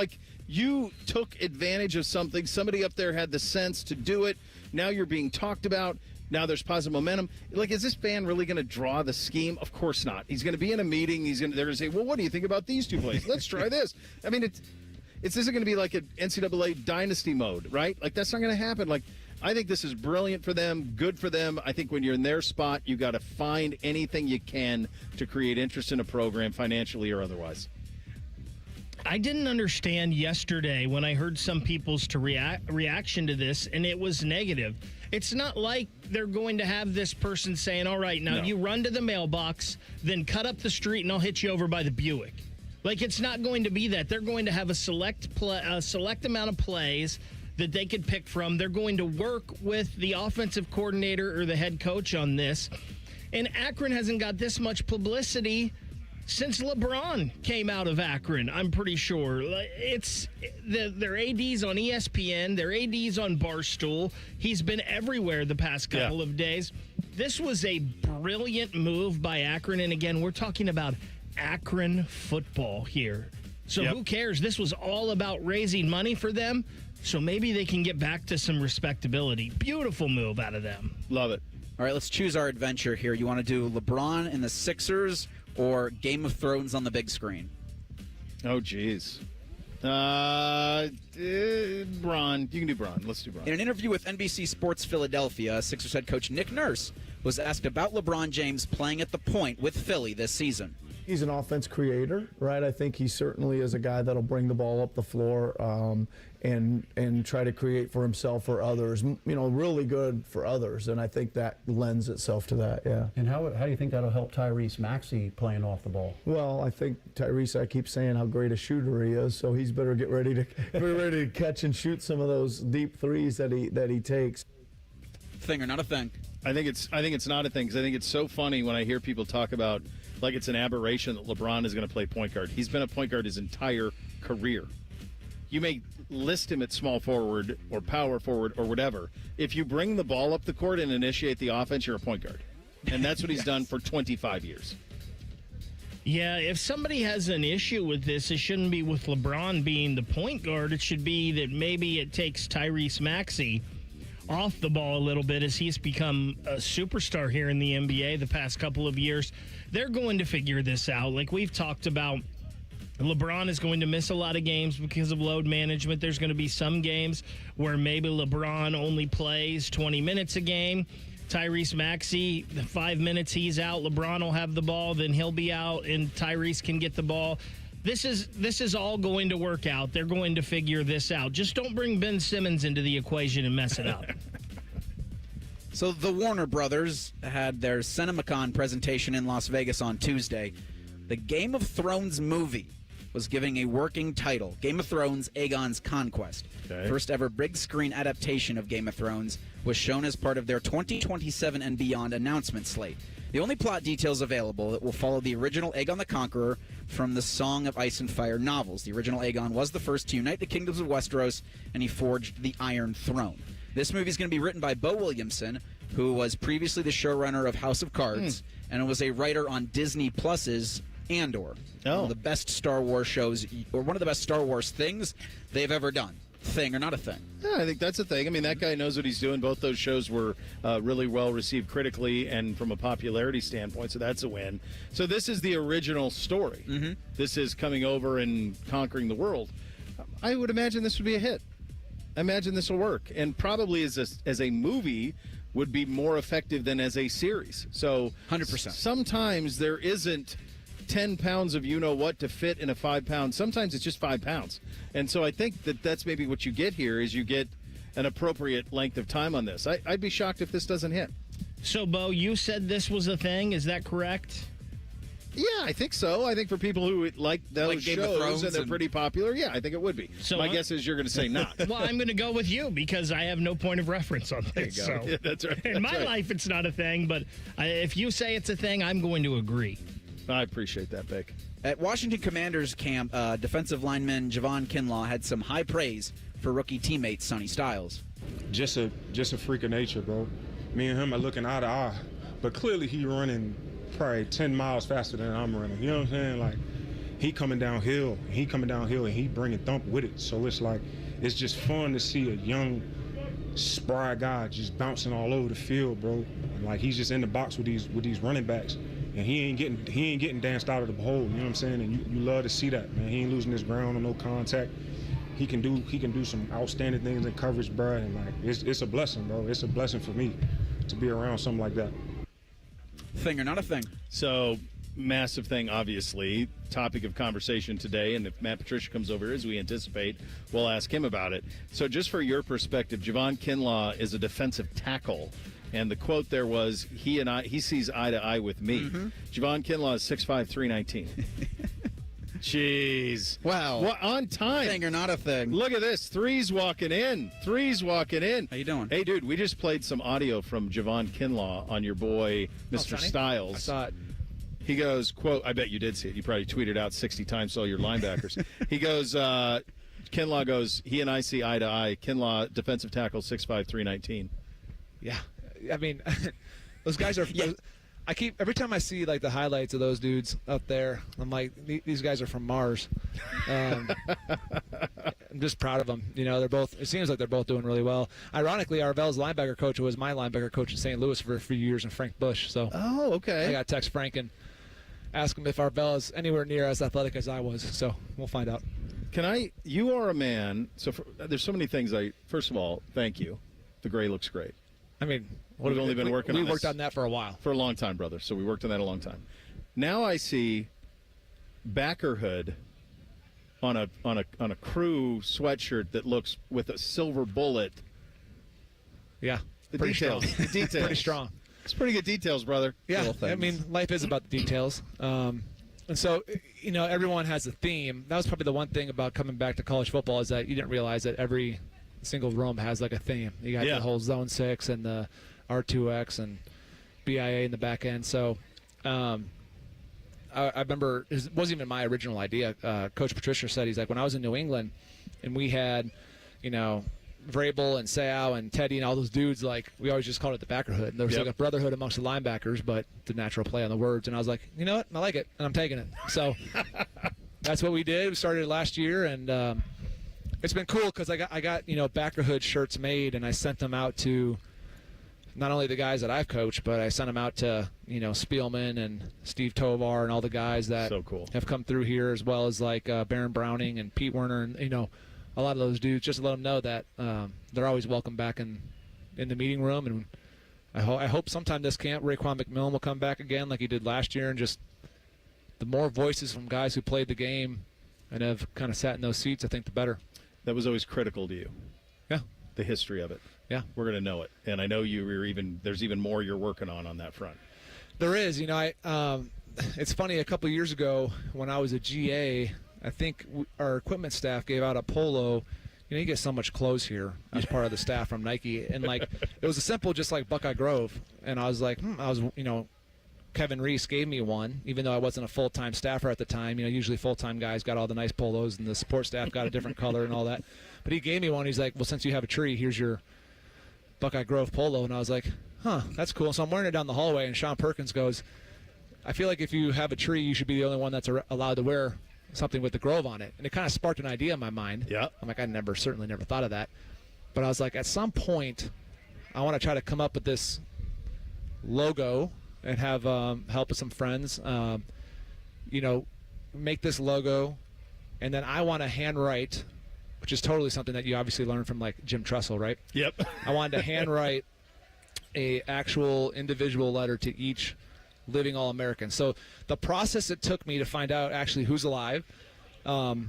you took advantage of something. Somebody up there had the sense to do it. Now you're being talked about. Now there's positive momentum. Is this fan really going to draw the scheme? Of course not. He's going to be in a meeting. They're going to say, well, what do you think about these two plays? Let's try this. I mean, this isn't going to be like an NCAA dynasty mode, right? That's not going to happen. I think this is brilliant for them, good for them. I think when you're in their spot, you got to find anything you can to create interest in a program, financially or otherwise. I didn't understand yesterday when I heard some people's reaction to this, and it was negative. It's not like they're going to have this person saying, all right, now you run to the mailbox, then cut up the street, and I'll hit you over by the Buick. It's not going to be that. They're going to have a select amount of plays that they could pick from. They're going to work with the offensive coordinator or the head coach on this. And Akron hasn't got this much publicity since LeBron came out of Akron, I'm pretty sure. It's their AD's on ESPN, their AD's on Barstool. He's been everywhere the past couple of days. This was a brilliant move by Akron, and again, we're talking about Akron football here. So who cares? This was all about raising money for them, so maybe they can get back to some respectability. Beautiful move out of them. Love it. All right, let's choose our adventure here. You want to do LeBron and the Sixers or Game of Thrones on the big screen? Oh, geez. Bron. You can do Bron. Let's do Bron. In an interview with NBC Sports Philadelphia, Sixers head coach Nick Nurse was asked about LeBron James playing at the point with Philly this season. He's an offense creator, right? I think he certainly is a guy that'll bring the ball up the floor and try to create for himself or others. Really good for others, and I think that lends itself to that. Yeah. And how do you think that'll help Tyrese Maxey playing off the ball? Well, I think Tyrese. I keep saying how great a shooter he is, so he's better get ready to catch and shoot some of those deep threes that he takes. Thing or not a thing? I think it's not a thing, because I think it's so funny when I hear people talk about it's an aberration that LeBron is going to play point guard. He's been a point guard his entire career. you may list him at small forward or power forward or whatever. If you bring the ball up the court and initiate the offense, you're a point guard. And that's what he's done for 25 years. Yeah, if somebody has an issue with this, it shouldn't be with LeBron being the point guard. It should be that maybe it takes Tyrese Maxey off the ball a little bit as he's become a superstar here in the NBA the past couple of years. They're going to figure this out. Like we've talked about, LeBron is going to miss a lot of games because of load management. There's going to be some games where maybe LeBron only plays 20 minutes a game. Tyrese Maxey, the 5 minutes he's out, LeBron will have the ball, then he'll be out, and Tyrese can get the ball. This is all going to work out. They're going to figure this out. Just don't bring Ben Simmons into the equation and mess it up. So the Warner Brothers had their CinemaCon presentation in Las Vegas on Tuesday. The Game of Thrones movie was giving a working title, Game of Thrones, Aegon's Conquest. Okay. First ever big screen adaptation of Game of Thrones was shown as part of their 2027 and beyond announcement slate. The only plot details available that will follow the original Aegon the Conqueror from the Song of Ice and Fire novels. The original Aegon was the first to unite the kingdoms of Westeros, and he forged the Iron Throne. This movie is going to be written by Bo Williamson, who was previously the showrunner of House of Cards, and was a writer on Disney Plus's Andor. One of the best Star Wars shows, or one of the best Star Wars things they've ever done. Thing or not a thing? Yeah, I think that's a thing. I mean, that guy knows what he's doing. Both those shows were really well received critically and from a popularity standpoint, so that's a win. So this is the original story. Mm-hmm. This is coming over and conquering the world. I would imagine this would be a hit. I imagine this will work, and probably as a movie would be more effective than as a series. So 100%. Sometimes there isn't 10 pounds of you-know-what to fit in a 5-pound. Sometimes it's just 5 pounds. And so I think that's maybe what you get here is you get an appropriate length of time on this. I'd be shocked if this doesn't hit. So, Bo, you said this was a thing. Is that correct? Yeah, I think so. I think for people who like those Like Game of shows Thrones and they're pretty popular, yeah, I think it would be. So my guess is you're going to say not. Well, I'm going to go with you because I have no point of reference on this. There you go. So. Yeah, that's right. In my life, it's not a thing, but if you say it's a thing, I'm going to agree. I appreciate that, Vic. At Washington Commanders camp, defensive lineman Javon Kinlaw had some high praise for rookie teammate Sonny Styles. Just a freak of nature, bro. Me and him are looking eye to eye, but clearly he running probably 10 miles faster than I'm running. You know what I'm saying? Like, he coming downhill, and he bringing thump with it. So it's like, it's just fun to see a young, spry guy just bouncing all over the field, bro. And like, he's just in the box with these running backs. And he ain't getting danced out of the hole, you know what I'm saying? And you love to see that, man. He ain't losing his ground on no contact. He can do some outstanding things in coverage, bro. And like it's a blessing, bro. It's a blessing for me to be around something like that. Thing or not a thing? So massive thing, obviously. Topic of conversation today, and if Matt Patricia comes over as we anticipate, we'll ask him about it. So just for your perspective, Javon Kinlaw is a defensive tackle. And the quote there was, he sees eye to eye with me. Mm-hmm. Javon Kinlaw is 6'5", 319. Jeez. Wow. What, on time. Thing or not a thing? Look at this. Three's walking in. How you doing? Hey, dude, we just played some audio from Javon Kinlaw on your boy, Mr. Styles. I saw it. He goes, quote, I bet you did see it. You probably tweeted out 60 times to all your linebackers. He goes, Kinlaw goes, he and I see eye to eye. Kinlaw, defensive tackle, 6'5", 319. Yeah. I mean, those guys are. Yeah. Every time I see like the highlights of those dudes up there, I'm like, these guys are from Mars. I'm just proud of them. You know, they're both. It seems like they're both doing really well. Ironically, Arvell's linebacker coach was my linebacker coach in St. Louis for a few years, and Frank Bush. So. Oh, okay. I got to text Frank and ask him if Arvell is anywhere near as athletic as I was. So we'll find out. You are a man. So there's so many things. First of all, thank you. The gray looks great. I mean. We've only been working on this. We worked on that for a while. For a long time, brother. So we worked on that a long time. Now I see backer hood on a crew sweatshirt that looks with a silver bullet. Yeah. The pretty details. Strong. The details. Pretty strong. It's pretty good details, brother. Yeah. I mean, life is about the details. And so, you know, everyone has a theme. That was probably the one thing about coming back to college football is that you didn't realize that every single room has like a theme. You got the whole Zone 6 and the R2X and BIA in the back end. So I remember it wasn't even my original idea. Coach Patricia said, he's like, when I was in New England, and we had, Vrabel and Seau and Teddy and all those dudes, like, we always just called it the Backerhood. And there was like a brotherhood amongst the linebackers, but the natural play on the words. And I was like, you know what? I like it, and I'm taking it. So that's what we did. We started last year, and it's been cool because I got Backerhood shirts made, and I sent them out to not only the guys that I've coached, but I sent them out to, Spielman and Steve Tovar and all the guys that have come through here, as well as like Baron Browning and Pete Werner and, a lot of those dudes, just to let them know that they're always welcome back in the meeting room. And I hope sometime this camp, Raekwon McMillan will come back again like he did last year, and just the more voices from guys who played the game and have kind of sat in those seats, I think the better. That was always critical to you. Yeah. The history of it. Yeah. We're going to know it. And I know there's even more you're working on that front. There is. It's funny, a couple of years ago when I was a GA, I think our equipment staff gave out a polo. You get so much clothes here as part of the staff from Nike. And, like, it was a simple, just like Buckeye Grove. And I was like, Kevin Reese gave me one, even though I wasn't a full-time staffer at the time. Usually full-time guys got all the nice polos, and the support staff got a different color and all that. But he gave me one. He's like, well, since you have a tree, here's your Buckeye Grove polo. And I was like, that's cool. So I'm wearing it down the hallway, and Sean Perkins goes, I feel like if you have a tree, you should be the only one that's allowed to wear something with the Grove on it. And it kind of sparked an idea in my mind. Yeah. I'm like, certainly never thought of that. But I was like, at some point, I want to try to come up with this logo and have help with some friends, make this logo. And then I want to handwrite, which is totally something that you obviously learned from, like, Jim Tressel, right? Yep. I wanted to handwrite a actual individual letter to each living All-American. So the process it took me to find out actually who's alive, the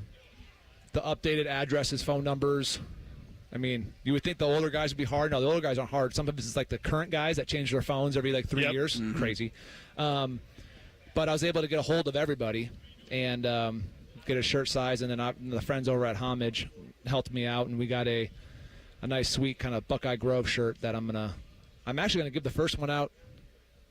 updated addresses, phone numbers. I mean, you would think the older guys would be hard. No, the older guys aren't hard. Sometimes it's like the current guys that change their phones every, like, 3 years. Mm-hmm. Crazy. But I was able to get a hold of everybody and get a shirt size, and then the friends over at Homage helped me out, and we got a nice, sweet kind of Buckeye Grove shirt that I'm actually going to give the first one out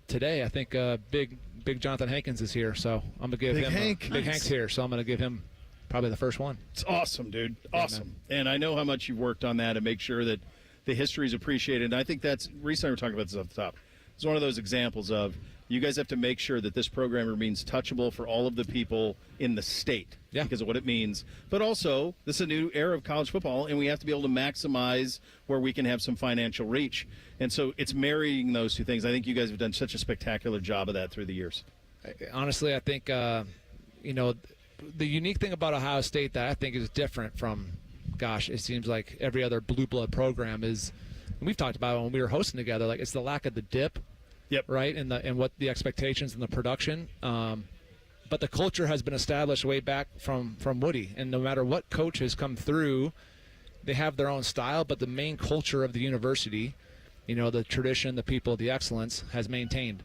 today. I think big Jonathan Hankins is here, so I'm going to give him Big Hank's here, so I'm going to give him probably the first one. It's awesome, dude. Awesome. Yeah, and I know how much you've worked on that to make sure that the history is appreciated. And I think that's Reese and I were talking about this off the top. It's one of those examples of you guys have to make sure that this program remains touchable for all of the people in the state because of what it means. But also, this is a new era of college football, and we have to be able to maximize where we can have some financial reach. And so it's marrying those two things. I think you guys have done such a spectacular job of that through the years. Honestly, I think, the unique thing about Ohio State that I think is different from, it seems like every other blue blood program is, and we've talked about it when we were hosting together, like, it's the lack of the dip. Yep. Right, and what the expectations and the production, but the culture has been established way back from Woody, and no matter what coach has come through, they have their own style. But the main culture of the university, the tradition, the people, the excellence has maintained.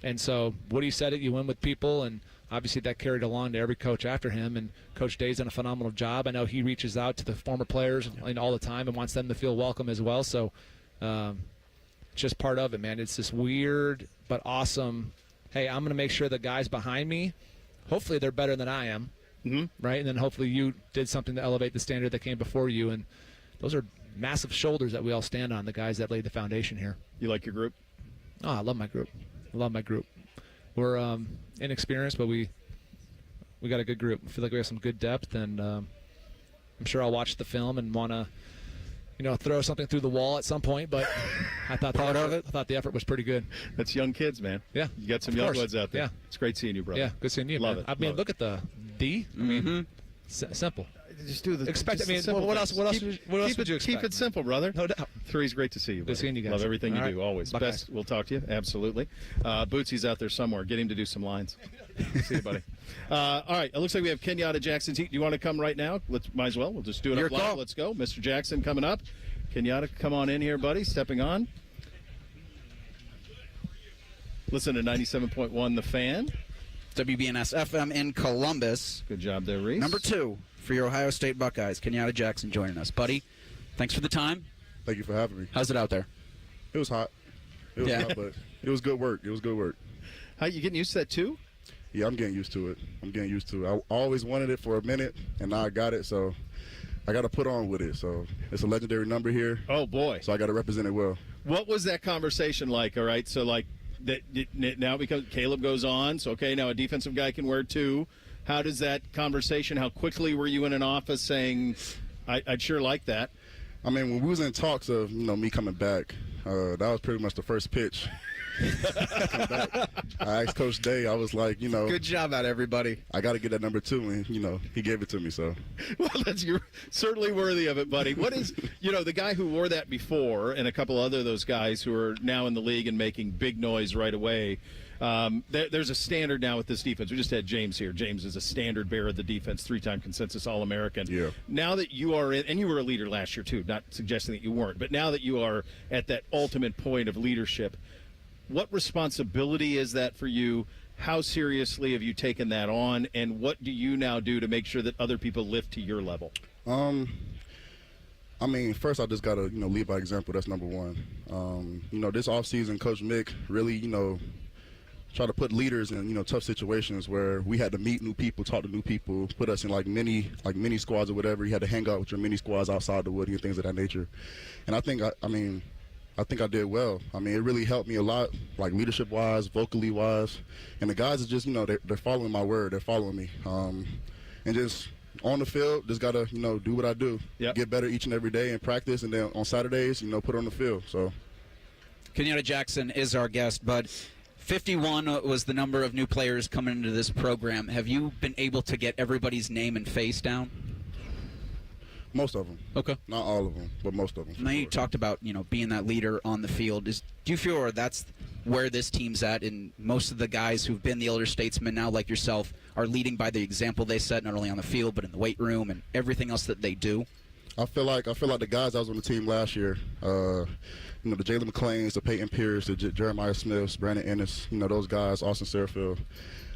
And so Woody said it: you win with people, and obviously that carried along to every coach after him. And Coach Day's done a phenomenal job. I know he reaches out to the former players all the time and wants them to feel welcome as well. So. Just part of it, man. It's this weird but awesome, hey, I'm going to make sure the guys behind me, hopefully they're better than I am, right? And then hopefully you did something to elevate the standard that came before you. And those are massive shoulders that we all stand on, the guys that laid the foundation here. You like your group? Oh, I love my group. We're inexperienced, but we got a good group. I feel like we have some good depth, and I'm sure I'll watch the film and want to throw something through the wall at some point, but I thought the effort was pretty good. That's young kids, man. Yeah. You got some young bloods out there. Yeah. It's great seeing you, brother. Yeah, good seeing you, Love man. it. I mean, look at the D. I mean, simple. Just do the expect. just I mean, simple what else? What else? What else would you expect? Keep it simple, brother. No doubt. Three's great to see you. Good seeing you guys. Love everything you All do. right. Always. Buckeyes. Best. We'll talk to you. Absolutely. Bootsy's out there somewhere. Get him to do some lines. See you, buddy. All right. It looks like we have Kenyatta Jackson. Do you want to come right now? Might as well. We'll just do it up live. Let's go. Mr. Jackson coming up. Kenyatta, come on in here, buddy. Stepping on. Listen to 97.1 The Fan. WBNS FM in Columbus. Good job there, Reese. Number 2 for your Ohio State Buckeyes. Kenyatta Jackson joining us. Buddy, thanks for the time. Thank you for having me. How's it out there? It was hot. It was hot, but it was good work. How you getting used to that, too? Yeah, I'm getting used to it. I always wanted it for a minute, and now I got it, so I got to put on with it. So it's a legendary number here. Oh, boy. So I got to represent it well. What was that conversation like? All right, so like that now because Caleb goes on, so okay, now a defensive guy can wear 2. How does that conversation? How quickly were you in an office saying, "I'd sure like that"? I mean, when we was in talks of me coming back, that was pretty much the first pitch. I asked Coach Day. I was like, good job out, everybody. I got to get that number 2, and he gave it to me. So, well, you're certainly worthy of it, buddy. What is the guy who wore that before, and a couple other those guys who are now in the league and making big noise right away. There's a standard now with this defense. We just had James here. James is a standard bearer of the defense, 3-time consensus All-American. Yeah. Now that you are in, and you were a leader last year too, not suggesting that you weren't, but now that you are at that ultimate point of leadership, what responsibility is that for you? How seriously have you taken that on, and what do you now do to make sure that other people lift to your level? I mean, first I just got to, lead by example. That's number one. This offseason, Coach Mick really, try to put leaders in, tough situations where we had to meet new people, talk to new people, put us in like mini squads or whatever. You had to hang out with your mini squads outside the woody and things of that nature. And I think I did well. I mean, it really helped me a lot, like leadership-wise, vocally-wise. And the guys are just, they're following my word. They're following me. And just on the field, just got to, do what I do. Yep. Get better each and every day in practice. And then on Saturdays, put on the field. So, Kenyatta Jackson is our guest, but 51 was the number of new players coming into this program. Have you been able to get everybody's name and face down? Most of them. Okay. Not all of them, but most of them. Now you talked about, being that leader on the field. Do you feel that's where this team's at, and most of the guys who've been the elder statesmen now, like yourself, are leading by the example they set, not only on the field, but in the weight room and everything else that they do? I feel like the guys that was on the team last year, the Jalen McClains, the Peyton Pierce, the Jeremiah Smiths, Brandon Ennis, those guys, Austin Serfield.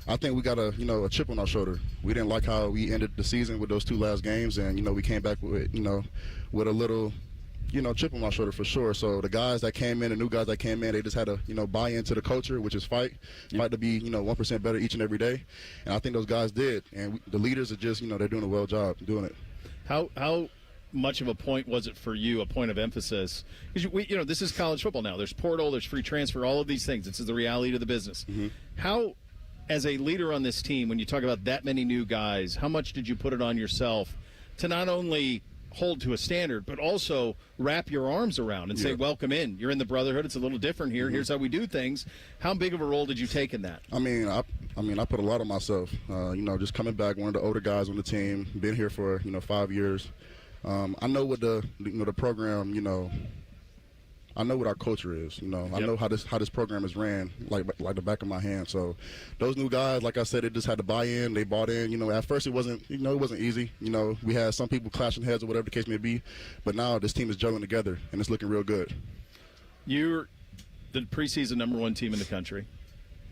I think we got a chip on our shoulder. We didn't like how we ended the season with those 2 last games, and we came back with with a little chip on my shoulder for sure. So the guys that came in, the new guys that came in, they just had to buy into the culture, which is fight to be 1% better each and every day. And I think those guys did. And the leaders are just they're doing a well job doing it. How much of a point was it for you, a point of emphasis? Because this is college football now. There's portal, there's free transfer, all of these things. This is the reality of the business. Mm-hmm. How, as a leader on this team, when you talk about that many new guys, how much did you put it on yourself to not only hold to a standard, but also wrap your arms around and say, welcome in. You're in the brotherhood. It's a little different here. Mm-hmm. Here's how we do things. How big of a role did you take in that? I mean, I put a lot on myself. Just coming back, one of the older guys on the team, been here for 5 years. I know what the program, I know what our culture is. I know how this program is ran like the back of my hand. So those new guys, like I said, they just had to buy in. They bought in. At first it wasn't easy. We had some people clashing heads or whatever the case may be. But now this team is gelling together and it's looking real good. You're the preseason number 1 team in the country.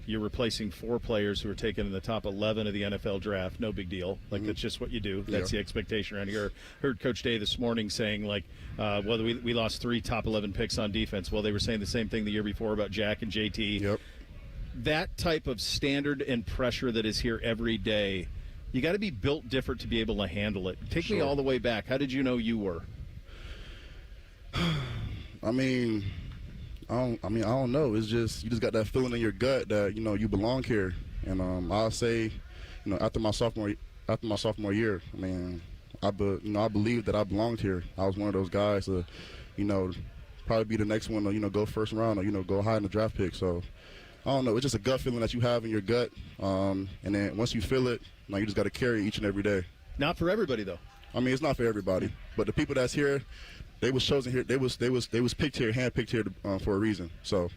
You're replacing 4 players who are taken in the top 11 of the NFL draft. No big deal. That's just what you do. That's the expectation around here. Heard Coach Day this morning saying, we lost 3 top 11 picks on defense. Well, they were saying the same thing the year before about Jack and JT. Yep. That type of standard and pressure that is here every day, you got to be built different to be able to handle it. Take me all the way back. How did you know you were? I don't know. It's just you just got that feeling in your gut that you belong here. And I'll say, after my sophomore year, I believed that I belonged here. I was one of those guys to, probably be the next one to go first round or go high in the draft pick. So I don't know. It's just a gut feeling that you have in your gut, and then once you feel it, you just got to carry it each and every day. Not for everybody though. It's not for everybody, but the people that's here. They was chosen here. They was picked here, handpicked here for a reason. So,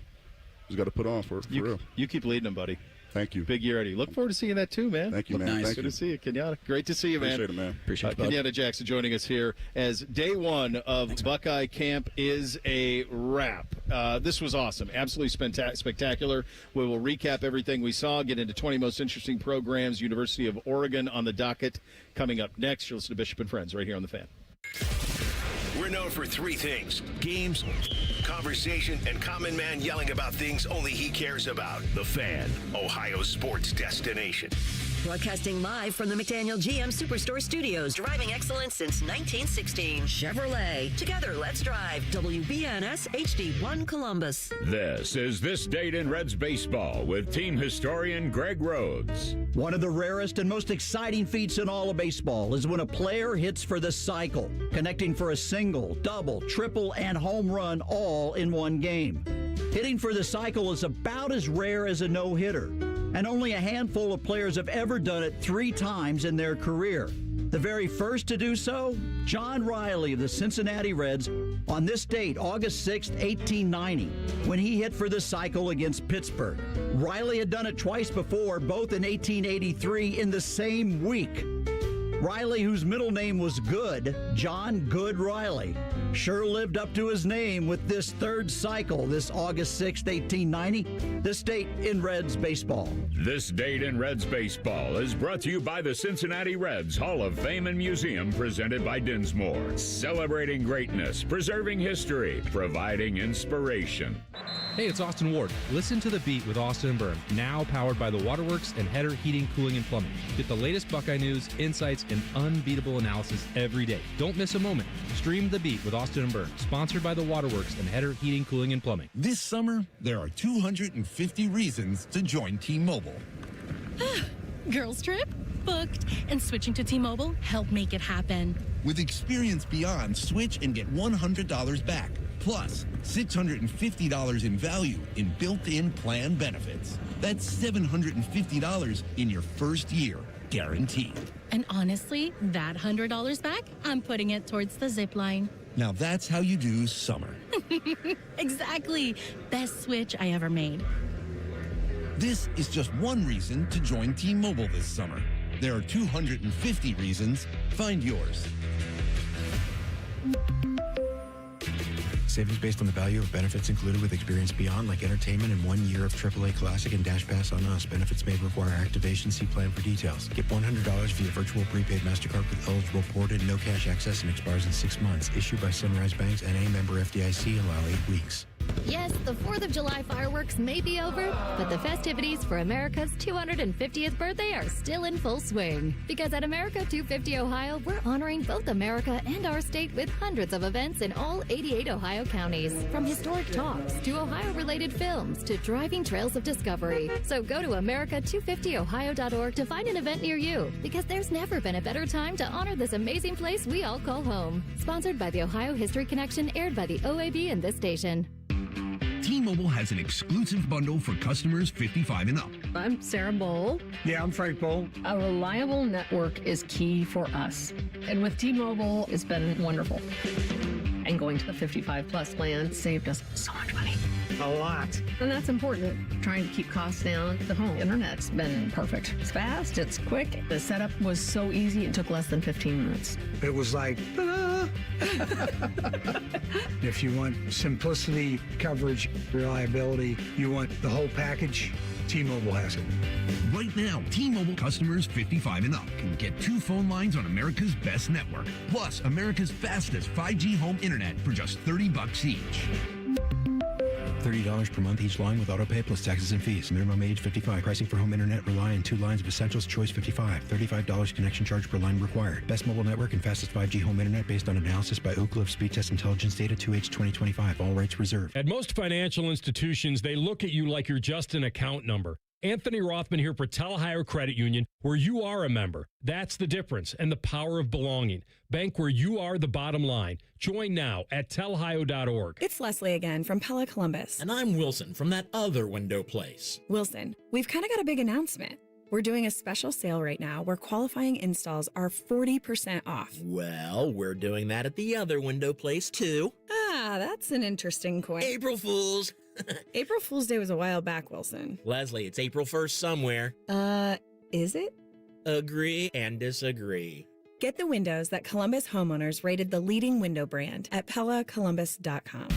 just got to put on for real. You keep leading them, buddy. Thank you. Big year, Eddie. Look forward to seeing that too, man. Thank you, man. Nice. Thank Good you. to see you, Kenyatta. Great to see you, man. Appreciate it, man. Appreciate it. Kenyatta Jackson joining us here as day 1 of Buckeye Camp is a wrap. This was awesome. Absolutely spectacular. We will recap everything we saw, get into 20 most interesting programs. University of Oregon on the docket coming up next. You'll listen to Bishop and Friends right here on The Fan. We're known for 3 things: games, conversation, and common man yelling about things only he cares about. The Fan, Ohio sports destination. Broadcasting live from the McDaniel GM Superstore Studios. Driving excellence since 1916. Chevrolet. Together, let's drive. WBNS HD1 Columbus. This is This Date in Reds Baseball with team historian Greg Rhodes. One of the rarest and most exciting feats in all of baseball is when a player hits for the cycle, connecting for a single, double, triple, and home run all in one game. Hitting for the cycle is about as rare as a no-hitter, and only a handful of players have ever done it 3 times in their career. The very first to do so, John Riley of the Cincinnati Reds, on this date, August 6, 1890, when he hit for the cycle against Pittsburgh. Riley had done it twice before, both in 1883 in the same week. Riley, whose middle name was Good, John Good Riley, sure lived up to his name with this third cycle, this August 6, 1890. This date in Reds baseball. This Date in Reds Baseball is brought to you by the Cincinnati Reds Hall of Fame and Museum, presented by Dinsmore. Celebrating greatness, preserving history, providing inspiration. Hey, it's Austin Ward. Listen to The Beat with Austin and Byrne, now powered by the Waterworks and Header Heating, Cooling, and Plumbing. Get the latest Buckeye news, insights, and unbeatable analysis every day. Don't miss a moment. Stream The Beat with Austin and Byrne, sponsored by the Waterworks and Header Heating, Cooling, and Plumbing. This summer, there are 250 reasons to join T-Mobile. Girls trip? Booked. And switching to T-Mobile helped make it happen. With Experience Beyond, switch and get $100 back. Plus, $650 in value in built-in plan benefits. That's $750 in your first year, guaranteed. And honestly, that $100 back, I'm putting it towards the zip line. Now that's how you do summer. Exactly. Best switch I ever made. This is just one reason to join T-Mobile this summer. There are 250 reasons. Find yours. Savings based on the value of benefits included with Experience Beyond, like entertainment and 1 year of AAA Classic and Dash Pass on Us. Benefits may require activation. See plan for details. Get $100 via virtual prepaid MasterCard with eligible ported, no cash access, and expires in 6 months. Issued by Sunrise Banks and a member FDIC. Allow 8 weeks. Yes, the 4th of July fireworks may be over, but the festivities for America's 250th birthday are still in full swing. Because at America 250 Ohio, we're honoring both America and our state with hundreds of events in all 88 Ohio counties. From historic talks to Ohio-related films to driving trails of discovery. So go to America250Ohio.org to find an event near you, because there's never been a better time to honor this amazing place we all call home. Sponsored by the Ohio History Connection, aired by the OAB and this station. T-Mobile has an exclusive bundle for customers 55 and up. I'm Sarah Bowl. Yeah, I'm Frank Bowl. A reliable network is key for us. And with T-Mobile, it's been wonderful. And going to the 55 plus plan saved us so much money. A lot. And that's important. Trying to keep costs down. The home internet's been perfect. It's fast, it's quick. The setup was so easy, it took less than 15 minutes. It was like, ta-da! If you want simplicity, coverage, reliability, you want the whole package, T-Mobile has it. Right now, T-Mobile customers 55 and up can get 2 phone lines on America's best network, plus America's fastest 5G home internet for just $30 each. $30 per month each line with auto pay plus taxes and fees. Minimum age 55. Pricing for home internet rely on 2 lines of Essentials Choice 55. $35 connection charge per line required. Best mobile network and fastest 5G home internet based on analysis by Oak Cliff Speed Test Intelligence Data 2H 2025. All rights reserved. At most financial institutions, they look at you like you're just an account number. Anthony Rothman here for Ohio Credit Union, where you are a member. That's the difference and the power of belonging. Bank where you are the bottom line. Join now at telhio.org. It's Leslie again from Pella Columbus. And I'm Wilson from that other window place. Wilson, we've kind of got a big announcement. We're doing a special sale right now where qualifying installs are 40% off. Well, we're doing that at the other window place too. Ah, that's an interesting coin. April Fools. April Fool's Day was a while back, Wilson. Leslie, it's April 1st somewhere. Is it? Agree and disagree. Get the windows that Columbus homeowners rated the leading window brand at PellaColumbus.com.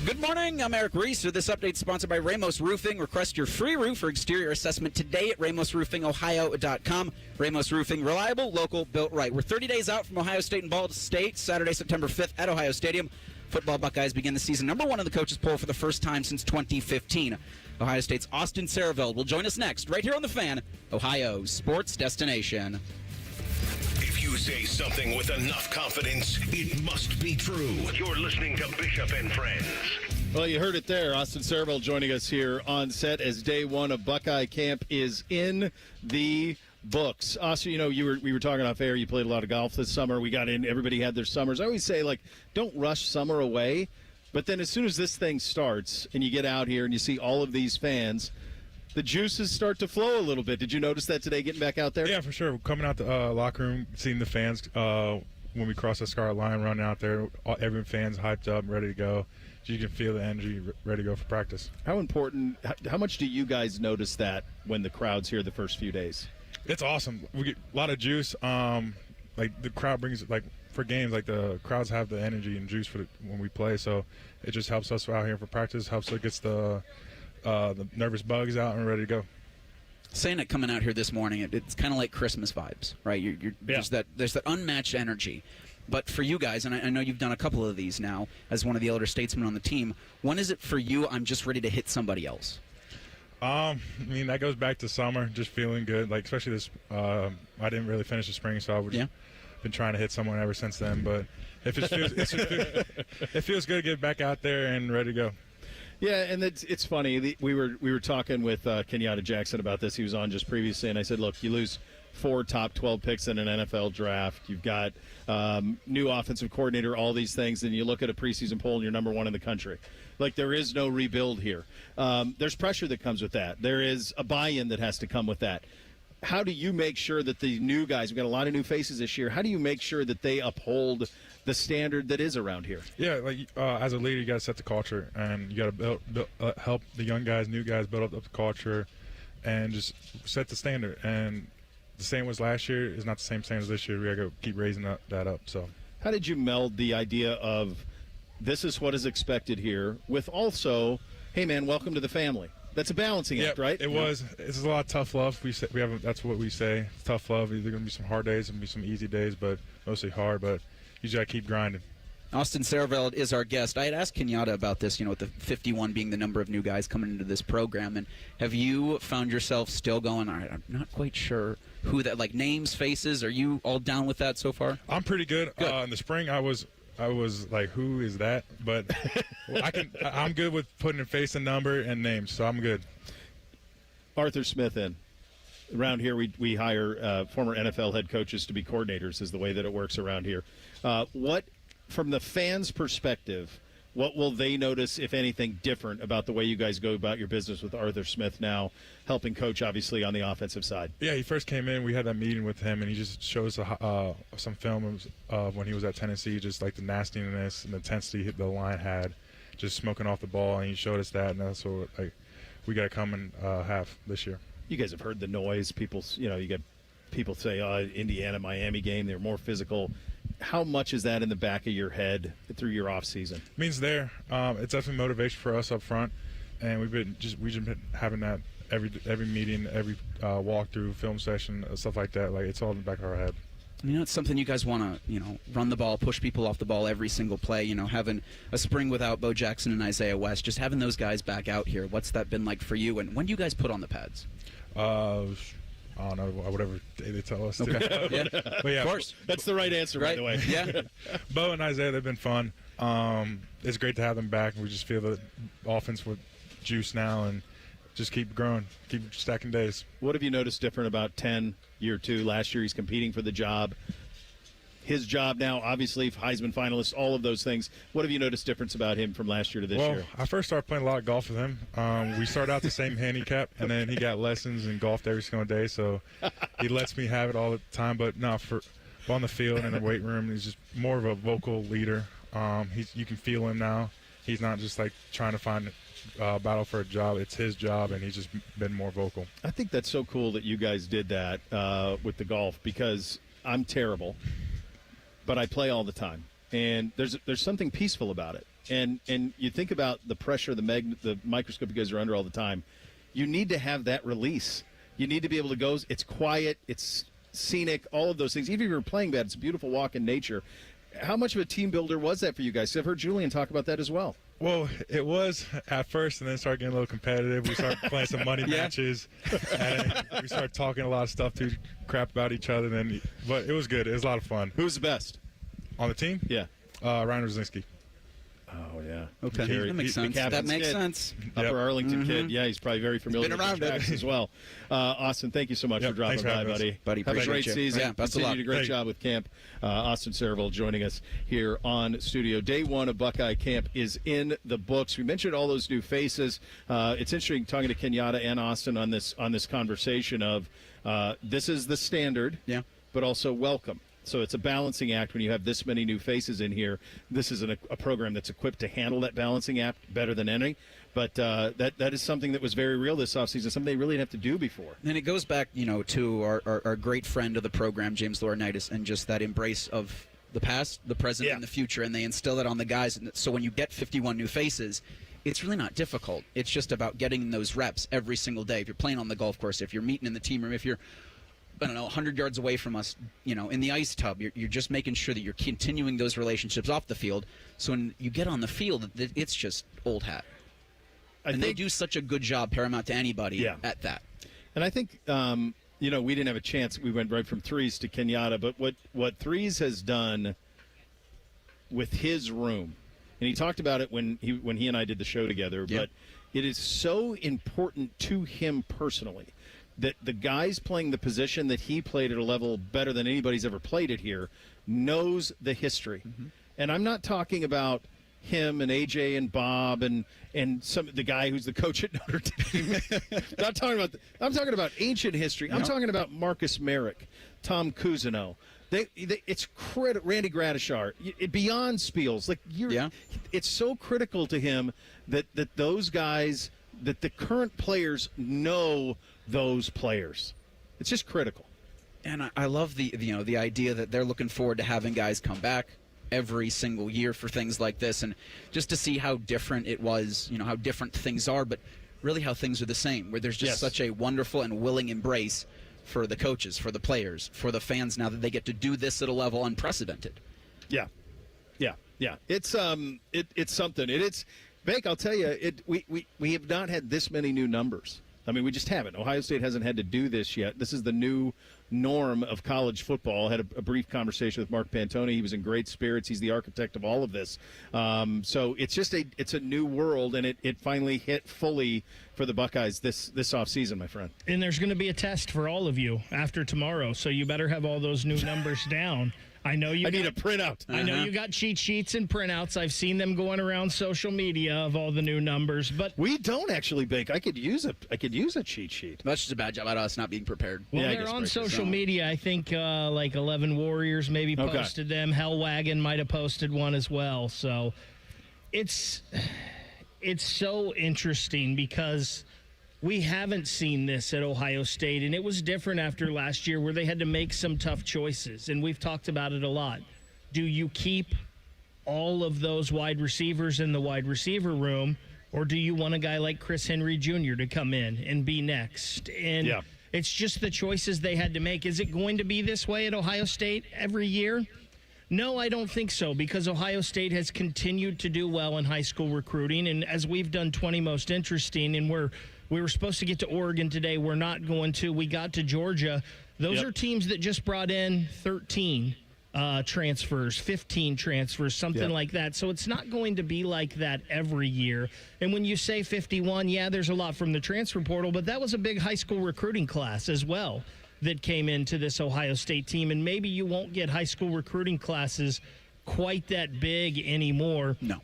Good morning, I'm Eric Reese. This update is sponsored by Ramos Roofing. Request your free roof or exterior assessment today at RamosRoofingOhio.com. Ramos Roofing, reliable, local, built right. We're 30 days out from Ohio State and Ball State, Saturday, September 5th at Ohio Stadium. Football Buckeyes begin the season number 1 in the coaches poll for the first time since 2015. Ohio State's Austin Saraveld will join us next, right here on The Fan, Ohio's sports destination. If you say something with enough confidence, it must be true. You're listening to Bishop and Friends. Well, you heard it there. Austin Saraveld joining us here on set as day 1 of Buckeye Camp is in the books. Austin, you know, we were talking off air. You played a lot of golf this summer. We got in. Everybody had their summers. I always say, like, don't rush summer away. But then as soon as this thing starts and you get out here and you see all of these fans, the juices start to flow a little bit. Did you notice that today getting back out there? Yeah, for sure. Coming out the locker room, seeing the fans when we cross the scarlet line, running out there, every fan's hyped up, ready to go. You can feel the energy, ready to go for practice. How important, how much do you guys notice that when the crowd's here the first few days? It's awesome. We get a lot of juice. Like the crowd brings, like for games, like the crowds have the energy and juice when we play. So it just helps us out here for practice. Helps it gets the nervous bugs out and ready to go. Saying it coming out here this morning, it's kind of like Christmas vibes, right? There's that unmatched energy. But for you guys, and I know you've done a couple of these now as one of the elder statesmen on the team, when is it for you, I'm just ready to hit somebody else? I mean, that goes back to summer, just feeling good. Like, especially this, I didn't really finish the spring, so I've been trying to hit someone ever since then. But if it feels good to get back out there and ready to go. Yeah, and it's funny. We were talking with Kenyatta Jackson about this. He was on just previously, and I said, look, you lose 4 top 12 picks in an NFL draft. You've got new offensive coordinator, all these things, and you look at a preseason poll and you're number 1 in the country. Like, there is no rebuild here. There's pressure that comes with that. There is a buy-in that has to come with that. How do you make sure that the new guys, we've got a lot of new faces this year, how do you make sure that they uphold the standard that is around here? Yeah, like as a leader, you got to set the culture, and you got to help the young guys, new guys build up the culture and just set the standard. And the same was last year is not the same standard as this year. We got to keep raising that up. So, how did you meld the idea of this is what is expected here with also, hey man, welcome to the family? That's a balancing act, right? It was. It's a lot of tough love. That's what we say. Tough love. There's going to be some hard days and be some easy days, but mostly hard. But you just got to keep grinding. Austin Saraveld is our guest. I had asked Kenyatta about this, with the 51 being the number of new guys coming into this program. And have you found yourself still going, all right, I'm not quite sure who that, like names, faces, are you all down with that so far? I'm pretty good. In the spring, I was like, who is that? But I'm good with putting a face and number and names, so I'm good. Arthur Smith in. Around here, we hire former NFL head coaches to be coordinators is the way that it works around here. What, from the fans' perspective, what will they notice, if anything, different about the way you guys go about your business with Arthur Smith now helping coach, obviously, on the offensive side? Yeah, he first came in. We had that meeting with him, and he just showed us some film of when he was at Tennessee, just like the nastiness and the intensity the line had, just smoking off the ball, and he showed us that, and that's what we got to come and have this year. You guys have heard the noise. People, you get people say, Indiana, Miami game, they're more physical. How much is that in the back of your head through your off season? It means there. It's definitely motivation for us up front, and we've just been having that every meeting, every walkthrough, film session, stuff like that. Like, it's all in the back of our head. It's something you guys want to, run the ball, push people off the ball every single play. Having a spring without Bo Jackson and Isaiah West, just having those guys back out here. What's that been like for you? And when do you guys put on the pads? I don't know, whatever they tell us to. Okay. Yeah. But yeah, of course. That's the right answer, right? By the way. Yeah. Bo and Isaiah, they've been fun. It's great to have them back. We just feel the offense with juice now and just keep growing, keep stacking days. What have you noticed different about 10, year 2? Last year he's competing for the job. His job now, obviously, Heisman finalist, all of those things. What have you noticed difference about him from last year to this year? I first started playing a lot of golf with him. We started out the same handicap, and then he got lessons and golfed every single day, so he lets me have it all the time. But no, on the field and in the weight room, he's just more of a vocal leader. You can feel him now. He's not just like trying to find battle for a job. It's his job, and he's just been more vocal. I think that's so cool that you guys did that with the golf, because I'm terrible. But I play all the time, and there's something peaceful about it. And you think about the pressure, the microscope you guys are under all the time. You need to have that release. You need to be able to go. It's quiet. It's scenic. All of those things. Even if you're playing bad, it's a beautiful walk in nature. how much of a team builder was that for you guys? I've heard Julian talk about that as well. Well, it was at first, and then started getting a little competitive. We started playing some money matches, and we started talking a lot of stuff to crap about each other. But it was good. It was a lot of fun. Who's the best on the team? Yeah, Ryan Rosinski. Oh, yeah. Okay, that makes sense. That makes sense. Upper Arlington kid. Yeah, he's probably very familiar with the tracks as well. Austin, thank you so much for dropping by, buddy. Have a great season. Yeah, best of luck. You did a great job with camp. Austin Saraville joining us here on studio. Day one of Buckeye Camp is in the books. We mentioned all those new faces. It's interesting talking to Kenyatta and Austin on this conversation of this is the standard, but also welcome. So it's a balancing act when you have this many new faces in here. This is a program that's equipped to handle that balancing act better than any. But that is something that was very real this offseason, something they really didn't have to do before. And it goes back, to our great friend of the program, James Laurinaitis, and just that embrace of the past, the present, and the future. And they instill it on the guys. So when you get 51 new faces, it's really not difficult. It's just about getting those reps every single day. If you're playing on the golf course, if you're meeting in the team room, if you're 100 yards away from us, in the ice tub, you're just making sure that you're continuing those relationships off the field. So when you get on the field, it's just old hat. And they do such a good job, paramount to anybody, at that. And I think, we didn't have a chance. We went right from Threes to Kenyatta. But what Threes has done with his room, and he talked about it when he and I did the show together, but it is so important to him personally that the guys playing the position that he played at a level better than anybody's ever played it here knows the history. And I'm not talking about him and AJ and Bob and the guy who's the coach at Notre Dame. I'm talking about ancient history. I'm talking about Marcus Merrick, Tom Cousineau. It's Randy Gradishar, beyond Spiels. It's so critical to him that those guys, that the current players know those players. It's just critical. And I love the idea that they're looking forward to having guys come back every single year for things like this, and just to see how different it was, how different things are, but really how things are the same, where there's just such a wonderful and willing embrace for the coaches, for the players, for the fans, now that they get to do this at a level unprecedented. Yeah. It's something. It's Bake, I'll tell you, we have not had this many new numbers. I mean, we just haven't. Ohio State hasn't had to do this yet. This is the new norm of college football. I had a brief conversation with Mark Pantoni. He was in great spirits. He's the architect of all of this. So it's just it's a new world, and it finally hit fully for the Buckeyes this offseason, my friend. And there's going to be a test for all of you after tomorrow, so you better have all those new numbers down. I need a printout. I know you got cheat sheets and printouts. I've seen them going around social media of all the new numbers, but we don't actually, Bake. I could use a cheat sheet. That's just a bad job about us not being prepared. Well, they're on social media. I think like 11 Warriors maybe posted them. Hellwagon might have posted one as well. So it's so interesting because we haven't seen this at Ohio State, and it was different after last year where they had to make some tough choices, and we've talked about it a lot. Do you keep all of those wide receivers in the wide receiver room, or do you want a guy like Chris Henry Jr. to come in and be next? And it's just the choices they had to make. Is it going to be this way at Ohio State every year? No, I don't think so, because Ohio State has continued to do well in high school recruiting, and as we've done 20 Most Interesting, and we were supposed to get to Oregon today. We're not going to. We got to Georgia. Those are teams that just brought in 13 transfers, 15 transfers, something like that. So it's not going to be like that every year. And when you say 51, there's a lot from the transfer portal, but that was a big high school recruiting class as well that came into this Ohio State team. And maybe you won't get high school recruiting classes quite that big anymore. No.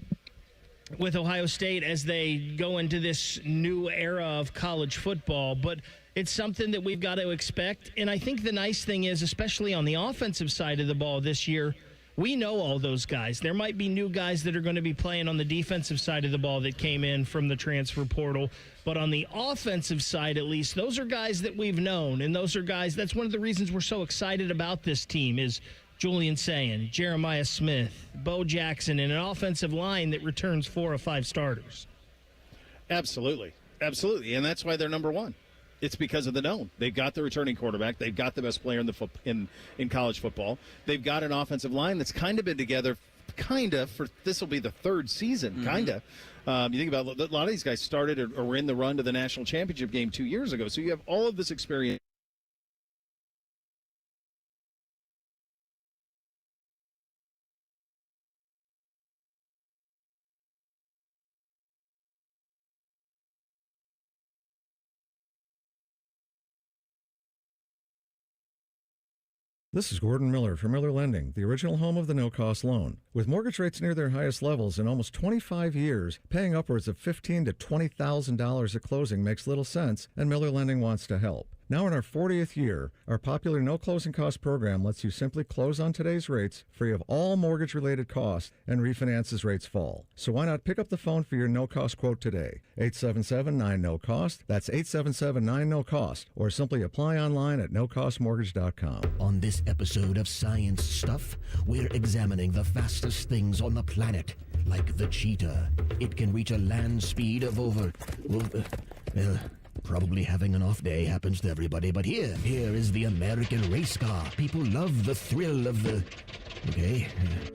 With Ohio State as they go into this new era of college football, but it's something that we've got to expect. And I think the nice thing is, especially on the offensive side of the ball this year, we know all those guys. There might be new guys that are going to be playing on the defensive side of the ball that came in from the transfer portal. But on the offensive side, at least, those are guys that we've known. And those are guys, that's one of the reasons we're so excited about this team is Julian Sayin, Jeremiah Smith, Bo Jackson, and an offensive line that returns 4 or 5 starters. Absolutely. And that's why they're number one. It's because of the known. They've got the returning quarterback. They've got the best player in college football. They've got an offensive line that's kind of been together, for this will be the third season, kind of. You think about a lot of these guys started or were in the run to the national championship game 2 years ago. So you have all of this experience. This is Gordon Miller from Miller Lending, the original home of the no-cost loan. With mortgage rates near their highest levels in almost 25 years, paying upwards of $15,000 to $20,000 at closing makes little sense, and Miller Lending wants to help. Now in our 40th year, our popular no closing cost program lets you simply close on today's rates, free of all mortgage-related costs, and refinance as rates fall. So why not pick up the phone for your no-cost quote today? 877-9-NO-COST. That's 877-9-NO-COST. Or simply apply online at nocostmortgage.com. On this episode of Science Stuff, we're examining the fastest things on the planet, like the cheetah. It can reach a land speed of probably having an off day happens to everybody, but here is the American race car. People love the thrill of the... Okay.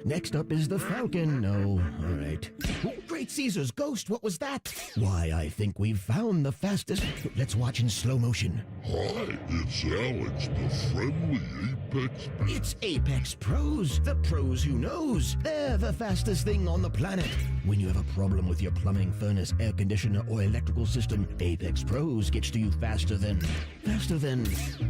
Next up is the Falcon. No, all right. Oh, Great Caesar's ghost, what was that? Why, I think we've found the fastest... Let's watch in slow motion. Hi, it's Alex, the friendly Apex... It's Apex Pros, the pros who knows. They're the fastest thing on the planet. When you have a problem with your plumbing, furnace, air conditioner, or electrical system, Apex Pros gets to you faster than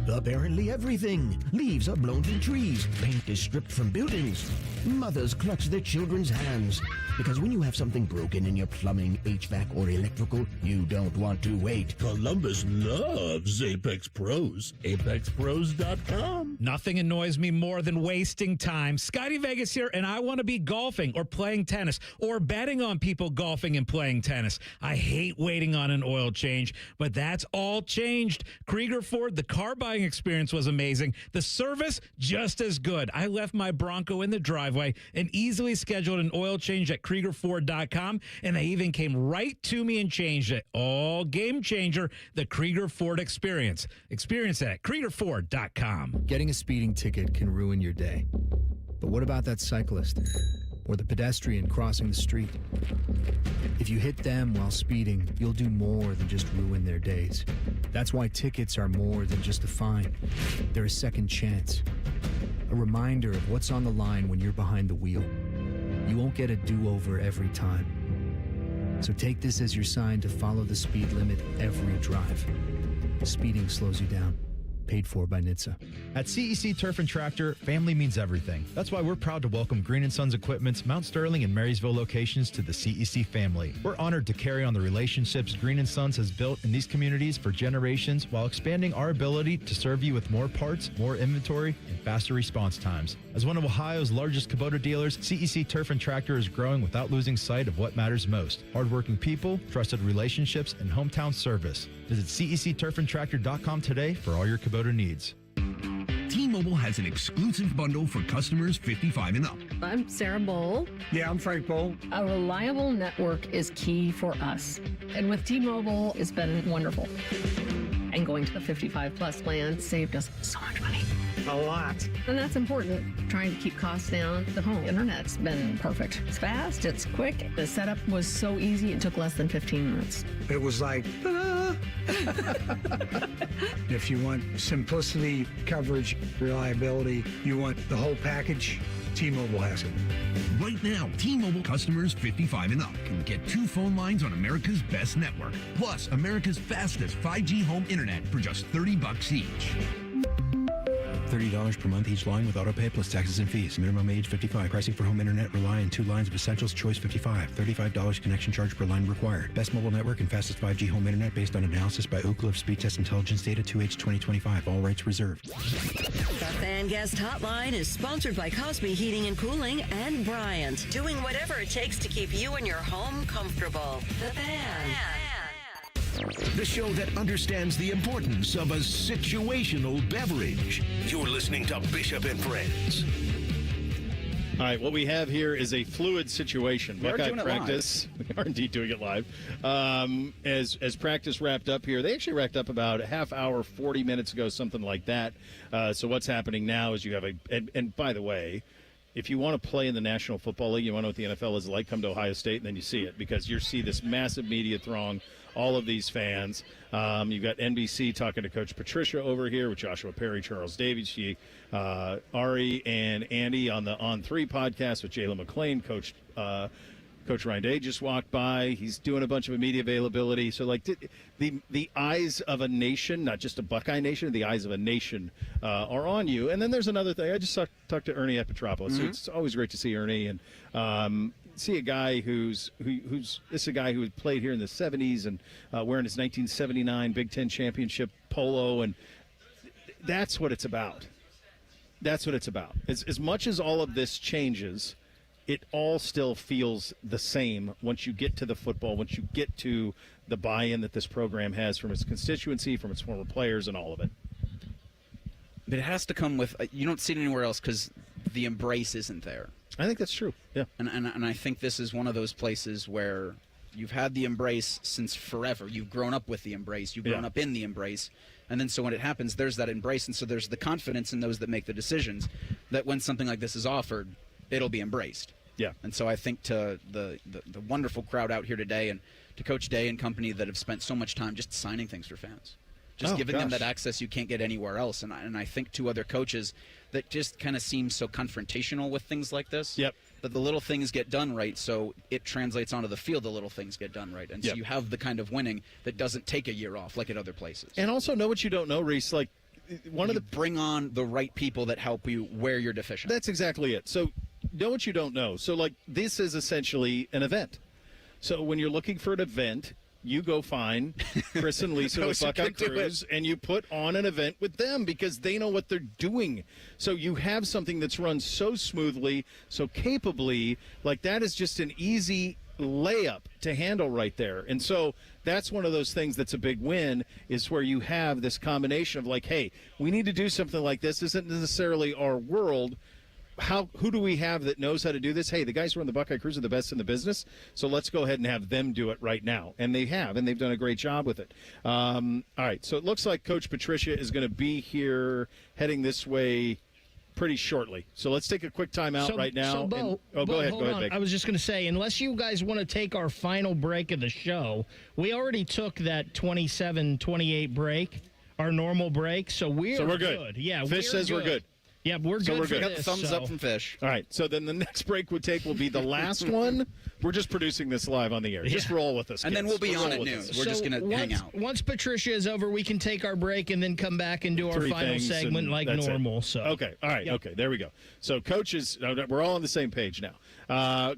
apparently everything. Leaves are blown from trees. Paint is stripped from buildings. Mothers clutch their children's hands. Because when you have something broken in your plumbing, HVAC, or electrical, you don't want to wait. Columbus loves Apex Pros. ApexPros.com. Nothing annoys me more than wasting time. Scotty Vegas here, and I want to be golfing or playing tennis or betting on people golfing and playing tennis. I hate waiting on an oil change, but that's all changed. Krieger Ford, the car buying experience was amazing. The service, just as good. I left my Bronco in the driveway and easily scheduled an oil change at KriegerFord.com, and they even came right to me and changed it. All game changer, the Krieger Ford experience. Experience it at KriegerFord.com. Getting a speeding ticket can ruin your day. But what about that cyclist or the pedestrian crossing the street? If you hit them while speeding, you'll do more than just ruin their days. That's why tickets are more than just a fine. They're a second chance. A reminder of what's on the line when you're behind the wheel. You won't get a do-over every time. So take this as your sign to follow the speed limit every drive. Speeding slows you down. Paid for by NHTSA. At CEC Turf and Tractor, family means everything. That's why we're proud to welcome Green & Sons Equipment's Mount Sterling and Marysville locations to the CEC family. We're honored to carry on the relationships Green & Sons has built in these communities for generations while expanding our ability to serve you with more parts, more inventory, and faster response times. As one of Ohio's largest Kubota dealers, CEC Turf and Tractor is growing without losing sight of what matters most: hardworking people, trusted relationships, and hometown service. Visit CECTurfandTractor.com today for all your Kubota needs. T-Mobile has an exclusive bundle for customers 55 and up. I'm Sarah Bowl. Yeah, I'm Frank Bowl. A reliable network is key for us. And with T-Mobile, it's been wonderful. And going to the 55-plus plan saved us so much money. A lot. And that's important. Trying to keep costs down. The home internet's been perfect. It's fast, it's quick. The setup was so easy, it took less than 15 minutes. It was like, ta-da! If you want simplicity, coverage, reliability, you want the whole package, T-Mobile has it. Right now, T-Mobile customers 55 and up can get 2 phone lines on America's best network, plus America's fastest 5G home internet for just $30 each. $30 per month each line with autopay plus taxes and fees. Minimum age 55. Pricing for home internet rely on 2 lines of essentials. Choice 55. $35 connection charge per line required. Best mobile network and fastest 5G home internet based on analysis by Ookla of Speed Test Intelligence Data 2H 2025. All rights reserved. The Fan Guest Hotline is sponsored by Cosby Heating and Cooling and Bryant, doing whatever it takes to keep you and your home comfortable. The Fan. The show that understands the importance of a situational beverage. You're listening to Bishop and Friends. All right, what we have here is a fluid situation. We are Buckeye doing it practice. We are indeed doing it live. As practice wrapped up here, they actually wrapped up about a half hour, 40 minutes ago, something like that. So what's happening now is you have and by the way, if you want to play in the National Football League, you want to know what the NFL is like, come to Ohio State, and then you see it, because you see this massive media throng, all of these fans. You've got NBC talking to Coach Patricia over here with Joshua Perry, Charles Davies, Ari, and Andy on the On 3 podcast with Jaylen McClain. Coach Ryan Day just walked by. He's doing a bunch of media availability. So, like, the eyes of a nation, not just a Buckeye nation, the eyes of a nation are on you. And then there's another thing. I just talked to Ernie Epitropoulos. Mm-hmm. It's always great to see Ernie and see a guy who's a guy who had played here in the 70s and wearing his 1979 Big Ten championship polo. And that's what it's about. That's what it's about. As much as all of this changes, it all still feels the same once you get to the football, once you get to the buy-in that this program has from its constituency, from its former players, and all of it. But it has to come with you don't see it anywhere else because the embrace isn't there. I think that's true. Yeah, and I think this is one of those places where you've had the embrace since forever. You've grown up with the embrace. You've grown up in the embrace. And then so when it happens, there's that embrace. And so there's the confidence in those that make the decisions that when something like this is offered, it'll be embraced. Yeah. And so I think to the wonderful crowd out here today and to Coach Day and company that have spent so much time just signing things for fans. Just giving them that access you can't get anywhere else. And I think to other coaches that just kind of seem so confrontational with things like this. Yep. But the little things get done right, so it translates onto the field, the little things get done right. And so you have the kind of winning that doesn't take a year off like at other places. And also know what you don't know, Reese. Like, bring on the right people that help you where you're deficient. That's exactly it. So know what you don't know. So, like, this is essentially an event. So when you're looking for an event, you go find Chris and Lisa with Buckeye Cruise, and you put on an event with them because they know what they're doing. So you have something that's run so smoothly, so capably, like that is just an easy layup to handle right there. And so that's one of those things that's a big win, is where you have this combination of like, hey, we need to do something like this. This isn't necessarily our world. Who do we have that knows how to do this? Hey, the guys who run the Buckeye Cruise are the best in the business, so let's go ahead and have them do it right now. And they have, and they've done a great job with it. All right, so it looks like Coach Patricia is going to be here heading this way pretty shortly. So let's take a quick timeout right now. So, Bo, go ahead, Big. I was just going to say, unless you guys want to take our final break of the show, we already took that 27-28 break, our normal break, so we're good. Yeah, Fish says we're good. Yeah, we're good. We're good. Got the thumbs up from Fish. All right, so then the next break we'll take will be the last one. We're just producing this live on the air. Just roll with us, and kids. then we'll be on at noon. We're just going to hang out. Once Patricia is over, we can take our break and then come back and do our final segment like normal. So okay, all right, okay, there we go. So coaches, we're all on the same page now.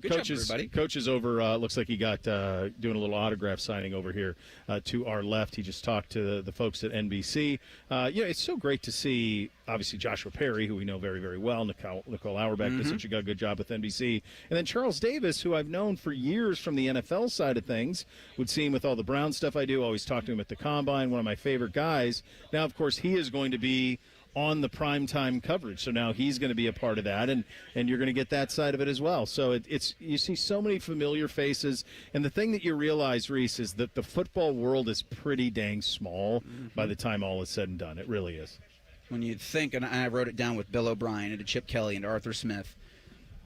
Good job, everybody. Coach is over. Looks like he got doing a little autograph signing over here to our left. He just talked to the folks at NBC. It's so great to see. Obviously, Joshua Perry, who we know very, very well. Nicole Auerbach did such a good job with NBC. And then Charles Davis, who I've known for years from the NFL side of things. Would see him with all the Brown stuff I do. Always talk to him at the Combine, one of my favorite guys. Now, of course, he is going to be on the primetime coverage. So now he's going to be a part of that, and you're going to get that side of it as well. So it's you see so many familiar faces. And the thing that you realize, Reese, is that the football world is pretty dang small by the time all is said and done. It really is. When you think, and I wrote it down with Bill O'Brien and to Chip Kelly and to Arthur Smith,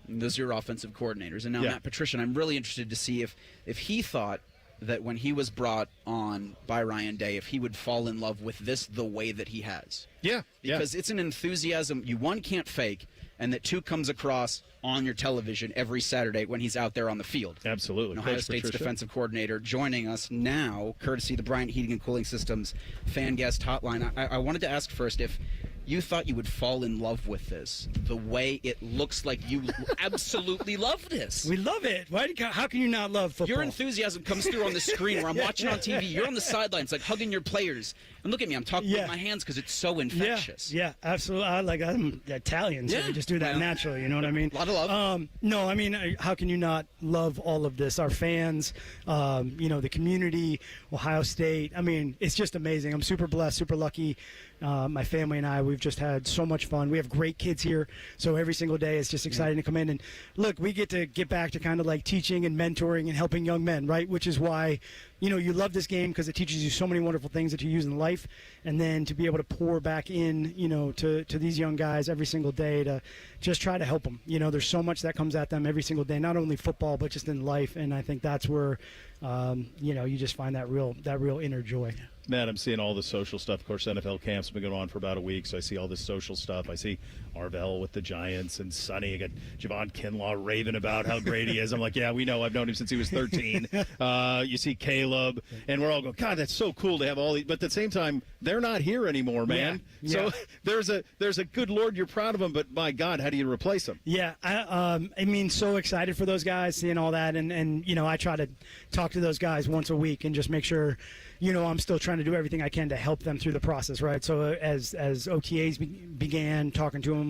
and those are your offensive coordinators. And now Matt Patricia, and I'm really interested to see if he thought that when he was brought on by Ryan Day, if he would fall in love with this the way that he has. Yeah. Because it's an enthusiasm you, one, can't fake, and that, two, comes across on your television every Saturday when he's out there on the field. Absolutely. And Ohio State's defensive coordinator joining us now, courtesy the Bryant Heating and Cooling Systems fan guest hotline. I wanted to ask first if you thought you would fall in love with this the way it looks like you absolutely love this. We love it. How can you not love football? Your enthusiasm comes through on the screen where I'm watching on TV. You're on the sidelines, like hugging your players. And look at me, I'm talking with my hands because it's so infectious. Yeah, absolutely. I'm Italian, so we just do that naturally. You know what I mean? A lot of love. No, I mean, how can you not love all of this? Our fans, the community, Ohio State. I mean, it's just amazing. I'm super blessed, super lucky. My family and I, we've just had so much fun. We have great kids here, so every single day it's just exciting to come in. And look, we get back to kind of like teaching and mentoring and helping young men, right? Which is why, you love this game because it teaches you so many wonderful things that you use in life. And then to be able to pour back in, to these young guys every single day to just try to help them. There's so much that comes at them every single day, not only football, but just in life. And I think that's where, you just find that real inner joy. Matt, I'm seeing all the social stuff. Of course, NFL camp's been going on for about a week, so I see all this social stuff. I see Arvell with the Giants and Sonny. I got Javon Kinlaw raving about how great he is. I'm like, yeah, we know. I've known him since he was 13. You see Caleb, and we're all going, God, that's so cool to have all these. But at the same time, they're not here anymore, man. Yeah. So there's a good Lord, you're proud of them, but my God, how do you replace them? Yeah, I mean, so excited for those guys, seeing all that, and I try to talk to those guys once a week and just make sure, I'm still trying to do everything I can to help them through the process, right? So as OTAs began, talking to them,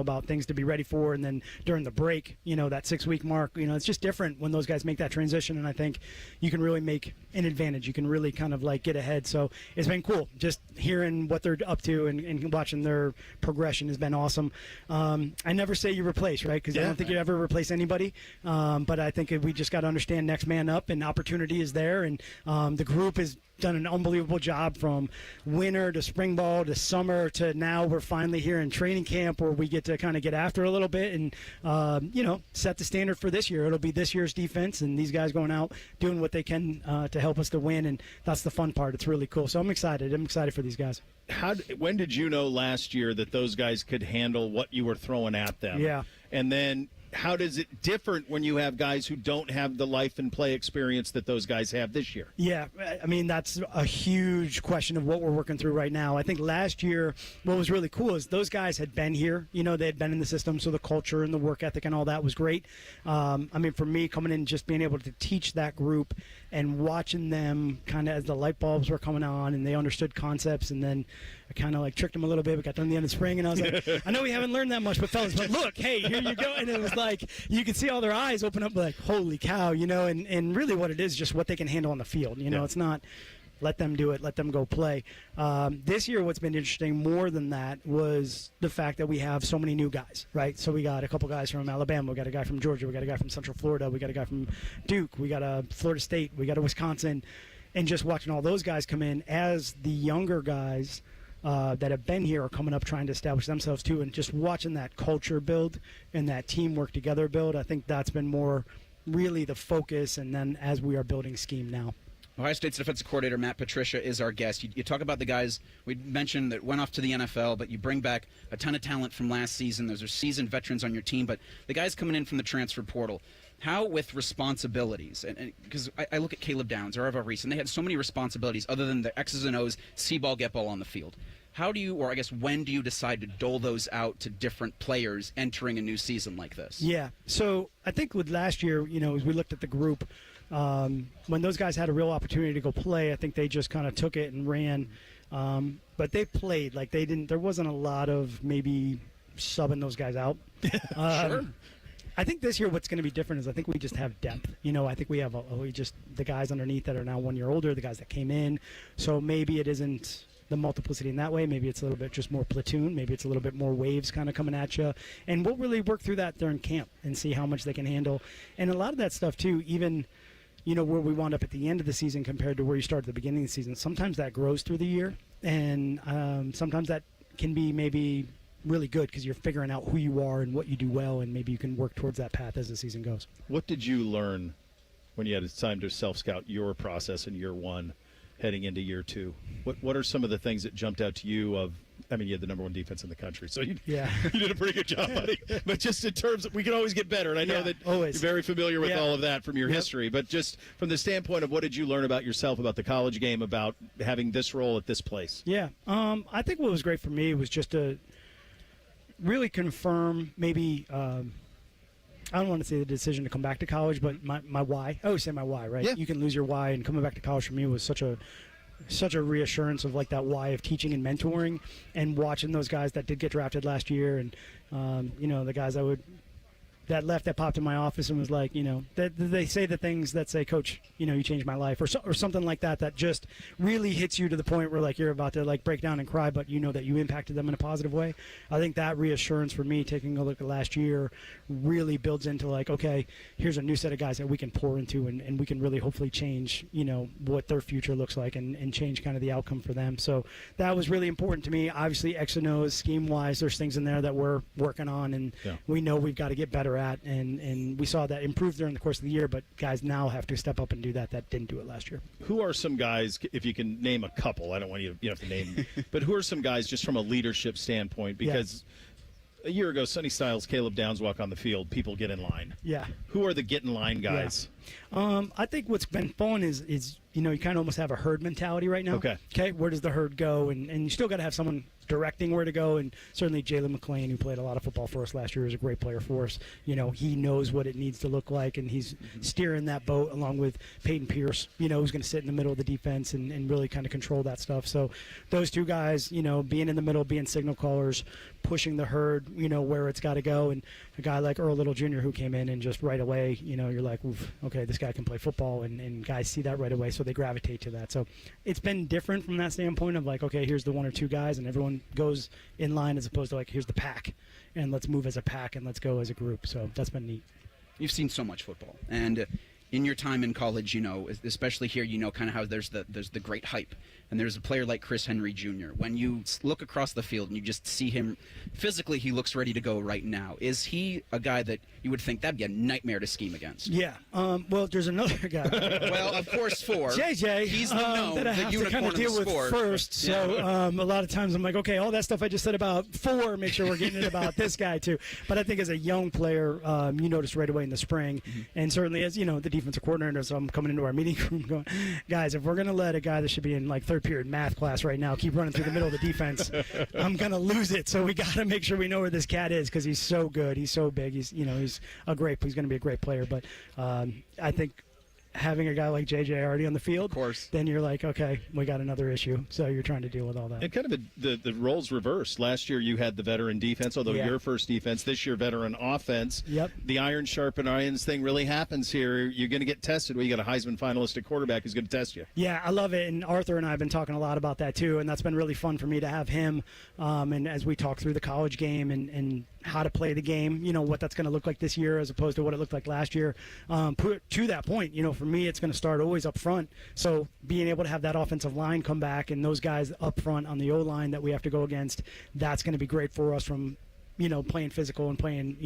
about things to be ready for, and then during the break, that 6-week mark, it's just different when those guys make that transition, and I think you can really make an advantage. You can really kind of like get ahead. So it's been cool just hearing what they're up to and watching their progression has been awesome. I never say you replace, right? Because I don't think you ever replace anybody. But I think we just got to understand next man up, and opportunity is there, and the group has done an unbelievable job from winter to spring ball to summer to now we're finally here in training camp where we get to kind of get after a little bit and set the standard for this year. It'll be this year's defense and these guys going out doing what they can to help us to win, and that's the fun part. It's really cool. So I'm excited for these guys. When did you know last year that those guys could handle what you were throwing at them? Yeah. And then how does it different when you have guys who don't have the life and play experience that those guys have this year? Yeah, I mean, that's a huge question of what we're working through right now. I think last year what was really cool is those guys had been here. They had been in the system, so the culture and the work ethic and all that was great. I mean, for me, coming in, just being able to teach that group and watching them kind of as the light bulbs were coming on and they understood concepts, and then I kind of like tricked them a little bit. We got done the end of spring, and I was like, I know we haven't learned that much, but fellas, but look, hey, here you go. And it was like, you could see all their eyes open up like, holy cow, and really what it is, just what they can handle on the field. It's not let them do it, let them go play. This year, what's been interesting more than that was the fact that we have so many new guys, right? So we got a couple guys from Alabama, we got a guy from Georgia, we got a guy from Central Florida, we got a guy from Duke, we got a Florida State, we got a Wisconsin, and just watching all those guys come in as the younger guys that have been here are coming up trying to establish themselves too, and just watching that culture build and that teamwork together build, I think that's been more really the focus, and then as we are building scheme now. Ohio State's defensive coordinator Matt Patricia is our guest. You talk about the guys we mentioned that went off to the NFL, but you bring back a ton of talent from last season. Those are seasoned veterans on your team, but the guys coming in from the transfer portal, how with responsibilities? And because I look at Caleb Downs or Arvell Reese, and they had so many responsibilities other than the X's and O's, see ball, get ball on the field. How do you, or I guess when do you decide to dole those out to different players entering a new season like this? Yeah, so I think with last year, as we looked at the group, when those guys had a real opportunity to go play, I think they just kind of took it and ran. But they played like they didn't. There wasn't a lot of maybe subbing those guys out. Sure. I think this year what's going to be different is I think we just have depth. I think we have the guys underneath that are now 1 year older, the guys that came in. So maybe it isn't the multiplicity in that way. Maybe it's a little bit just more platoon. Maybe it's a little bit more waves kind of coming at you. And we'll really work through that during camp and see how much they can handle. And a lot of that stuff too, even where we wound up at the end of the season compared to where you started at the beginning of the season, sometimes that grows through the year. And sometimes that can be maybe really good because you're figuring out who you are and what you do well, and maybe you can work towards that path as the season goes. What did you learn when you had time to self-scout your process in year one heading into year two? What are some of the things that jumped out to you of, I mean, you had the number one defense in the country, so you did a pretty good job, buddy. But just in terms of, we can always get better, and I know that you're very familiar with all of that from your history, but just from the standpoint of what did you learn about yourself, about the college game, about having this role at this place? Yeah, I think what was great for me was just to really confirm maybe I don't want to say the decision to come back to college, but my why. I always say my why, right? Yeah. You can lose your why, and coming back to college for me was such a reassurance of like that why of teaching and mentoring, and watching those guys that did get drafted last year, and the guys that left that popped in my office and was like, that they say the things that say, Coach, you changed my life, or something like that just really hits you to the point where like you're about to like break down and cry, but that you impacted them in a positive way. I think that reassurance for me, taking a look at last year, really builds into like, okay, here's a new set of guys that we can pour into, and we can really hopefully change, what their future looks like, and change kind of the outcome for them. So that was really important to me. Obviously, X and O's, scheme-wise, there's things in there that we're working on, and we know we've got to get better at, and we saw that improve during the course of the year, but guys now have to step up and do that didn't do it last year. Who are some guys, if you can name a couple, I don't want you to have to name, but who are some guys just from a leadership standpoint? Because a year ago, Sonny Styles, Caleb Downs walk on the field, people get in line. Yeah. Who are the get in line guys? I think what's been fun is you kind of almost have a herd mentality right now. Okay, where does the herd go? And you still got to have someone directing where to go, and certainly Jalen McClain, who played a lot of football for us last year, is a great player for us. He knows what it needs to look like, and he's steering that boat along with Peyton Pierce, who's going to sit in the middle of the defense and really kind of control that stuff. So those two guys, being in the middle, being signal callers, pushing the herd, where it's got to go. And a guy like Earl Little Jr. who came in and just right away, you're like, oof, okay, this guy can play football, and guys see that right away, so they gravitate to that. So it's been different from that standpoint of like, okay, here's the one or two guys, and everyone goes in line, as opposed to like, here's the pack, and let's move as a pack and let's go as a group. So that's been neat. You've seen so much football, and in your time in college, especially here, kind of how there's the great hype, and there's a player like Chris Henry Jr. When you look across the field and you just see him physically, he looks ready to go right now. Is he a guy that you would think that'd be a nightmare to scheme against? Yeah. Well, there's another guy. Well, of course, JJ. He's the that I have to kind of deal with first. So a lot of times I'm like, okay, all that stuff I just said about 4, make sure we're getting it about this guy too. But I think as a young player, you notice right away in the spring, and certainly as the defensive coordinator, so I'm coming into our meeting room going, guys, if we're going to let a guy that should be in like third period math class right now keep running through the middle of the defense, I'm going to lose it. So we got to make sure we know where this cat is, because he's so good. He's so big. He's he's going to be a great player. But I think having a guy like JJ already on the field, of course, then you're like, okay, we got another issue. So you're trying to deal with all that. And kind of the roles reversed. Last year you had the veteran defense, although your first defense. This year, veteran offense. Yep. The iron sharpen irons thing really happens here. You're going to get tested. Well, you got a Heisman finalist at quarterback who's going to test you. Yeah, I love it. And Arthur and I have been talking a lot about that too, and that's been really fun for me to have him. And as we talk through the college game and how to play the game, what that's going to look like this year as opposed to what it looked like last year. To that point, for me, it's going to start always up front. So being able to have that offensive line come back and those guys up front on the O-line that we have to go against, that's going to be great for us from playing physical and playing,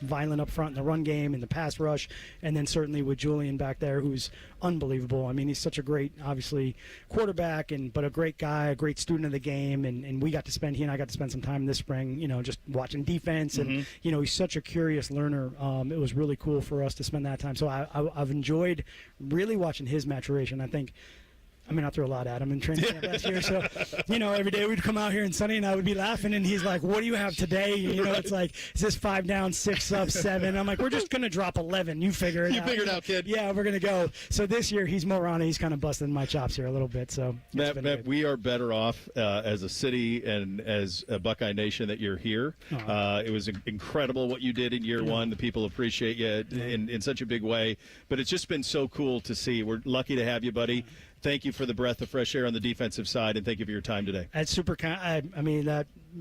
violent up front in the run game and the pass rush. And then certainly with Julian back there, who's unbelievable. I mean, he's such a great, obviously, quarterback, but a great guy, a great student of the game. And he and I got to spend some time this spring, just watching defense. And, he's such a curious learner. It was really cool for us to spend that time. So I've enjoyed really watching his maturation. I threw a lot at him in training camp last year. So, every day we'd come out here and Sonny and I would be laughing, and he's like, what do you have today? It's like, is this 5 down, 6 up, 7? I'm like, we're just going to drop 11. You figure it out. You figure it out, kid. Yeah, we're going to go. So this year he's more on it. He's kind of busting my chops here a little bit. So, Matt, we are better off as a city and as a Buckeye Nation that you're here. It was incredible what you did in year one. The people appreciate you in such a big way. But it's just been so cool to see. We're lucky to have you, buddy. Thank you for the breath of fresh air on the defensive side, and thank you for your time today. That's super kind.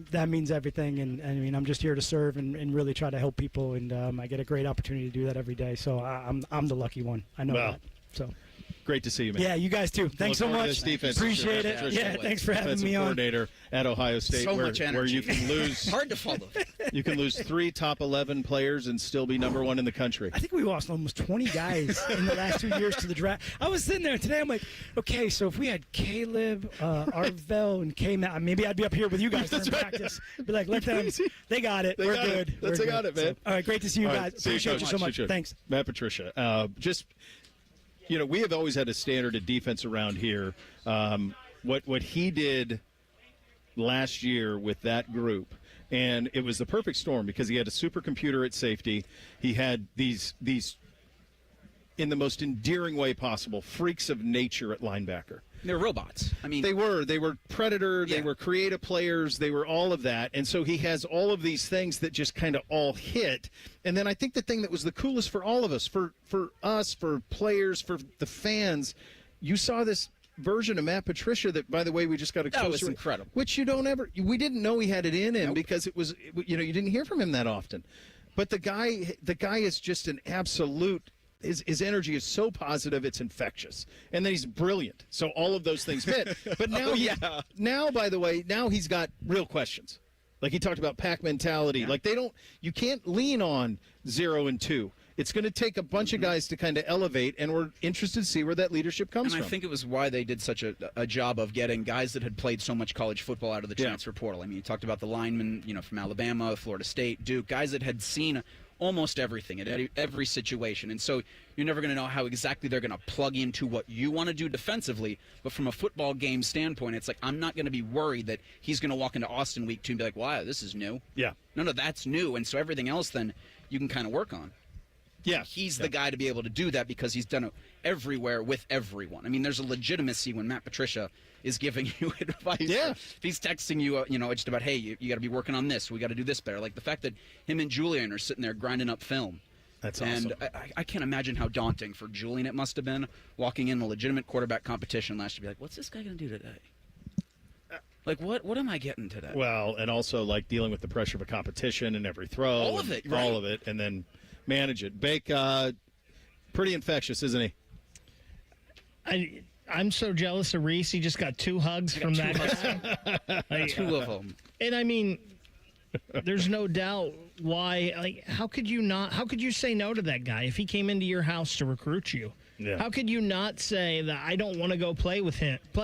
That means everything, and I'm just here to serve and really try to help people, and I get a great opportunity to do that every day. So I'm the lucky one. I know that. So. Great to see you, man. Yeah, you guys too. Thanks so much. Appreciate it. Yeah, thanks for having me on. Coordinator at Ohio State, so much energy. Where you can lose. Hard to follow. You can lose 3 top 11 players and still be number 1 in the country. I think we lost almost 20 guys in the last 2 years to the draft. I was sitting there today. I'm like, okay, so if we had Caleb, Arvell, and K-Matt, maybe I'd be up here with you guys during practice. Be like, let them. They got it. We're good. They got it, man. So, all right, great to see you guys. Appreciate you so much. Thanks, Matt Patricia. We have always had a standard of defense around here. What he did last year with that group, and it was the perfect storm because he had a supercomputer at safety. He had these in the most endearing way possible, freaks of nature at linebacker. They're robots. I mean, they were predator. Yeah. They were creative players. They were all of that. And so he has all of these things that just kind of all hit. And then I think the thing that was the coolest for all of us, for us, for players, for the fans, you saw this version of Matt Patricia that, by the way, we just got a closer. That was incredible. Which we didn't know he had it in him because it was, you didn't hear from him that often. But the guy is just an absolute. His energy is so positive, it's infectious. And then he's brilliant. So all of those things fit. But now, now, by the way, now he's got real questions. Like he talked about pack mentality. Yeah. Like you can't lean on 0 and 2. It's going to take a bunch of guys to kind of elevate, and we're interested to see where that leadership comes from. And I think it was why they did such a job of getting guys that had played so much college football out of the transfer portal. I mean, you talked about the linemen, from Alabama, Florida State, Duke, guys that had seen almost everything at every situation. And so you're never going to know how exactly they're going to plug into what you want to do defensively. But from a football game standpoint, it's like I'm not going to be worried that he's going to walk into Austin week 2 and be like, wow, this is new. Yeah. No, that's new. And so everything else then you can kind of work on. Yeah. He's the guy to be able to do that because he's done it everywhere with everyone. I mean, there's a legitimacy when Matt Patricia is giving you advice. Yeah. If he's texting you, just about, hey, you got to be working on this. We got to do this better. Like the fact that him and Julian are sitting there grinding up film. That's awesome. And I can't imagine how daunting for Julian it must have been walking in a legitimate quarterback competition last year. Be like, what's this guy going to do today? Like, what am I getting today? Well, and also, like, dealing with the pressure of a competition and every throw. All of it, right. All of it, and then manage it. Bake, pretty infectious, isn't he? I'm so jealous of Reese. He just got 2 hugs from that guy. 2 of them. And, I mean, there's no doubt why. Like, how could you say no to that guy if he came into your house to recruit you? Yeah. How could you not say that I don't want to go play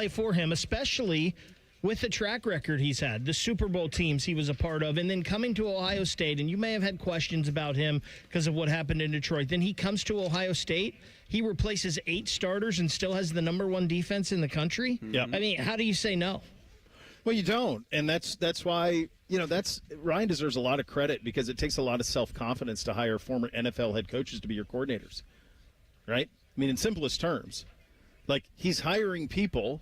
for him, especially with the track record he's had, the Super Bowl teams he was a part of, and then coming to Ohio State, and you may have had questions about him because of what happened in Detroit. Then he comes to Ohio State. He replaces 8 starters and still has the #1 defense in the country. Yeah. I mean, how do you say no? Well, you don't, and that's why Ryan deserves a lot of credit because it takes a lot of self-confidence to hire former NFL head coaches to be your coordinators, right? I mean, in simplest terms, like he's hiring people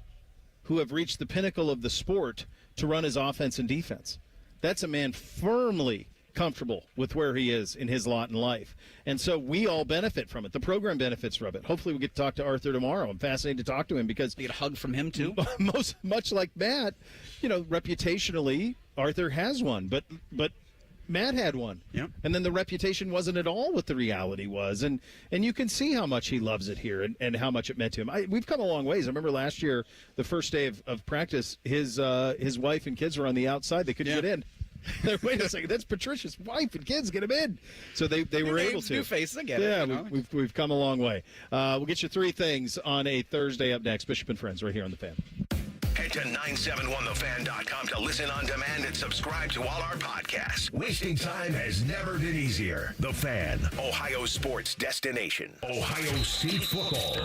who have reached the pinnacle of the sport to run his offense and defense. That's a man firmly comfortable with where he is in his lot in life. And so we all benefit from it. The program benefits from it. Hopefully we get to talk to Arthur tomorrow. I'm fascinated to talk to him because you get a hug from him too. Much like Matt, reputationally, Arthur has one, but Matt had one. Yep. And then the reputation wasn't at all what the reality was. And you can see how much he loves it here and how much it meant to him. We've come a long ways. I remember last year, the first day of practice, his wife and kids were on the outside. They couldn't get in. Wait a second, that's Patricia's wife and kids. Get him in. So they were able to. New face, I get it. Yeah, we've come a long way. We'll get you 3 things on a Thursday up next. Bishop and Friends right here on The Fan. Head to 971thefan.com to listen on demand and subscribe to all our podcasts. Wasting time has never been easier. The Fan, Ohio sports destination. Ohio State football.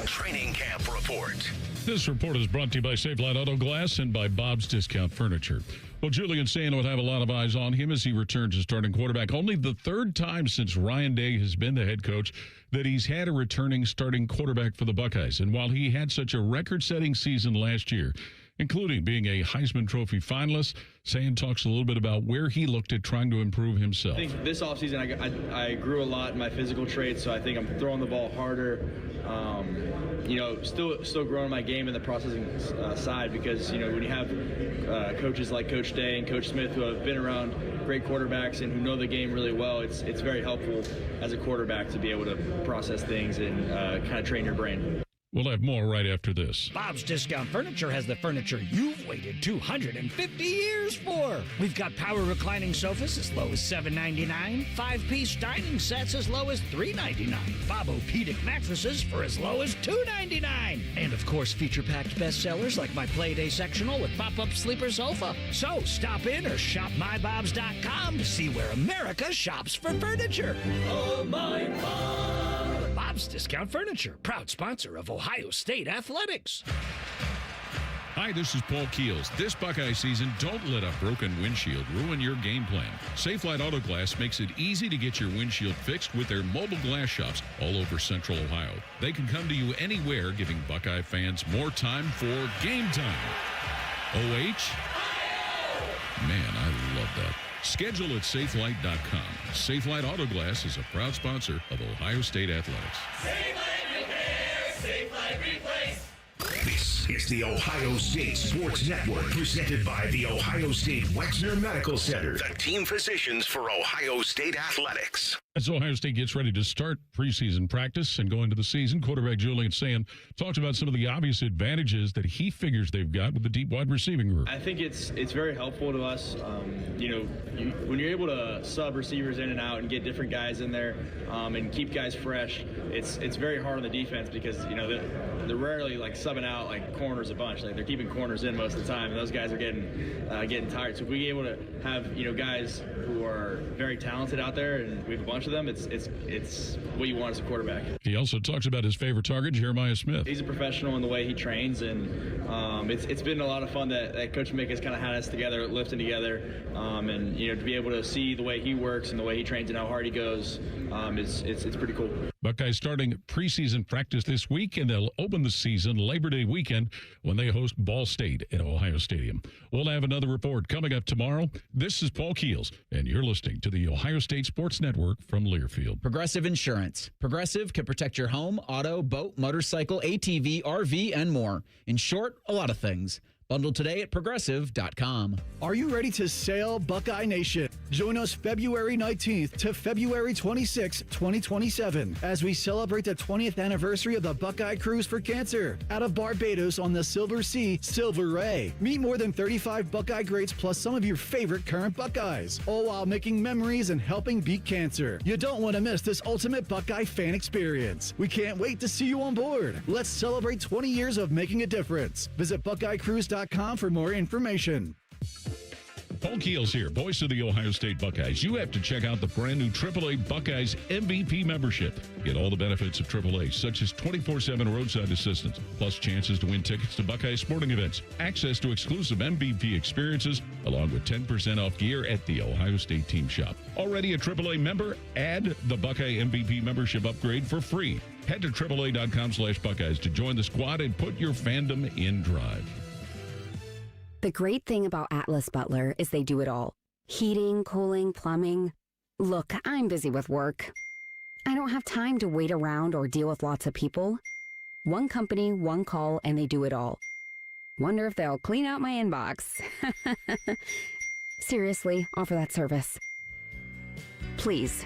Training camp report. This report is brought to you by Safe Light Auto Glass and by Bob's Discount Furniture. Well, Julian Sand would have a lot of eyes on him as he returns as starting quarterback. Only the 3rd time since Ryan Day has been the head coach that he's had a returning starting quarterback for the Buckeyes. And while he had such a record-setting season last year, including being a Heisman Trophy finalist, Sand talks a little bit about where he looked at trying to improve himself. I think this offseason I grew a lot in my physical traits, so I think I'm throwing the ball harder. Still growing my game in the processing side because, when you have coaches like Coach Day and Coach Smith who have been around great quarterbacks and who know the game really well, it's very helpful as a quarterback to be able to process things and kind of train your brain. We'll have more right after this. Bob's Discount Furniture has the furniture you've waited 250 years for. We've got power reclining sofas as low as $7.99, 5-piece dining sets as low as $3.99, Bobo-pedic mattresses for as low as $2.99, and of course feature-packed bestsellers like my Playday sectional with pop-up sleeper sofa. So stop in or shop mybobs.com to see where America shops for furniture. Oh, my Bob! Bob's Discount Furniture, proud sponsor of Ohio State Athletics. Hi, this is Paul Keels. This Buckeye season, don't let a broken windshield ruin your game plan. Safelite Auto Glass makes it easy to get your windshield fixed with their mobile glass shops all over Central Ohio. They can come to you anywhere, giving Buckeye fans more time for game time. OH? Man, I love that. Schedule at safelite.com. Safelite Auto Glass is a proud sponsor of Ohio State Athletics. Safelite Repair, Safelite Replace. This is the Ohio State Sports Network, presented by the Ohio State Wexner Medical Center, the team physicians for Ohio State Athletics. As Ohio State gets ready to start preseason practice and go into the season, quarterback Julian Sand talked about some of the obvious advantages that he figures they've got with the deep wide receiving group. I think it's very helpful to us. When you're able to sub receivers in and out and get different guys in there and keep guys fresh, it's very hard on the defense because they're rarely like subbing out like corners a bunch. Like they're keeping corners in most of the time, and those guys are getting tired. So if we get able to have guys who are very talented out there, and we have a bunch of them, it's what you want as a quarterback. He also talks about his favorite target, Jeremiah Smith. He's a professional in the way he trains, and it's been a lot of fun that Coach Mick has kind of had us together, lifting together, and to be able to see the way he works and the way he trains and how hard he goes, it's pretty cool. Buckeyes starting preseason practice this week, and they'll open the season Labor Day weekend when they host Ball State at Ohio Stadium. We'll have another report coming up tomorrow. This is Paul Keels, and you're listening to the Ohio State Sports Network from Learfield. Progressive Insurance. Progressive can protect your home, auto, boat, motorcycle, ATV, RV, and more. In short, a lot of things. Bundle today at progressive.com. Are you ready to sail, Buckeye Nation? Join us February 19th to February 26th, 2027, as we celebrate the 20th anniversary of the Buckeye Cruise for Cancer out of Barbados on the Silver Sea, Silver Ray. Meet more than 35 Buckeye greats plus some of your favorite current Buckeyes, all while making memories and helping beat cancer. You don't want to miss this ultimate Buckeye fan experience. We can't wait to see you on board. Let's celebrate 20 years of making a difference. Visit BuckeyeCruise.com for more information. Paul Keels here, voice of the Ohio State Buckeyes. You have to check out the brand new AAA Buckeyes MVP membership. Get all the benefits of AAA, such as 24/7 roadside assistance, plus chances to win tickets to Buckeye sporting events, access to exclusive MVP experiences, along with 10% off gear at the Ohio State team shop. Already a AAA member? Add the Buckeye MVP membership upgrade for free. Head to AAA.com/Buckeyes to join the squad and put your fandom in drive. The great thing about Atlas Butler is they do it all. Heating, cooling, plumbing. Look, I'm busy with work. I don't have time to wait around or deal with lots of people. One company, one call, and they do it all. Wonder if they'll clean out my inbox. Seriously, offer that service. Please.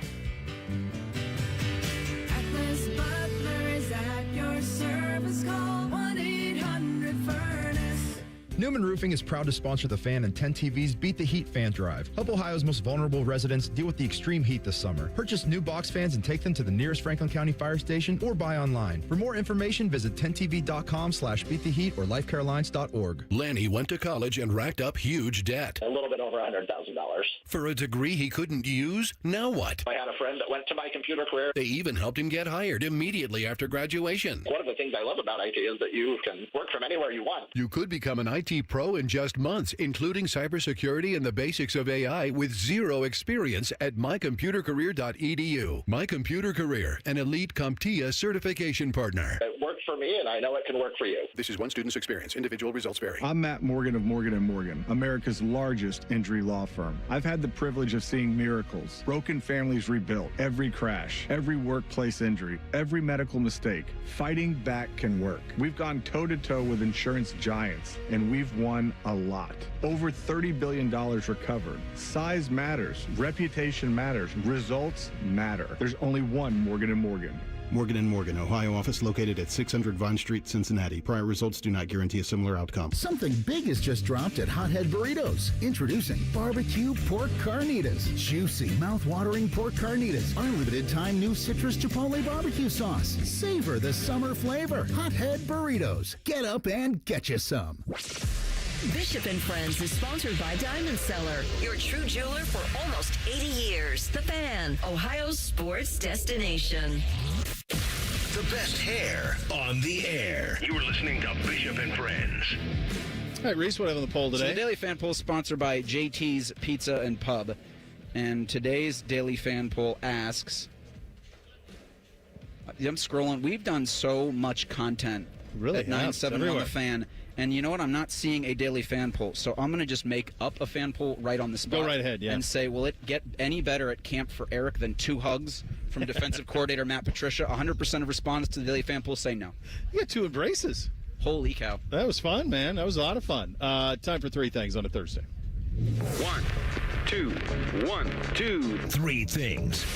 Atlas Butler is at your service. Call 1-800-FURNACE. Newman Roofing is proud to sponsor the Fan and 10 TV's Beat the Heat fan drive. Help Ohio's most vulnerable residents deal with the extreme heat this summer. Purchase new box fans and take them to the nearest Franklin County fire station or buy online. For more information, visit 10tv.com/beattheheat or lifecarelines.org. Lanny went to college and racked up huge debt. A little bit over $100,000. For a degree he couldn't use? Now what? I had a friend that went to my computer career. They even helped him get hired immediately after graduation. One of the things I love about IT is that you can work from anywhere you want. You could become an IT pro in just months, including cybersecurity and the basics of AI with zero experience at mycomputercareer.edu. My Computer Career, an elite CompTIA certification partner. It worked for me, and I know it can work for you. This is one student's experience. Individual results vary. I'm Matt Morgan of Morgan & Morgan, America's largest injury law firm. I've had the privilege of seeing miracles, broken families rebuilt, every crash, every workplace injury, every medical mistake. Fighting back can work. We've gone toe-to-toe with insurance giants, and we've won a lot. Over $30 billion recovered. Size matters. Reputation matters. Results matter. There's only one Morgan & Morgan. Morgan & Morgan, Ohio office located at 600 Vine Street, Cincinnati. Prior results do not guarantee a similar outcome. Something big has just dropped at Hothead Burritos. Introducing barbecue pork carnitas. Juicy, mouth-watering pork carnitas. Our limited time new citrus chipotle barbecue sauce. Savor the summer flavor. Hothead Burritos. Get up and get you some. Bishop and Friends is sponsored by Diamond Seller, your true jeweler for almost 80 years. The Fan, Ohio's sports destination. The best hair on the air. You are listening to Bishop and Friends. All right, Reese, what have on the poll So today? the Daily Fan Poll is sponsored by JT's Pizza and Pub. And today's Daily Fan Poll asks, I'm scrolling. We've done so much content Really at have. 9-7 on Everywhere. the Fan. And you know what? I'm not seeing a Daily Fan Poll. So I'm going to just make up a fan poll right on the spot. Go right ahead, yeah. And say, will it get any better at camp for Eric than 2 hugs from defensive coordinator Matt Patricia? 100% of respondents to the Daily Fan Poll say no. You got 2 embraces. Holy cow. That was fun, man. That was a lot of fun. Time for 3 things on a Thursday. 1, 2, 1, 2, 3 things.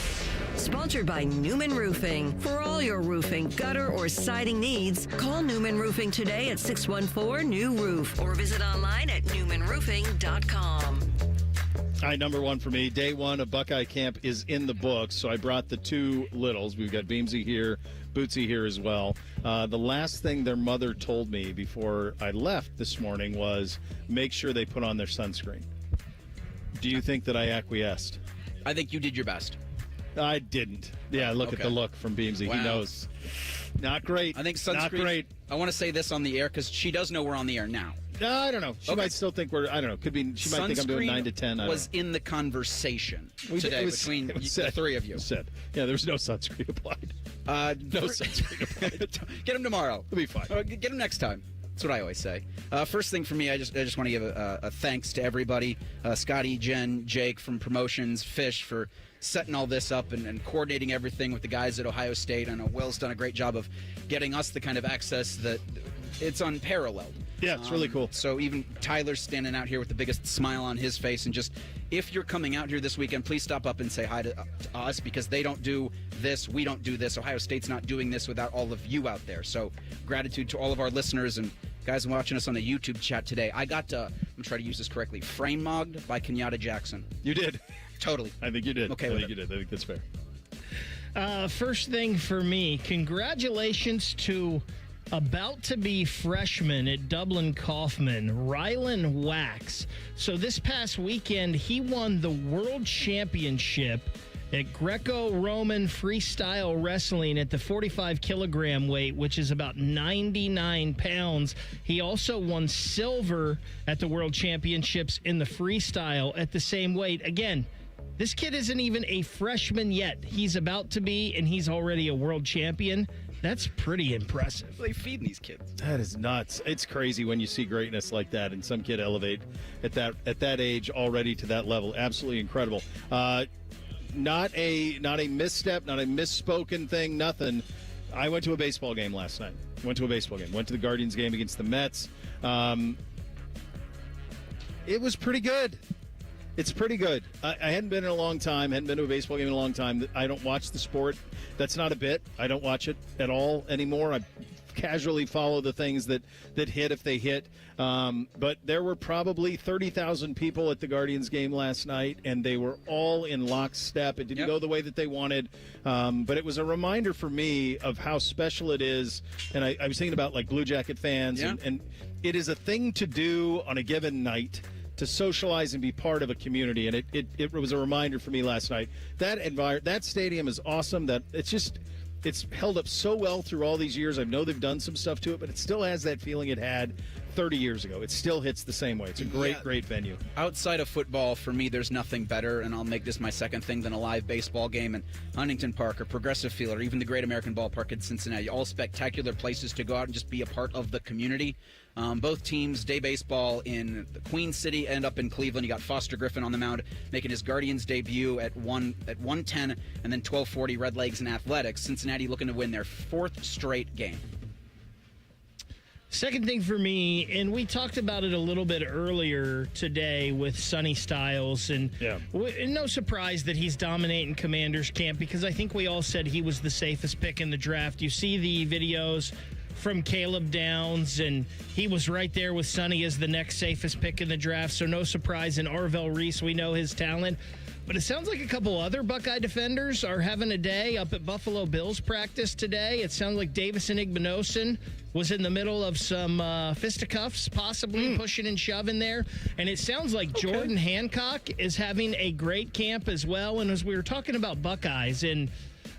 Sponsored by Newman Roofing. For all your roofing, gutter, or siding needs, call Newman Roofing today at 614-NEW-ROOF or visit online at newmanroofing.com. All right, number 1 for me. Day 1 of Buckeye Camp is in the books, so I brought the 2 littles. We've got Beamsy here, Bootsy here as well. The last thing their mother told me before I left this morning was make sure they put on their sunscreen. Do you think that I acquiesced? I think you did your best. I didn't. Yeah, look at Okay. the look from Beamsy. Wow. He knows. Not great. I think sunscreen. Not great. I want to say this on the air because she does know we're on the air now. I don't know. She might still think we're. I don't know. Could be. She might think I'm doing 9 to 10. I don't was in the conversation know. today It was between it was the said. 3 of you. It was said. Yeah, there's no sunscreen applied. No sunscreen applied. Get him tomorrow. It'll be fine. Get him next time. That's what I always say. First thing for me, I just want to give a thanks to everybody. Scotty, Jen, Jake from Promotions, Fish for setting all this up and coordinating everything with the guys at Ohio State. I know Will's done a great job of getting us the kind of access that it's unparalleled. Yeah, it's really cool. So even Tyler's standing out here with the biggest smile on his face. And just, if you're coming out here this weekend, please stop up and say hi to us because they don't do this. We don't do this. Ohio State's not doing this without all of you out there. So gratitude to all of our listeners and guys watching us on the YouTube chat today. I got, I'm going to try to use this correctly, frame mogged by Kenyatta Jackson. You did. Totally. I think you did. Okay I with think you did. I think that's fair. First thing for me, congratulations to about to be freshman at Dublin Kaufman, Rylan Wax. So this past weekend, he won the world championship at Greco-Roman freestyle wrestling at the 45 kilogram weight, which is about 99 pounds. He also won silver at the world championships in the freestyle at the same weight. Again, this kid isn't even a freshman yet. He's about to be, and he's already a world champion. That's pretty impressive. They feeding these kids. That is nuts. It's crazy when you see greatness like that and some kid elevate at that age already to that level. Absolutely incredible. Not a misstep, not a misspoken thing, nothing. I went to a baseball game last night. Went to the Guardians game against the Mets. It was pretty good. It's pretty good. I hadn't been in a long time, hadn't been to a baseball game in a long time. I don't watch the sport. That's not a bit. I don't watch it at all anymore. I casually follow the things that hit if they hit. But there were probably 30,000 people at the Guardians game last night, and they were all in lockstep. It didn't go the way that they wanted. But it was a reminder for me of how special it is. And I was thinking about like Blue Jacket fans, and it is a thing to do on a given night to socialize and be part of a community, and it was a reminder for me last night. That stadium is awesome. That it's held up so well through all these years. I know they've done some stuff to it, but it still has that feeling it had 30 years ago. It still hits the same way. It's a great venue. Outside of football, for me, there's nothing better, and I'll make this my second thing, than a live baseball game in Huntington Park or Progressive Field or even the Great American Ballpark in Cincinnati. All spectacular places to go out and just be a part of the community. Both teams, day baseball in the Queen City and up in Cleveland. You got Foster Griffin on the mound making his Guardians debut at 1:10, and then 12:40 Red Legs and Athletics. Cincinnati looking to win their 4th straight game. Second thing for me, and we talked about it a little bit earlier today with Sonny Styles, and no surprise that he's dominating Commanders camp because I think we all said he was the safest pick in the draft. You see the videos from Caleb Downs, and he was right there with Sonny as the next safest pick in the draft, so no surprise in Arvell Reese. We know his talent. But it sounds like a couple other Buckeye defenders are having a day up at Buffalo Bills practice today. It sounds like Davison Igbinosun was in the middle of some fisticuffs, possibly pushing and shoving there. And it sounds like Jordan Hancock is having a great camp as well. And as we were talking about Buckeyes, and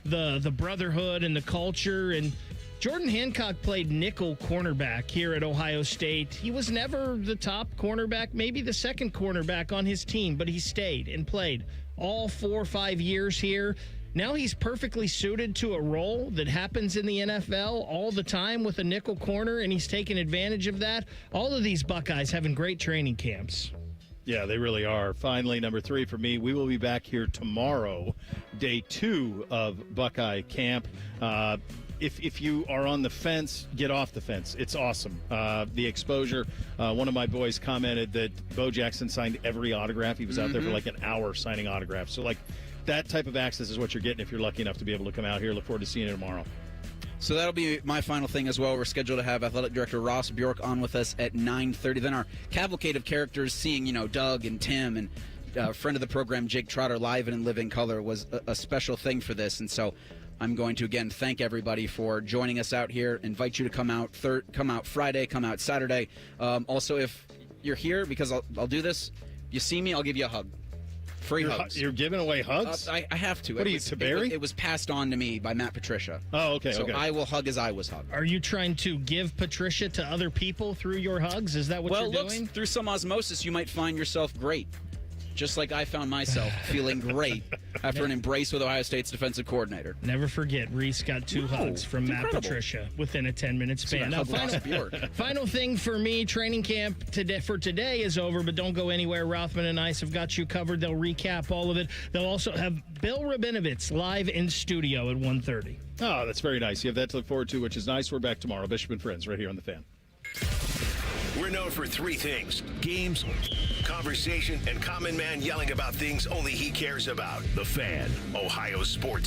the brotherhood and the culture. And Jordan Hancock played nickel cornerback here at Ohio State. He was never the top cornerback, maybe the second cornerback on his team, but he stayed and played all 4 or 5 years here. Now he's perfectly suited to a role that happens in the NFL all the time with a nickel corner, and he's taken advantage of that. All of these Buckeyes having great training camps. Yeah, they really are. Finally, number 3 for me, we will be back here tomorrow, day 2 of Buckeye camp. If you are on the fence, get off the fence. It's awesome. The exposure. One of my boys commented that Bo Jackson signed every autograph. He was out there for like an hour signing autographs. So, like, that type of access is what you're getting if you're lucky enough to be able to come out here. Look forward to seeing you tomorrow. So that'll be my final thing as well. We're scheduled to have Athletic Director Ross Bjork on with us at 9:30. Then our cavalcade of characters, seeing, Doug and Tim and friend of the program, Jake Trotter, live and in living color was a special thing for this. And so I'm going to, again, thank everybody for joining us out here, invite you to come out Friday, come out Saturday. Also, if you're here, because I'll do this, you see me, I'll give you a hug. Free hugs. You're giving away hugs? I have to. What are you, Taberi? It was passed on to me by Matt Patricia. Oh, okay, so okay. I will hug as I was hugged. Are you trying to give Patricia to other people through your hugs? Is that what you're doing? Well, through some osmosis, you might find yourself great. Just like I found myself feeling great after an embrace with Ohio State's defensive coordinator. Never forget, Reese got 2 hugs from Matt Patricia within a 10-minute span. Now, final thing for me, training camp for today is over, but don't go anywhere. Rothman and Ice have got you covered. They'll recap all of it. They'll also have Bill Rabinovitz live in studio at 1:30. Oh, that's very nice. You have that to look forward to, which is nice. We're back tomorrow. Bishop and Friends right here on The Fan. We're known for 3 things: games, conversation, and common man yelling about things only he cares about. The Fan, Ohio sports